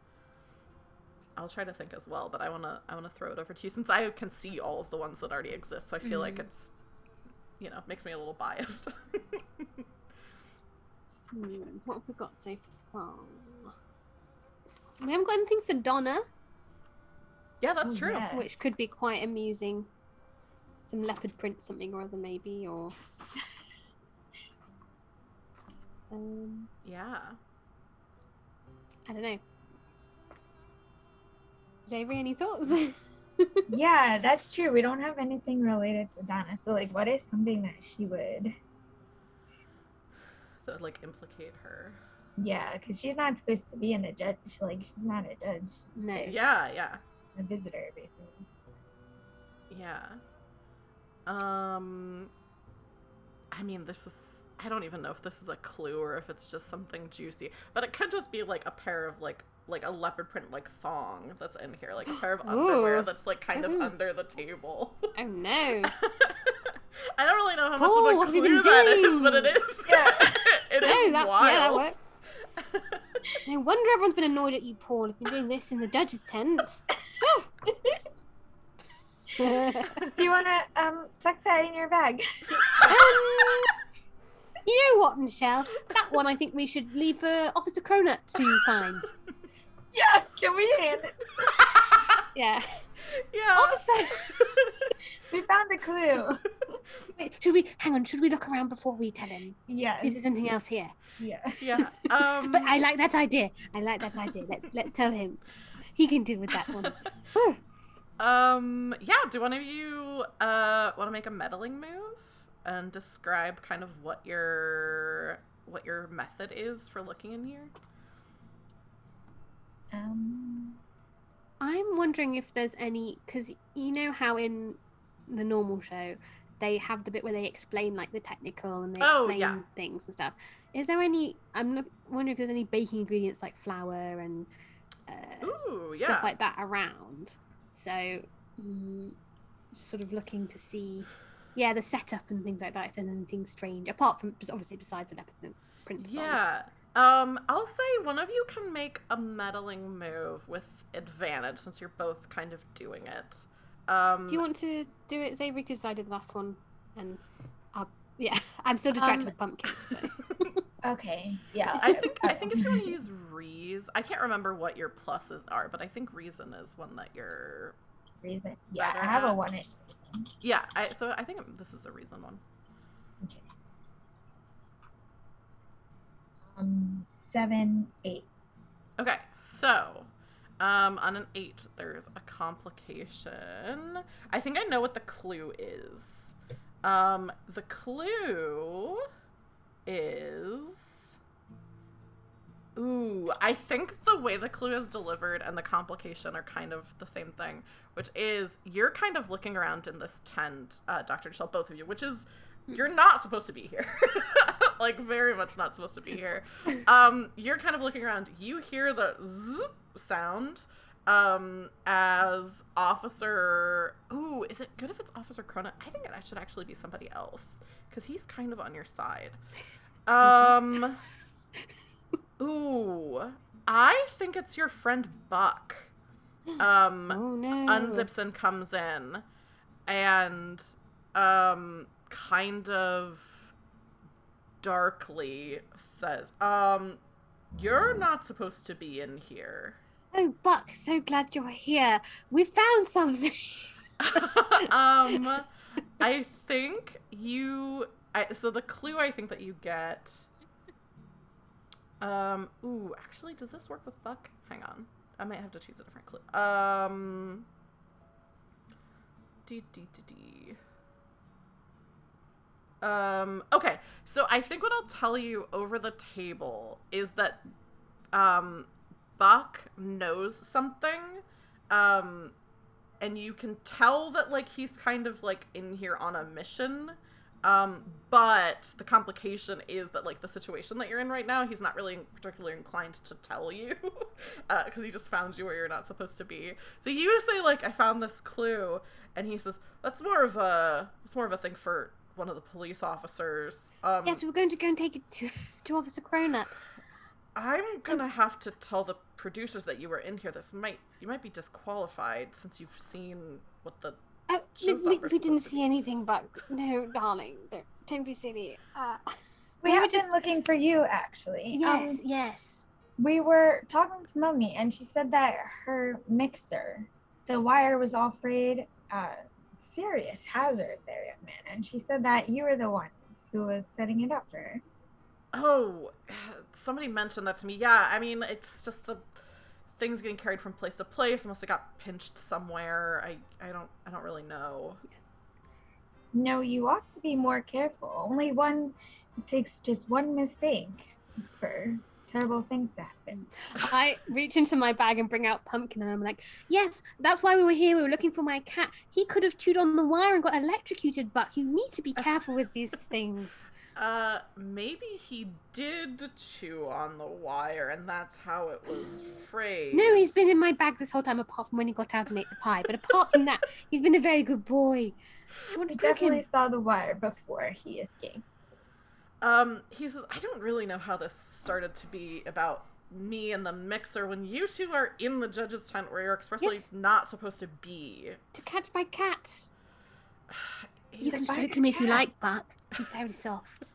I'll try to think as well, but I wanna throw it over to you since I can see all of the ones that already exist, so I feel like it's, makes me a little biased. What have we got so far? We haven't got anything for Donna. Yeah, that's true. Yeah. Which could be quite amusing. Some leopard print something or other, maybe, or... yeah. I don't know. Xavier, any thoughts? Yeah, that's true. We don't have anything related to Donna. So, like, what is something that she would... That would, like, implicate her. Yeah, because she's not supposed to be in the judge. She's not a judge. No. Yeah. A visitor, basically. Yeah. I mean, this is... I don't even know if this is a clue or if it's just something juicy. But it could just be, like, a pair of, like a leopard print, like, thong that's in here. Like, a pair of underwear that's, like, kind of under the table. Oh, no. I don't really know how much of a clue that is, but it is. Yeah. It is wild. Yeah, that works. No wonder everyone's been annoyed at you, Paul. You've been doing this in the judge's tent. Do you want to tuck that in your bag? You know what, Nichelle? That one I think we should leave for Officer Cronut to find. Yeah, can we hand it? Yeah. Yeah. Officer! We found a clue. Wait, should we look around before we tell him? Yeah. See if there's anything else here. Yeah. Yeah. But I like that idea. Let's tell him. He can deal with that one. Yeah, do one of you want to make a meddling move and describe kind of what your method is for looking in here? I'm wondering if there's any, because you know how in the normal show they have the bit where they explain like the technical and they explain things and stuff. Is there any? Wondering if there's any baking ingredients like flour and stuff like that around. So, just sort of looking to see, the setup and things like that. If there's anything strange, apart from obviously besides the leopard print. Yeah. I'll say one of you can make a meddling move with advantage since you're both kind of doing it. Do you want to do it, Xavier? Because I did the last one, and I'm still distracted with pumpkin. So. Okay. Yeah. I think if you want to use reason, I can't remember what your pluses are, but I think reason is one that you're. Reason. Yeah, I have a 1 in. Yeah. So I think this is a reason one. Okay. 7, 8. Okay, so on an 8, there's a complication. I think I know what the clue is. The clue is... Ooh, I think the way the clue is delivered and the complication are kind of the same thing, which is you're kind of looking around in this tent, Dr. Nichelle, both of you, which is you're not supposed to be here. Like, very much not supposed to be here. You're kind of looking around. You hear the zzz sound as Officer... Ooh, is it good if it's Officer Cronin? I think it should actually be somebody else, because he's kind of on your side. Ooh, I think it's your friend Buck. Oh no. Unzips and comes in and kind of darkly says, you're not supposed to be in here. Oh, Buck, so glad you're here. We found something. I think so the clue I think that you get... ooh, actually, does this work with Buck? Hang on. I might have to choose a different clue. Okay, so I think what I'll tell you over the table is that, Buck knows something, and you can tell that, like, he's kind of, like, in here on a mission. But the complication is that, like, the situation that you're in right now, he's not really particularly inclined to tell you, because he just found you where you're not supposed to be. So you say, like, I found this clue, and he says, that's more of a thing for one of the police officers. Yes, we're going to go and take it to Officer Cronin. I'm gonna have to tell the producers that you were in here. You might be disqualified since you've seen what the... Oh, we didn't see anything, but no, darling, don't be silly. We have been looking for you, actually. Yes, yes. We were talking to Mummy, and she said that her mixer, the wire was all frayed. Serious hazard there, young man. And she said that you were the one who was setting it up for her. Oh, somebody mentioned that to me. Yeah, I mean, it's just the things getting carried from place to place. It must have got pinched somewhere. I don't really know. No, you ought to be more careful. Only one takes just one mistake for terrible things to happen. I reach into my bag and bring out Pumpkin, and I'm like, yes, that's why we were here. We were looking for my cat. He could have chewed on the wire and got electrocuted, Buck. You need to be careful with these things. Maybe he did chew on the wire, and that's how it was frayed. No, he's been in my bag this whole time, apart from when he got out and ate the pie. But apart from that, he's been a very good boy. Do you want to talk him? Definitely saw the wire before he escaped. He says, I don't really know how this started to be about me and the mixer when you two are in the judge's tent where you're expressly not supposed to be. To catch my cat. You can He's stroke him if you like, Buck. He's very soft.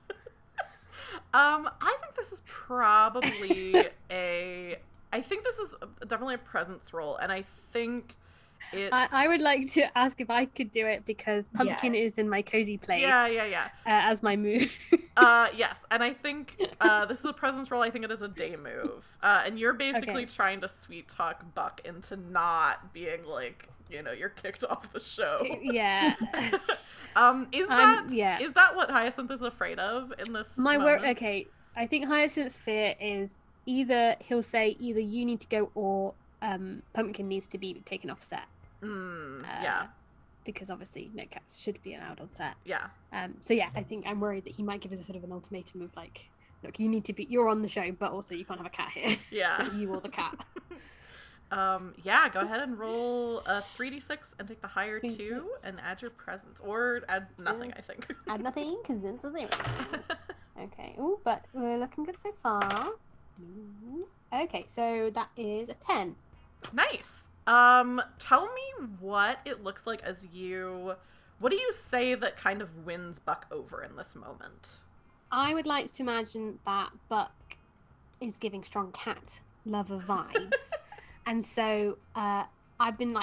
I think this is probably I think this is definitely a presence roll, and I think it's... I would like to ask if I could do it, because Pumpkin is in my cozy place. Yeah. As my move. Yes, and I think this is a presence roll. I think it is a day move. And you're basically trying to sweet talk Buck into not being like, you're kicked off the show. Yeah. Is that what Hyacinth is afraid of in this moment? Okay, I think Hyacinth's fear is either you need to go, or Pumpkin needs to be taken off set. Yeah. Because obviously no cats should be allowed on set. Yeah. So yeah, I think I'm worried that he might give us a sort of an ultimatum of like, look, you're on the show, but also you can't have a cat here. Yeah. So you or the cat. Yeah, go ahead and roll a 3d6 and take the higher 2 and add your presence. Or add nothing, I think. Add nothing, because it's a 0. Okay. Ooh, but we're looking good so far. Okay, so that is a 10. Nice. Tell me what it looks like as what do you say that kind of wins Buck over in this moment? I would like to imagine that Buck is giving strong cat lover vibes. And so I've been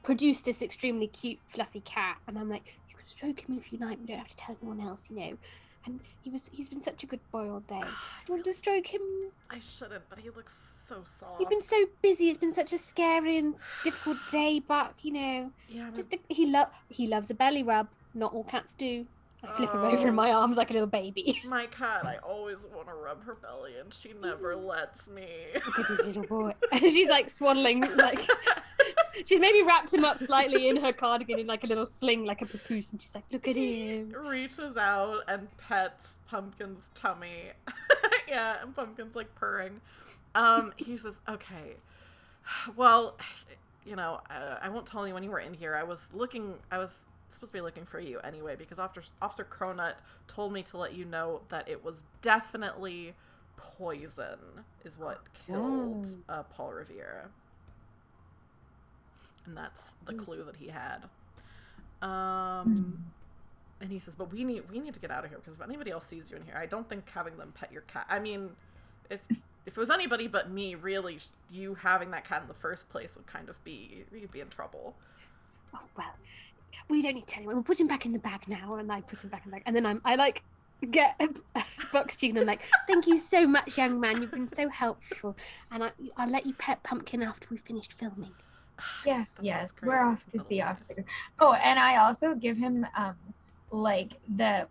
produced this extremely cute, fluffy cat, and I'm like, you can stroke him if you like, we don't have to tell anyone else, And he's been such a good boy all day. Do you want to stroke him? I shouldn't, but he looks so soft. You've been so busy. It's been such a scary and difficult day, Buck. Yeah, he loves a belly rub. Not all cats do. I flip him over in my arms like a little baby. My cat, I always want to rub her belly, and she never lets me. Look at his little boy. And she's like swaddling, like she's maybe wrapped him up slightly in her cardigan in like a little sling, like a papoose, and she's like, look at him. Reaches out and pets Pumpkin's tummy. Yeah, and Pumpkin's like purring. He says, okay, well, I won't tell anyone you were in here. I was supposed to be looking for you anyway, because Officer Cronut told me to let you know that it was definitely poison is what killed Paul Revere. And that's the clue that he had. And he says, but we need to get out of here, because if anybody else sees you in here, I don't think having them pet your cat, I mean, if it was anybody but me, really, you having that cat in the first place would kind of you'd be in trouble. Oh, well, we don't need to tell anyone. We'll put him back in the bag now, and I put him back in the bag. And then I like get a Buck's tune and I'm like, thank you so much, young man. You've been so helpful. And I'll let you pet Pumpkin after we finished filming. Yeah, yes, we're off to see Officer. Oh, and I also give him like the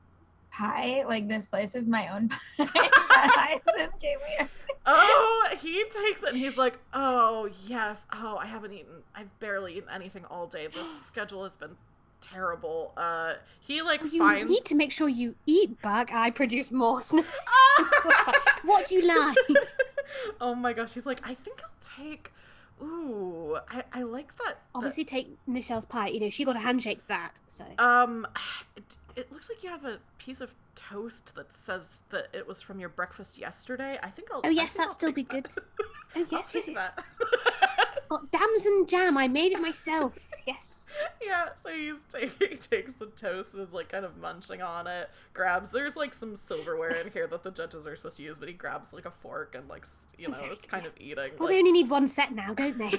pie, like the slice of my own pie that Hyacinth gave me. Oh, he takes it and he's like, oh, yes. Oh, I've barely eaten anything all day. The schedule has been terrible. He You need to make sure you eat, Bug. I produce more snacks. What do you like? Oh my gosh, he's like, I think I'll take... Ooh, I like that. Obviously take Nichelle's pie. She got a handshake for that, so... It looks like you have a piece of toast that says that it was from your breakfast yesterday. I think I'll... Oh, yes, that'd still be good. Oh, yes, yes. Got damson jam. I made it myself. Yes. Yeah, so he takes the toast and is like kind of munching on it. There's like some silverware in here that the judges are supposed to use, but he grabs like a fork and like, it's kind of eating. Well, they only need one set now, don't they? He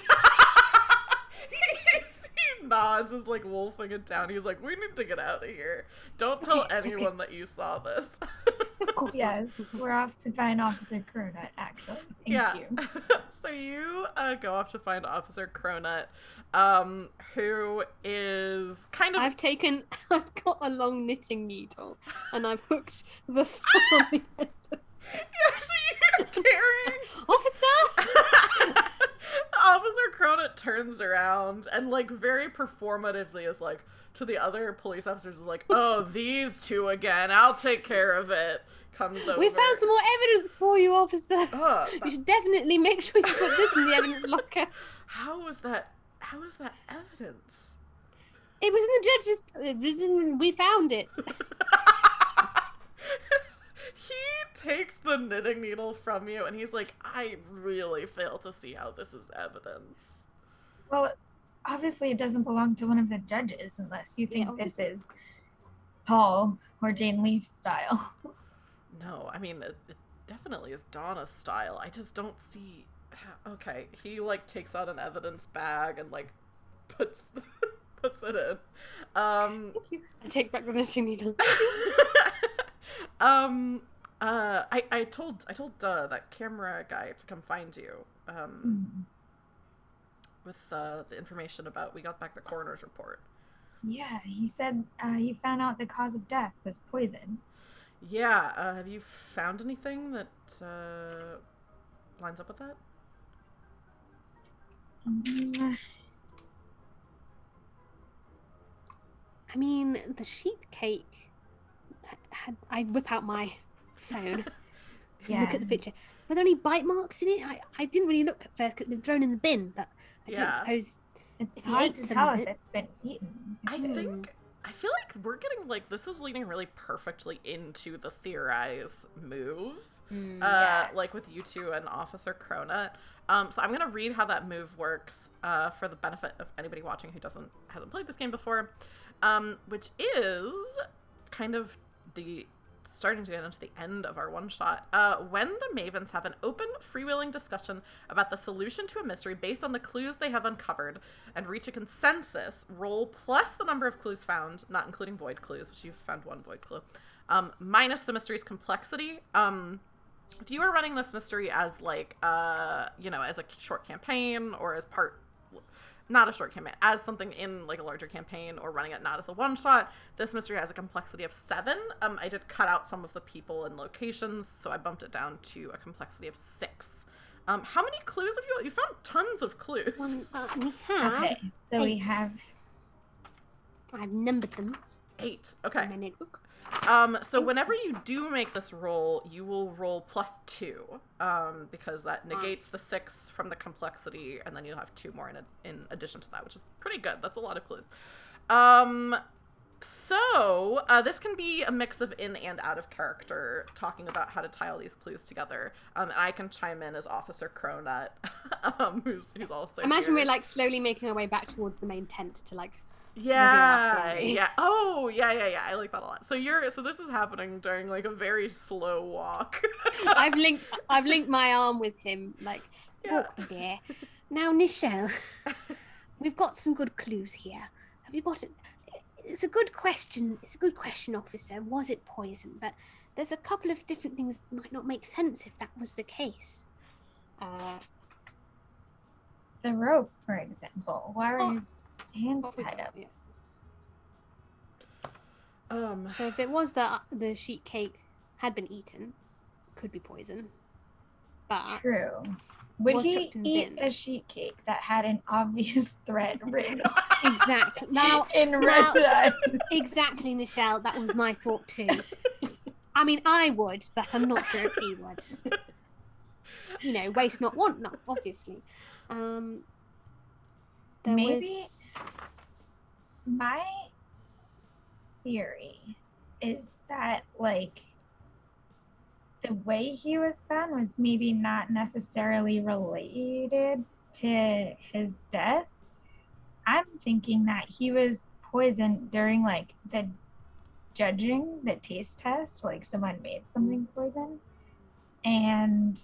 nods, is like wolfing it down. He's like, we need to get out of here. Don't tell anyone that you saw this. Of course. Yes, we're off to find Officer Cronut, actually. Thank you. So you go off to find Officer Cronut, who is kind of... I've got a long knitting needle, and I've hooked the thumb on the end. Yeah, so you're carrying... Officer! Officer Cronut turns around and, like, very performatively is like, to the other police officers, is like, oh, these two again, I'll take care of it. Comes over. We found some more evidence for you, officer. You should definitely make sure you put this in the evidence locker. How is that evidence? It was in the judge's... We found it. He takes the knitting needle from you and he's like, I really fail to see how this is evidence. Well, obviously it doesn't belong to one of the judges unless you think this is Paul or Jane Leaf's style. No, I mean, it definitely is Donna's style. I just don't see... Okay, he, like, takes out an evidence bag and, like, puts it in. Thank you. I take back the knitting needle. I told that camera guy to come find you, with the information about, we got back the coroner's report. Yeah, he said he found out the cause of death was poison. Yeah, have you found anything that lines up with that? I mean, the sheep cake I whip out my phone and look at the picture. Were there any bite marks in it? I didn't really look at first because it's been thrown in the bin, but I don't suppose it's hard to tell if it's been eaten. I feel like we're getting, like, this is leading really perfectly into the theorize move, like with you two and Officer Cronut. So I'm gonna read how that move works for the benefit of anybody watching who hasn't played this game before, which is kind of starting to get into the end of our one-shot. When the Mavens have an open, freewheeling discussion about the solution to a mystery based on the clues they have uncovered and reach a consensus, roll plus the number of clues found, not including void clues, which you've found one void clue, minus the mystery's complexity. If you were running this mystery as like, as a short campaign or as not a short campaign, as something in like a larger campaign, or running it not as a one-shot, this mystery has a complexity of 7. I did cut out some of the people and locations, so I bumped it down to a complexity of 6. How many clues have you found? Tons of clues. We have Okay, so 8. we have... I've numbered them 8. Okay. in my notebook. So whenever you do make this roll, you will roll +2, because that negates the 6 from the complexity, and then you'll have 2 more in addition to that, which is pretty good. That's a lot of clues. So this can be a mix of in and out of character, talking about how to tie all these clues together. And I can chime in as Officer Cronut, who's also Imagine here. we're like slowly making our way back towards the main tent to like. Yeah. Oh, yeah. I like that a lot. So this is happening during like a very slow walk. I've linked my arm with him, like, walk me there. Now, Nichelle, we've got some good clues here. Have you got it? It's a good question. Officer. Was it poison? But there's a couple of different things that might not make sense if that was the case. The rope, for example. Why are his hands tied up? Yeah. So if it was that the sheet cake had been eaten, could be poison. But True. Would was he chucked in the eat bin. a sheet cake that had an obvious thread written Exactly. Now, in red eyes? exactly, Nichelle. That was my thought too. I mean, I would, but I'm not sure if he would. Waste not, want not, obviously. My theory is that, like, the way he was found was maybe not necessarily related to his death. I'm thinking that he was poisoned during, like, the judging, the taste test, like someone made something poison. And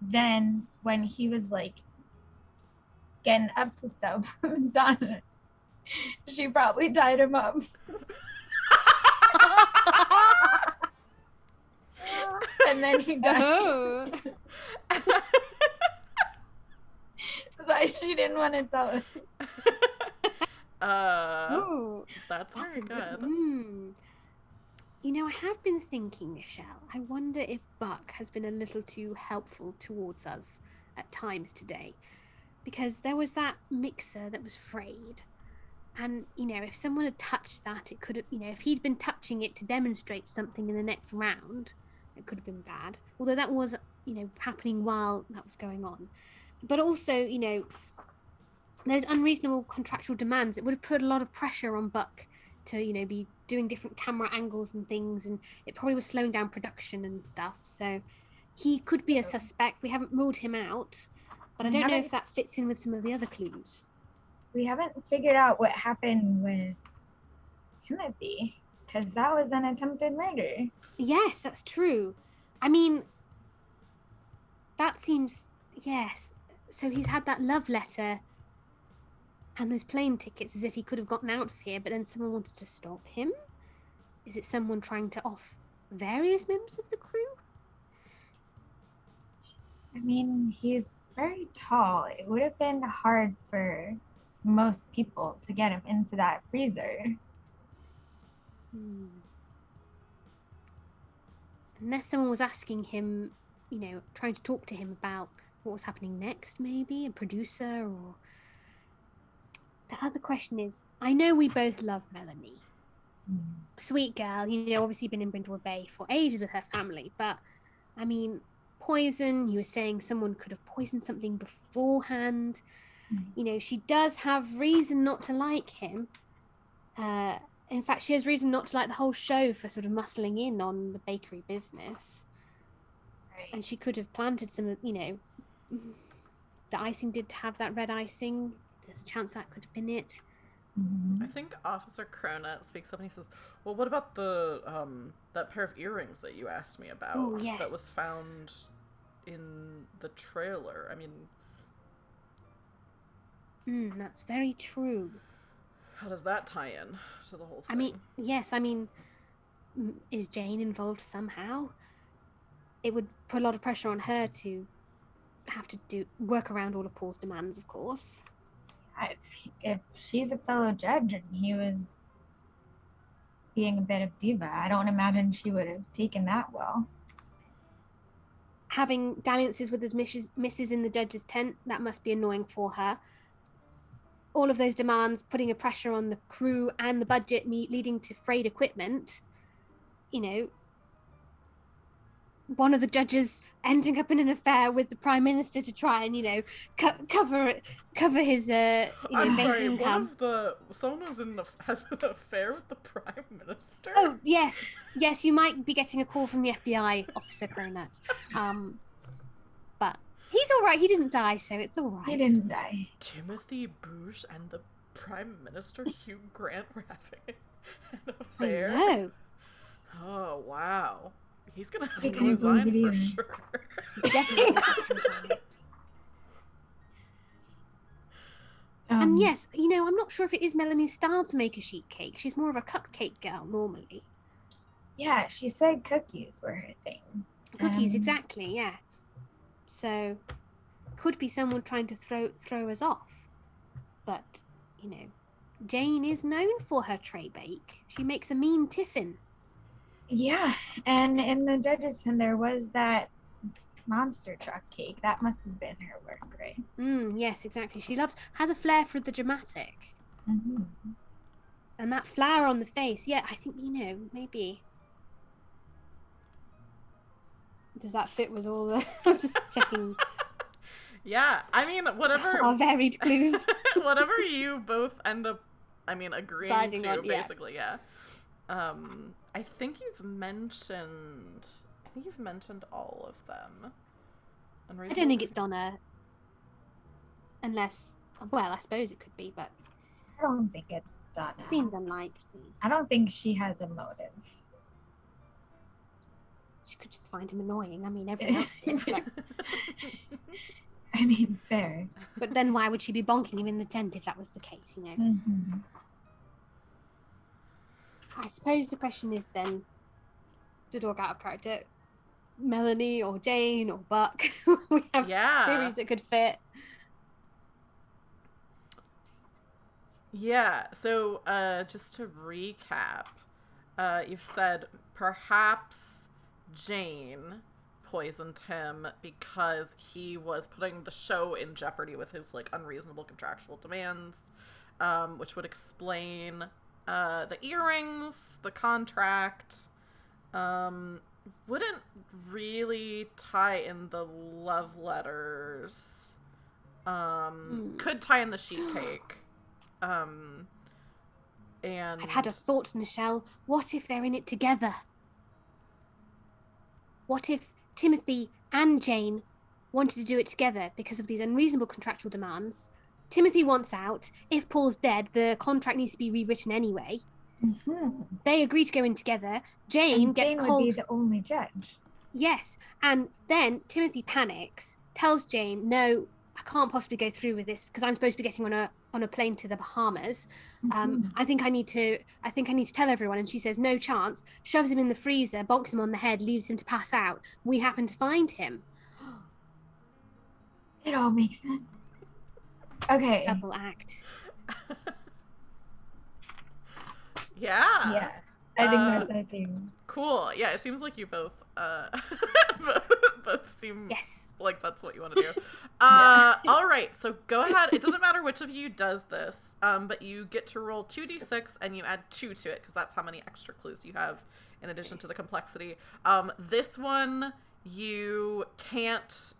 then when he was, like, getting up to stuff, Donna, she probably tied him up. And then he died. Oh. So she didn't want to tell us. That's very good. I have been thinking, Nichelle, I wonder if Buck has been a little too helpful towards us at times today. Because there was that mixer that was frayed. And, if someone had touched that, it could have, if he'd been touching it to demonstrate something in the next round, it could have been bad. Although that was, happening while that was going on. But also, those unreasonable contractual demands, it would have put a lot of pressure on Buck to, be doing different camera angles and things. And it probably was slowing down production and stuff. So he could be a suspect. We haven't ruled him out. But I don't know if that fits in with some of the other clues. We haven't figured out what happened with Timothy, because that was an attempted murder. Yes, that's true. I mean, that seems... Yes. So he's had that love letter and those plane tickets as if he could have gotten out of here, but then someone wanted to stop him? Is it someone trying to off various members of the crew? I mean, he's very tall. It would have been hard for most people to get him into that freezer. Unless someone was asking him, trying to talk to him about what was happening next, maybe a producer. Or the other question is, I know we both love Melanie. Sweet girl, obviously been in Brindlewood Bay for ages with her family, but I mean, poison, you were saying someone could have poisoned something beforehand. She does have reason not to like him. In fact, she has reason not to like the whole show for sort of muscling in on the bakery business. Right. And she could have planted some, the icing did have that red icing. There's a chance that could have been it. I think Officer Cronut speaks up and he says, well, what about the that pair of earrings that you asked me about? Oh, yes. That was found in the trailer? I mean... that's very true. How does that tie in to the whole thing? I mean, yes, I mean, is Jane involved somehow? It would put a lot of pressure on her to have to work around all of Paul's demands, of course. If she's a fellow judge and he was being a bit of diva, I don't imagine she would have taken that well. Having dalliances with his missus in the judge's tent, that must be annoying for her. All of those demands, putting a pressure on the crew and the budget, leading to frayed equipment. You know, one of the judges ending up in an affair with the Prime Minister to try and, you know, cover his I'm base sorry, income. someone has an affair with the Prime Minister? Oh, yes, you might be getting a call from the FBI, Officer Cronut. But he's all right. He didn't die, so it's all right. He didn't die. Timothy Boosh and the Prime Minister Hugh Grant were having an affair? I know. Oh, wow. He's gonna have to resign for sure. He's definitely going to have to resign. And yes, you know, I'm not sure if it is Melanie's style to make a sheet cake. She's more of a cupcake girl normally. Yeah, she said cookies were her thing. Cookies, exactly, yeah. So, could be someone trying to throw us off. But, you know, Jane is known for her tray bake. She makes a mean tiffin. Yeah, and in the judges' tent there was that monster truck cake. That must have been her work, right? Yes, exactly. She has a flair for the dramatic. Mm-hmm. And that flower on the face, yeah, I think, you know, maybe. Does that fit with all the... I'm just checking. Yeah, I mean, whatever... Our varied clues. Whatever you both end up, agreeing Siding to, on, yeah. basically, yeah. I think you've mentioned all of them. I don't think it's Donna. Unless, well, I suppose it could be, but... I don't think it's Donna. Seems unlikely. I don't think she has a motive. She could just find him annoying. I mean, everyone else did. But... I mean, fair. But then why would she be bonking him in the tent if that was the case, you know? Mm-hmm. I suppose the question is then, to talk out of character, Melanie or Jane or Buck. We have theories that could fit. Yeah, so just to recap, you've said perhaps Jane poisoned him because he was putting the show in jeopardy with his unreasonable contractual demands, which would explain the earrings, the contract. Wouldn't really tie in the love letters. Could tie in the sheet cake. And I've had a thought, Nichelle. What if they're in it together? What if Timothy and Jane wanted to do it together because of these unreasonable contractual demands? Timothy wants out. If Paul's dead, the contract needs to be rewritten anyway. Mm-hmm. They agree to go in together. Jane gets Jane cold. would be the only judge. Yes, and then Timothy panics, tells Jane, "No, I can't possibly go through with this because I'm supposed to be getting on a plane to the Bahamas. I think I need to tell everyone." And she says, "No chance." Shoves him in the freezer, bonks him on the head, leaves him to pass out. We happen to find him. It all makes sense. Okay. Double act. Yeah, I think that's a thing. Cool. Yeah, it seems like you both both seem like that's what you want to do. All right, so go ahead. It doesn't matter which of you does this, but you get to roll 2d6 and you add 2 to it because that's how many extra clues you have in addition to the complexity. This one you can't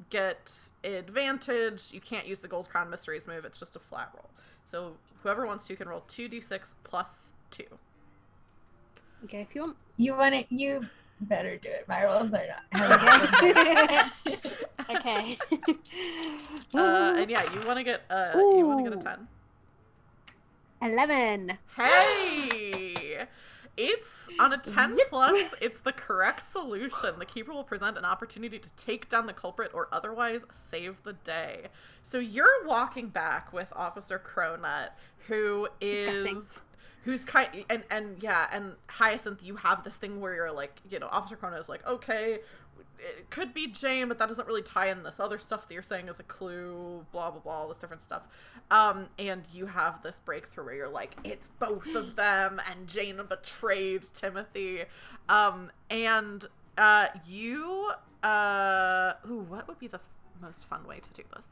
get advantage. You can't use the Gold Crown Mysteries move. It's just a flat roll. So whoever wants to can roll 2d6 plus 2. Okay, if you want. You better do it. My rolls are not. Okay. And yeah, you want to get a 10. 11. Hey! It's on a 10 plus, it's the correct solution. The keeper will present an opportunity to take down the culprit or otherwise save the day. So you're walking back with Officer Cronut, who is... Disgusting. Who's kind and Hyacinth, you have this thing where you're like, Officer Cronut is like, okay, it could be Jane, but that doesn't really tie in this other stuff that you're saying is a clue, blah, blah, blah, all this different stuff. And you have this breakthrough where you're like, it's both of them, and Jane betrayed Timothy. What would be the most fun way to do this?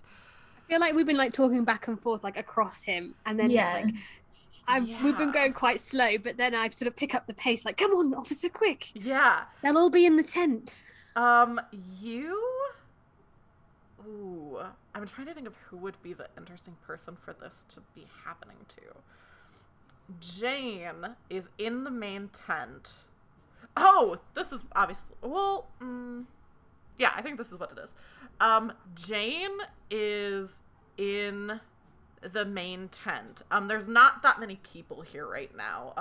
I feel like we've been like talking back and forth like across him, and then we've been going quite slow, but then I sort of pick up the pace, like, come on, officer, quick. Yeah. They'll all be in the tent. I'm trying to think of who would be the interesting person for this to be happening to. Jane is in the main tent. Oh, this is obviously, yeah, I think this is what it is. Jane is in the main tent. There's not that many people here right now,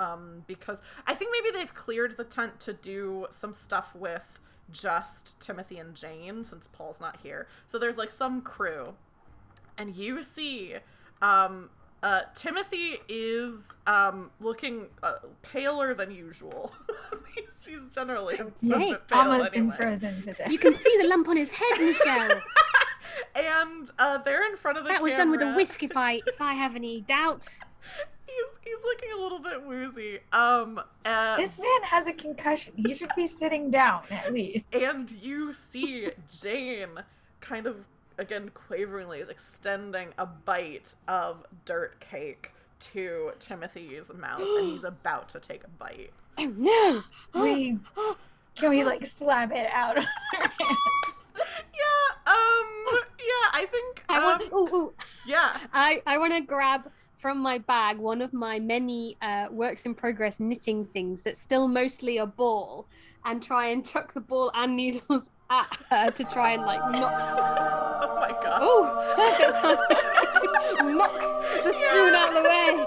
because I think maybe they've cleared the tent to do some stuff with just Timothy and Jane, since Paul's not here. So there's like some crew, and you see Timothy is looking paler than usual. He's generally a bit pale almost anyway. been frozen to death. You can see the lump on his head, Nichelle. And they're in front of the camera. That was done with a whisk, if I have any doubts. He's looking a little bit woozy. This man has a concussion. He should be sitting down at least. And you see Jane kind of, again, quaveringly is extending a bite of dirt cake to Timothy's mouth, and he's about to take a bite. Oh no! Can we like slap it out of her hand? Yeah, I think yeah. I want to grab from my bag one of my many works in progress knitting things that's still mostly a ball, and try and chuck the ball and needles at her to try and like knock. Oh my god. Oh, perfect time. Knock the spoon out of the way.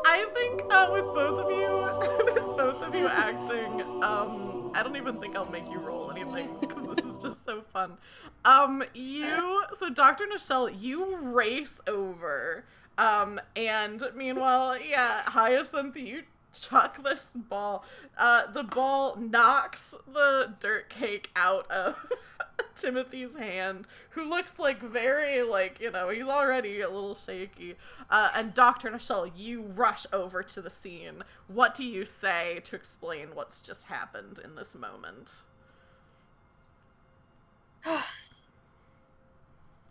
I think with both of you acting, I don't even think I'll make you roll anything because this is just so fun. So Dr. Nichelle, you race over, and meanwhile, Hyacinth, you chuck this ball. The ball knocks the dirt cake out of Timothy's hand, who looks like very, he's already a little shaky. And Dr. Nichelle, you rush over to the scene. What do you say to explain what's just happened in this moment?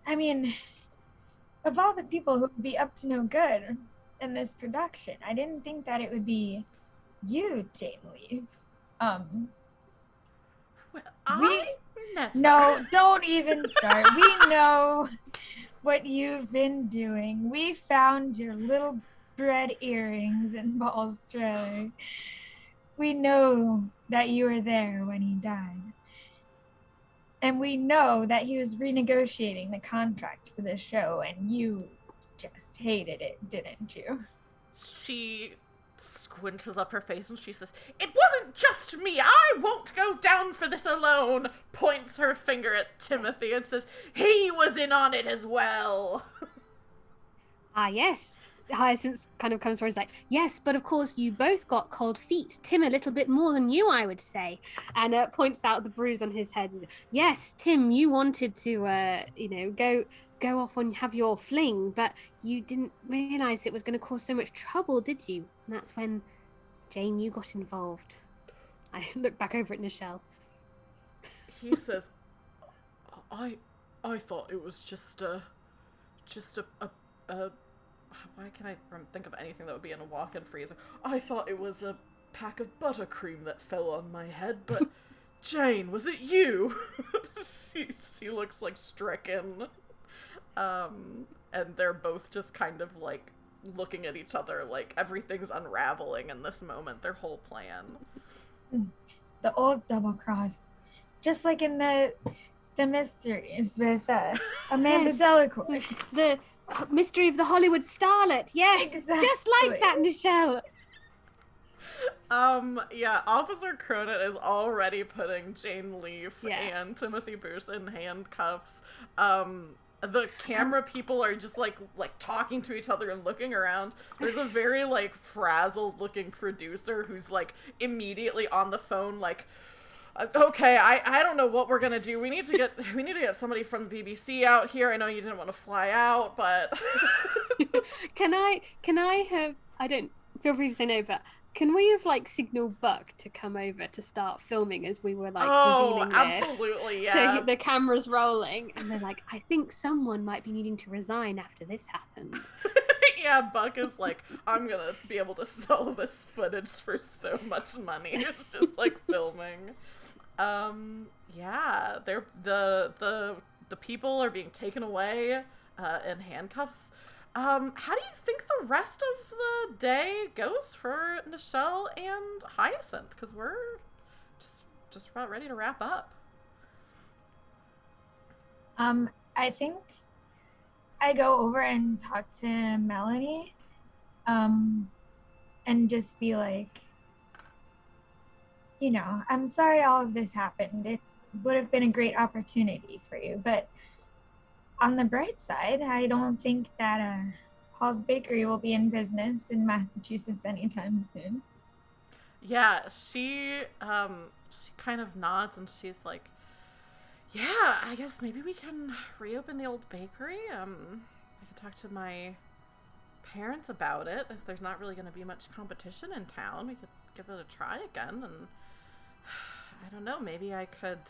I mean, of all the people who would be up to no good in this production, I didn't think that it would be you, Jane Leaf. No, don't even start. We know what you've been doing. We found your little bread earrings in Paul's trailer. We know that you were there when he died. And we know that he was renegotiating the contract for this show, and you just hated it, didn't you? She squinches up her face and she says, "It wasn't just me. I won't go down for this alone." Points her finger at Timothy and says, "He was in on it as well." Yes. Hyacinth kind of comes forward and is like, "Yes, but of course you both got cold feet. Tim a little bit more than you, I would say." And points out the bruise on his head. "Yes, Tim, you wanted to, go off and have your fling, but you didn't realize it was going to cause so much trouble, did you?" And that's when, Jane, you got involved. I look back over at Nichelle. He says, I thought it was just a why can I think of anything that would be in a walk-in freezer? I thought it was a pack of buttercream that fell on my head, but Jane, was it you? She looks like stricken. And they're both just kind of like looking at each other like everything's unraveling in this moment, their whole plan. The old double cross. Just like in the mysteries with Amanda Delacour. The mystery of the Hollywood starlet. Yes, exactly. Just like that, Nichelle. Yeah, Officer Cronin is already putting Jane Leaf Yeah. and Timothy Bruce in handcuffs. The camera people are just like talking to each other and looking around. There's a very like frazzled looking producer who's like immediately on the phone like, okay, I don't know what we're gonna do. We need to get somebody from the BBC out here. I know you didn't want to fly out, but Can I have, I don't, feel free to say no, but can we have like signaled Buck to come over to start filming as we were like revealing this? Absolutely, yeah. So the camera's rolling and they're like, I think someone might be needing to resign after this happened. Yeah, Buck is like, I'm gonna be able to sell this footage for so much money. It's just like filming. Yeah, they're the people are being taken away in handcuffs. How do you think the rest of the day goes for Nichelle and Hyacinth? Because we're just about ready to wrap up. I think I go over and talk to Melanie, and just be like, you know, I'm sorry all of this happened. It would have been a great opportunity for you, but on the bright side, I don't think that Paul's Bakery will be in business in Massachusetts anytime soon. Yeah, she kind of nods and she's like, yeah, I guess maybe we can reopen the old bakery. I could talk to my parents about it. If there's not really going to be much competition in town, we could give it a try again. And I don't know, maybe I could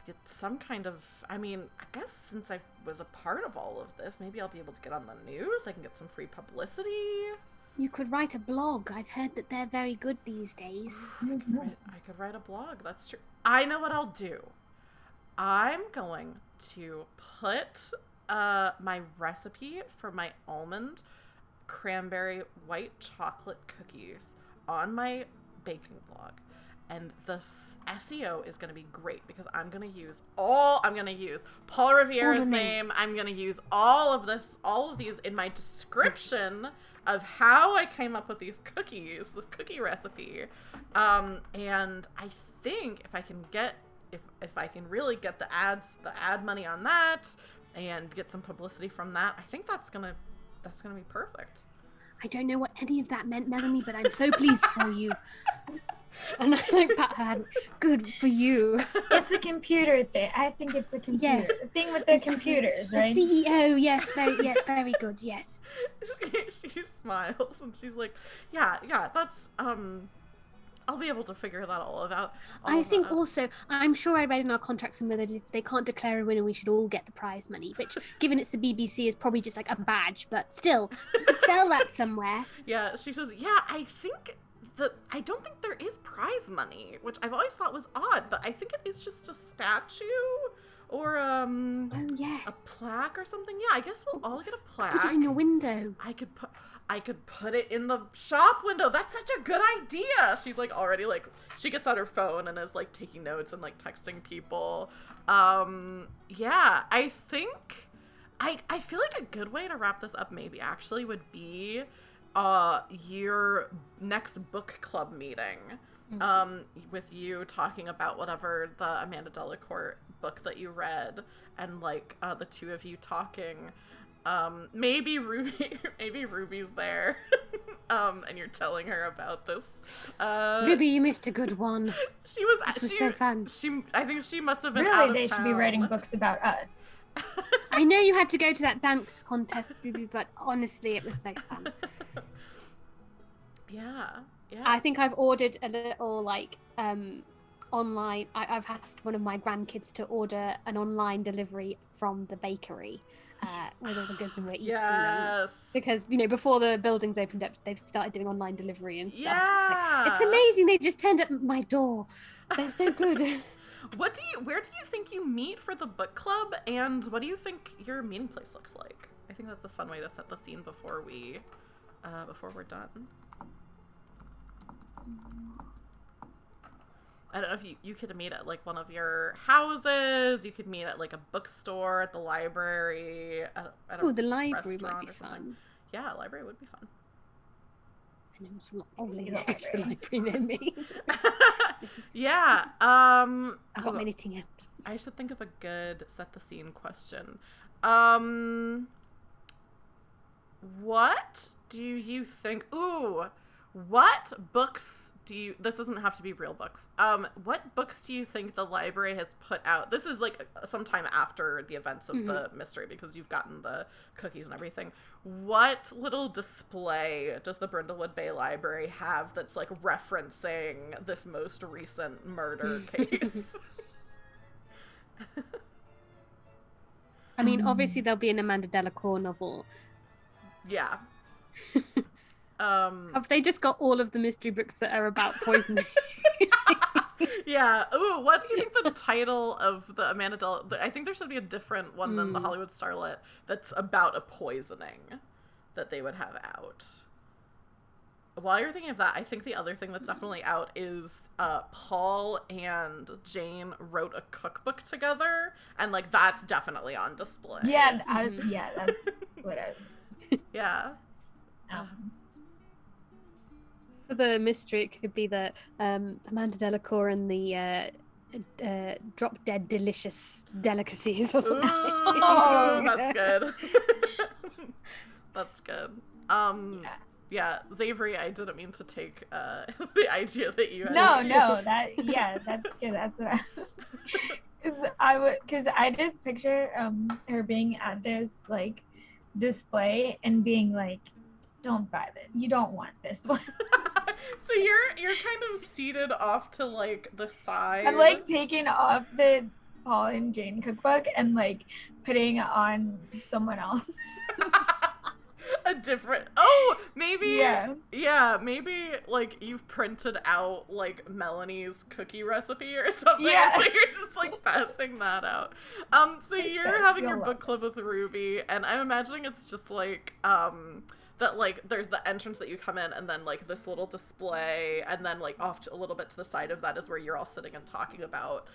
get some kind of, I mean, I guess since I was a part of all of this, maybe I'll be able to get on the news. I can get some free publicity. You could write a blog. I've heard that they're very good these days. I could write a blog. That's true. I know what I'll do. I'm going to put my recipe for my almond cranberry white chocolate cookies on my baking blog. And the SEO is going to be great because I'm going to use Paul Riviera's name. I'm going to use all of these in my description of how I came up with these cookies, this cookie recipe. And I think if I can really get the ad money on that and get some publicity from that, I think that's going to be perfect. I don't know what any of that meant, Melanie, but I'm so pleased for you. And I like pat her hand. Good for you. It's a computer thing. I think it's a computer. Yes. The thing with the computers, right? The CEO, yes, very good, yes. She smiles and she's like, yeah, that's I'll be able to figure that all out. I think also, I'm sure I read in our contract somewhere that if they can't declare a winner, we should all get the prize money, which, given it's the BBC, is probably just like a badge, but still, you could sell that somewhere. Yeah, she says, yeah, I don't think there is prize money, which I've always thought was odd, but I think it is just a statue or oh, yes. a plaque or something. Yeah, I guess we'll all get a plaque. Put it in your window. I could put it in the shop window. That's such a good idea. She's like already like, she gets out her phone and is like taking notes and like texting people. Yeah, I think I feel like a good way to wrap this up maybe actually would be your next book club meeting, with you talking about whatever the Amanda Delacourt book that you read, and like the two of you talking. Maybe Ruby's there, and you're telling her about this. Ruby, you missed a good one. She was so fun. I think she must have been really, out of they town. should be writing books about us. I know you had to go to that dance contest, Ruby, but honestly, it was so fun. Yeah. I think I've ordered a little like online. I've asked one of my grandkids to order an online delivery from the bakery with all the goods and we're eating them. Because before the buildings opened up, they've started doing online delivery and stuff. Yeah. It's amazing. They just turned up at my door. They're so good. Where do you think you meet for the book club, and what do you think your meeting place looks like? I think that's a fun way to set the scene before we're done. I don't know if you could meet at like one of your houses. You could meet at like a bookstore, at the library. Oh, the library might be fun. Yeah, library would be fun. old lady to go to the library near me. Yeah. I've got my knitting out. I should think of a good set the scene question. What do you think? Ooh, what books do you? This doesn't have to be real books. What books do you think the library has put out? This is like sometime after the events of the mystery, because you've gotten the cookies and everything. What little display does the Brindlewood Bay Library have that's like referencing this most recent murder case? I mean, obviously there'll be an Amanda Delacour novel. Yeah. Have they just got all of the mystery books that are about poisoning? Yeah. Ooh, what do you think the title of the Amanda I think there should be a different one than the Hollywood Starlet that's about a poisoning that they would have out. While you're thinking of that, I think the other thing that's definitely out is Paul and Jane wrote a cookbook together, and like that's definitely on display. Yeah, yeah, that's what I. Yeah. For the mystery, it could be the Amanda Delacour and the drop dead delicious delicacies or something. Ooh, that's good. That's good. Yeah, Xavery, I didn't mean to take the idea that you had. No, that's good. That's what I was. Because I just picture her being at this like display and being like, "Don't buy this. You don't want this one." So you're kind of seated off to like the side. I'm like taking off the Paul and Jane cookbook and like putting on someone else. A different maybe maybe like you've printed out like Melanie's cookie recipe or something, so you're just like passing that out. So you're having your book club with Ruby, and I'm imagining it's just like that, like there's the entrance that you come in, and then like this little display, and then like off a little bit to the side of that is where you're all sitting and talking about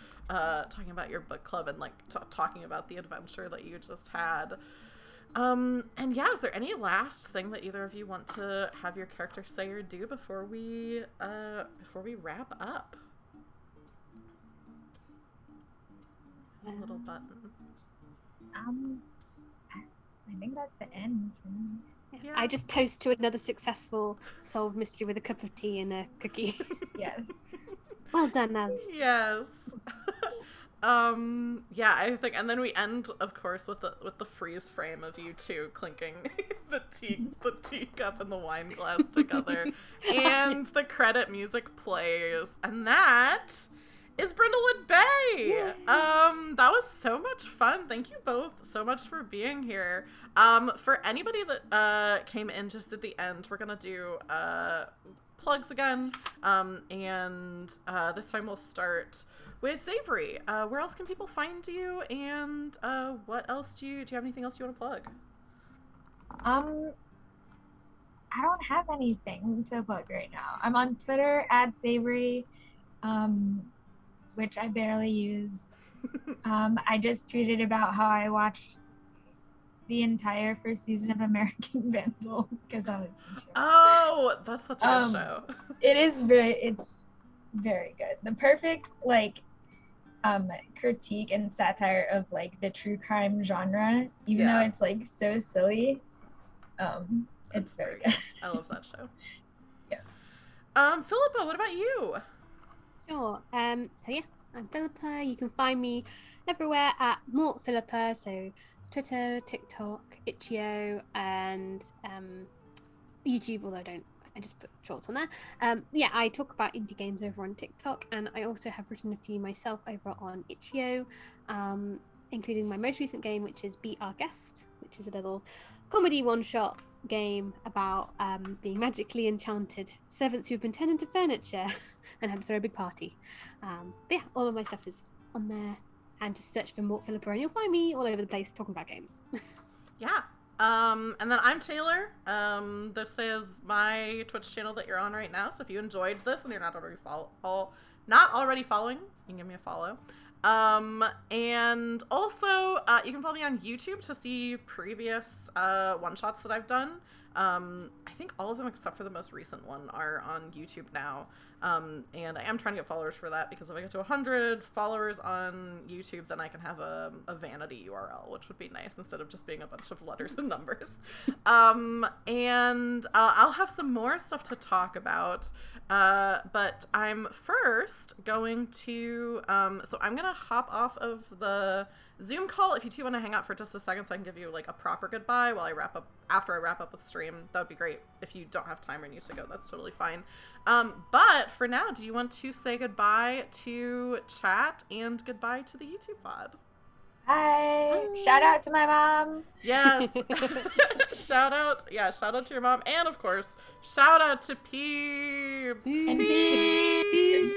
your book club and like talking about the adventure that you just had. And yeah, is there any last thing that either of you want to have your character say or do before we wrap up? Little button. I think that's the end for me. Yeah. I just toast to another successful solved mystery with a cup of tea and a cookie. Yes. Well done, Naz. Yes. Yeah, I think, and then we end, of course, with the freeze frame of you two clinking the teacup and the wine glass together, and the credit music plays, and that is Brindlewood Bay. Yay. That was so much fun. Thank you both so much for being here. For anybody that came in just at the end, we're gonna do plugs again, and this time we'll start with Xavery. Where else can people find you, and what else do you have anything else you want to plug? I don't have anything to plug right now. I'm on Twitter at Xavery, which I barely use. I just tweeted about how I watched the entire first season of American Vandal because I was in show. Oh, that's such a good show. It's very good. The perfect critique and satire of like the true crime genre, even though it's like so silly. It's very good. I love that show. Yeah. Philippa, what about you? Sure. So yeah, I'm Philippa. You can find me everywhere at Mort Philippa. So Twitter, TikTok, Itch.io, and YouTube. Although I just put shorts on there. Yeah, I talk about indie games over on TikTok, and I also have written a few myself over on Itch.io, including my most recent game, which is Be Our Guest, which is a little comedy one-shot game about being magically enchanted servants who've been turned into furniture and have to throw a big party. But yeah, all of my stuff is on there, and just search for Mort Philippa and you'll find me all over the place talking about games. Yeah. And then I'm Taylor. This is my Twitch channel that you're on right now, so if you enjoyed this and you're not already following, you can give me a follow. And also, you can follow me on YouTube to see previous one-shots that I've done. I think all of them except for the most recent one are on YouTube now. And I am trying to get followers for that, because if I get to 100 followers on YouTube, then I can have a vanity URL, which would be nice instead of just being a bunch of letters and numbers. And I'll have some more stuff to talk about. But I'm first going to, so I'm going to hop off of the Zoom call. If you two want to hang out for just a second so I can give you like a proper goodbye while I wrap up, after I wrap up with stream, that would be great. If you don't have time or need to go, that's totally fine. But for now, do you want to say goodbye to chat and goodbye to the YouTube pod? Hi. Shout out to my mom. Yes. Shout out to your mom, and of course, shout out to Peeps. And Peeps.